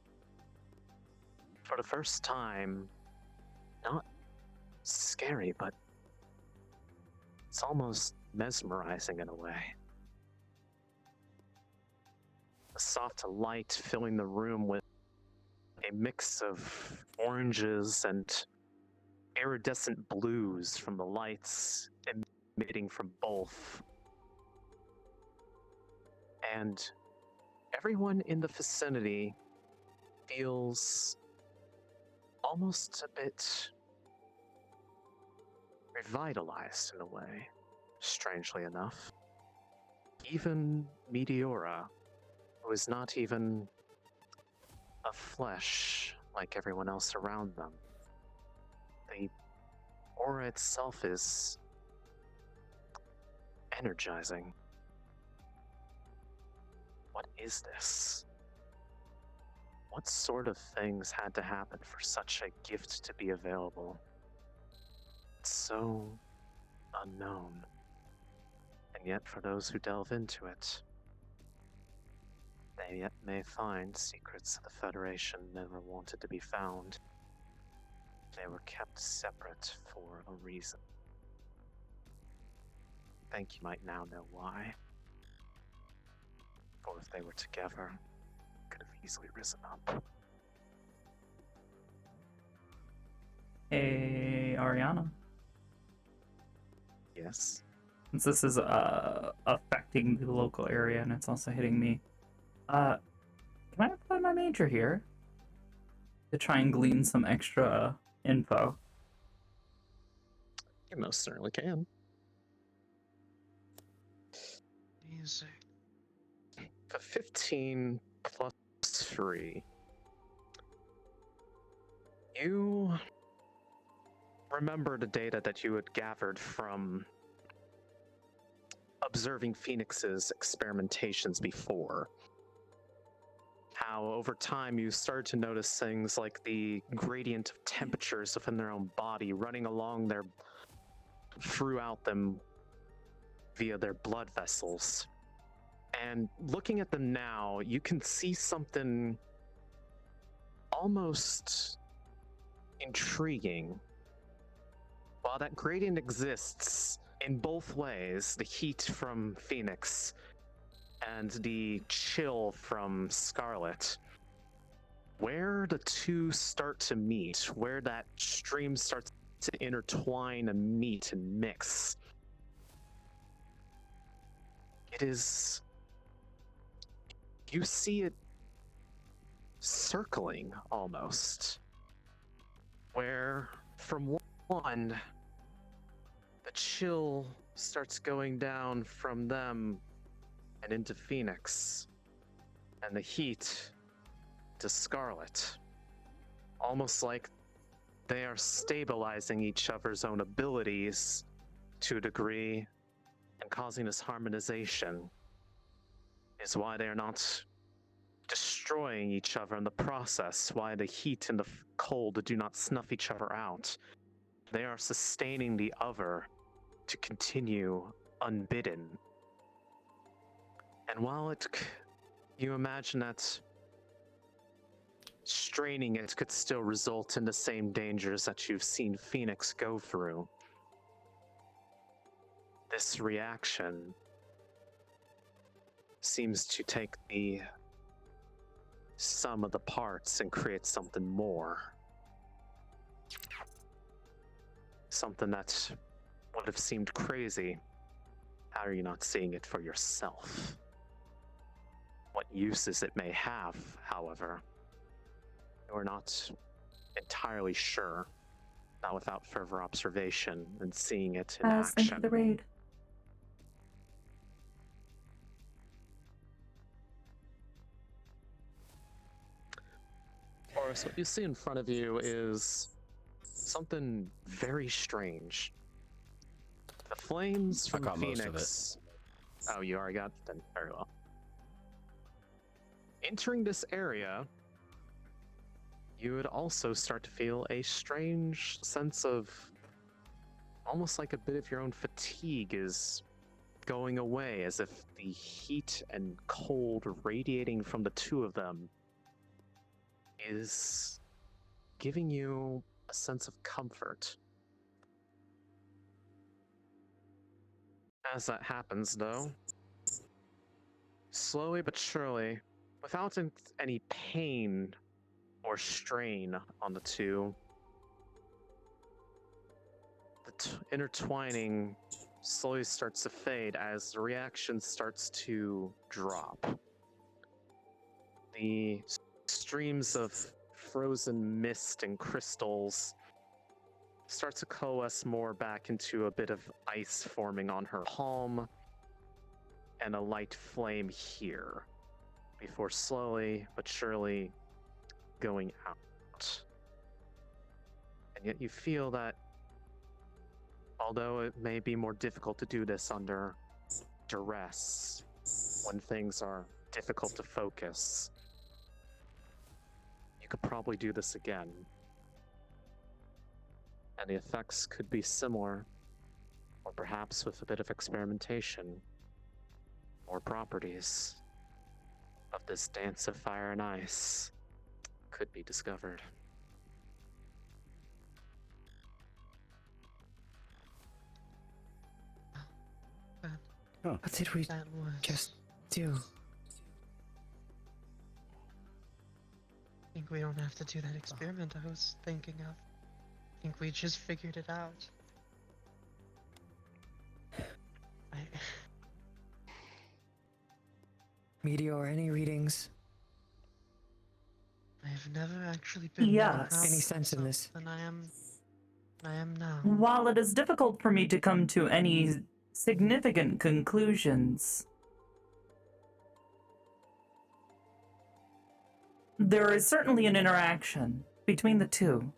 for the first time, not scary, but it's almost mesmerizing in a way. The soft light filling the room with a mix of oranges and iridescent blues from the lights emitting from both. And everyone in the vicinity feels almost a bit revitalized in a way, strangely enough. Even Meteora, who is not even of flesh like everyone else around them. The aura itself is energizing. What is this? What sort of things had to happen for such a gift to be available? It's so unknown. And yet, for those who delve into it, they yet may find secrets the Federation never wanted to be found. They were kept separate for a reason. I think you might now know why. For if they were together, could have easily risen up. Hey, Ariana. Yes. Since this is affecting the local area and it's also hitting me, can I apply my major here to try and glean some extra info? You most certainly can. Easy. For 15 plus 3, you remember the data that you had gathered from observing Phoenix's experimentations before. How over time you started to notice things like the gradient of temperatures within their own body running along throughout them via their blood vessels. And looking at them now, you can see something almost intriguing. While that gradient exists in both ways, the heat from Phoenix and the chill from Scarlet, where the two start to meet, where that stream starts to intertwine and meet and mix, it is... you see it circling almost, where from one, the chill starts going down from them and into Phoenix, and the heat to Scarlet. Almost like they are stabilizing each other's own abilities to a degree and causing this harmonization, is why they are not destroying each other in the process, why the heat and the cold do not snuff each other out. They are sustaining the other to continue unbidden. And while you imagine that straining it could still result in the same dangers that you've seen Phoenix go through, this reaction seems to take the sum of the parts and create something more. Something that would have seemed crazy. How are you not seeing it for yourself? What uses it may have, however, you're not entirely sure, not without further observation and seeing it in Thank you action. for the raid. Boris, what you see in front of you is something very strange. The flames from caught most of Phoenix. Oh, you already got it? Then very well. Entering this area, you would also start to feel a strange sense of almost like a bit of your own fatigue is going away, as if the heat and cold radiating from the two of them is giving you a sense of comfort. As that happens, though, slowly but surely, without any pain or strain on the two. The intertwining slowly starts to fade as the reaction starts to drop. The streams of frozen mist and crystals start to coalesce more back into a bit of ice forming on her palm and a light flame here before slowly but surely going out. And yet you feel that although it may be more difficult to do this under duress, when things are difficult to focus, you could probably do this again. And the effects could be similar, or perhaps with a bit of experimentation, more properties of this dance of fire and ice could be discovered. Huh. What did we just do? I think we don't have to do that experiment I was thinking of. I think we just figured it out. Meteor, any readings? I've never actually been Yes. Any sense in this? than I am now. While it is difficult for me to come to any significant conclusions, there is certainly an interaction between the two.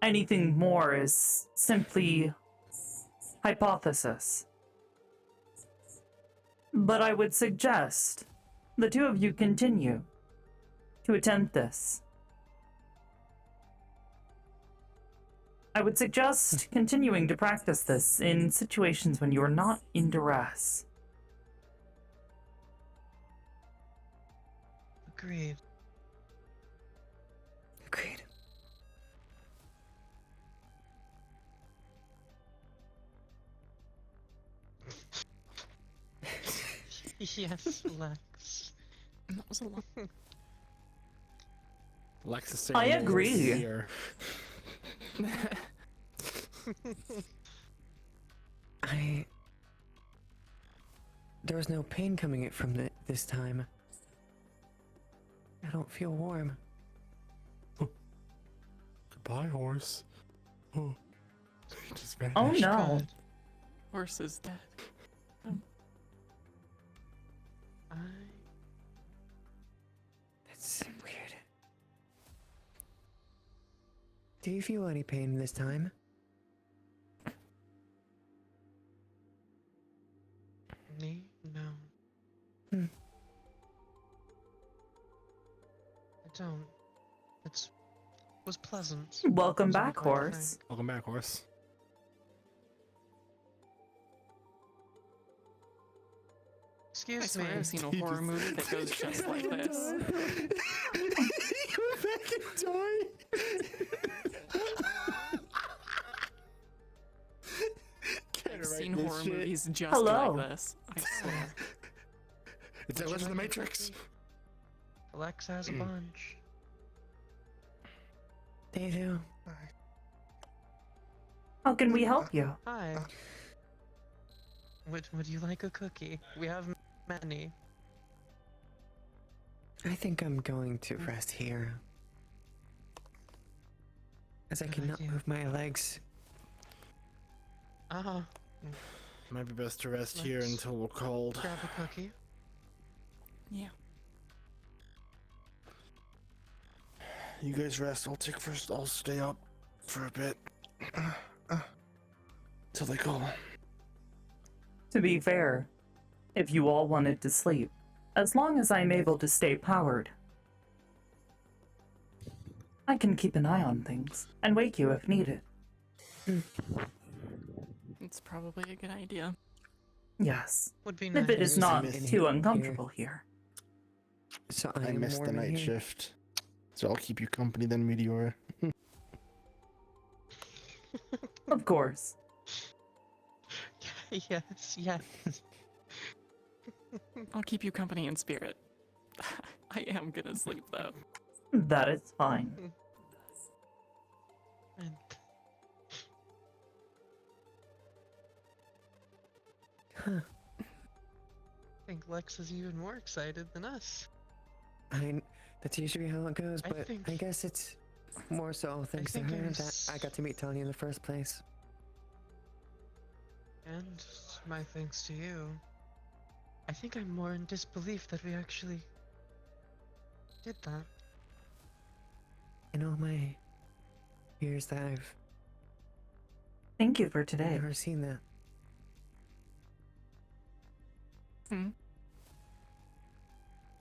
Anything more is simply hypothesis. But I would suggest the two of you continue to attempt this. I would suggest continuing to practice this in situations when you are not in duress. Agreed. Agreed. Yes, Lex. That was a lot. Lex is I saying agree. Here. There was no pain coming in from this time. I don't feel warm. Goodbye, horse. Oh, he just vanished. Oh no. Horse is dead. That's weird. Do you feel any pain this time? Me? No. I don't. It was pleasant. Welcome to be back, quite horse. frank. Welcome back, horse. I Excuse swear me. I've seen a horror movie that goes just like this. You went back in time. I've seen horror movies just Hello. like this. I swear. It's that Legend of the Matrix. Lex has a bunch. They do. How can we help you? Hi. Would you like a cookie? We have many. I think I'm going to rest here. As I Good cannot idea. move my legs. Might be best to rest here Let's until we're called. Grab a cookie. Yeah. You guys rest. I'll stay up for a bit. Till they call. To be fair, if you all wanted to sleep, as long as I'm able to stay powered, I can keep an eye on things and wake you if needed. It's probably a good idea. Yes. Would be If nice. it is not in too here. uncomfortable here. So I am missed the warm in night here. shift. So I'll keep you company then, Meteora. Of course. Yes, yes. I'll keep you company in spirit. I am gonna sleep though. That is fine. And Huh. I think Lex is even more excited than us. That's usually how it goes, I but think- I guess it's more so thanks to think her I'm that I got to meet Tanya in the first place. And my thanks to you. I think I'm more in disbelief that we actually did that. In all my years that I've Thank you for today. never seen that. Hmm?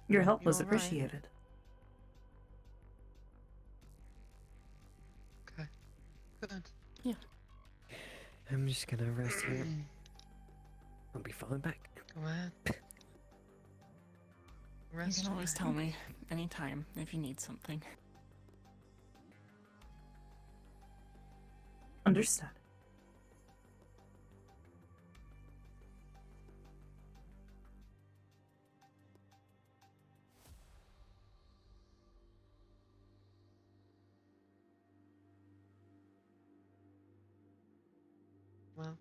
Your help You was alright? appreciated. Okay. Good. Yeah. I'm just gonna rest here. I'll be falling back. Go ahead. You Rest can always away. tell me anytime if you need something. Understood. Well,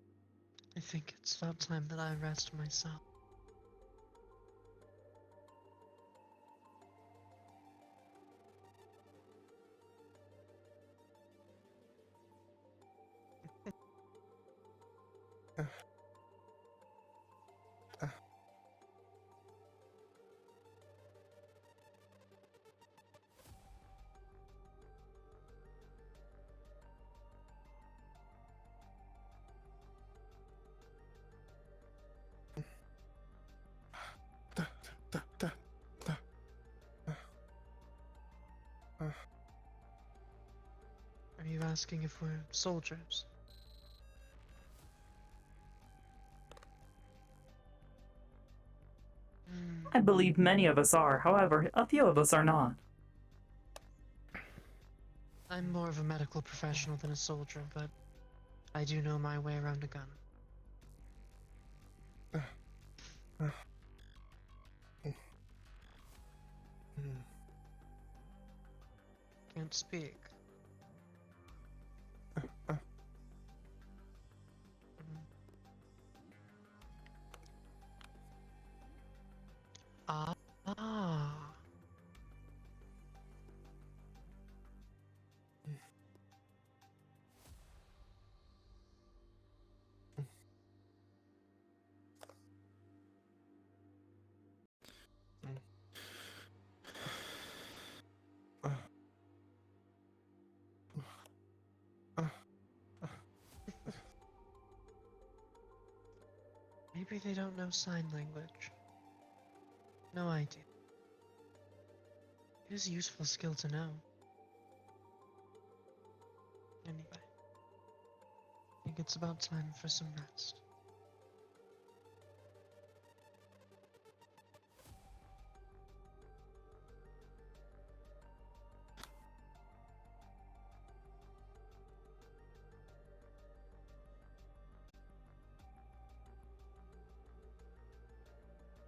I think it's about time that I rest myself. Are you asking if we're soldiers? I believe many of us are, however, a few of us are not. I'm more of a medical professional than a soldier, but I do know my way around a gun. Can't speak. Ah. Maybe they don't know sign language. No idea. It is a useful skill to know. Anyway, I think it's about time for some rest.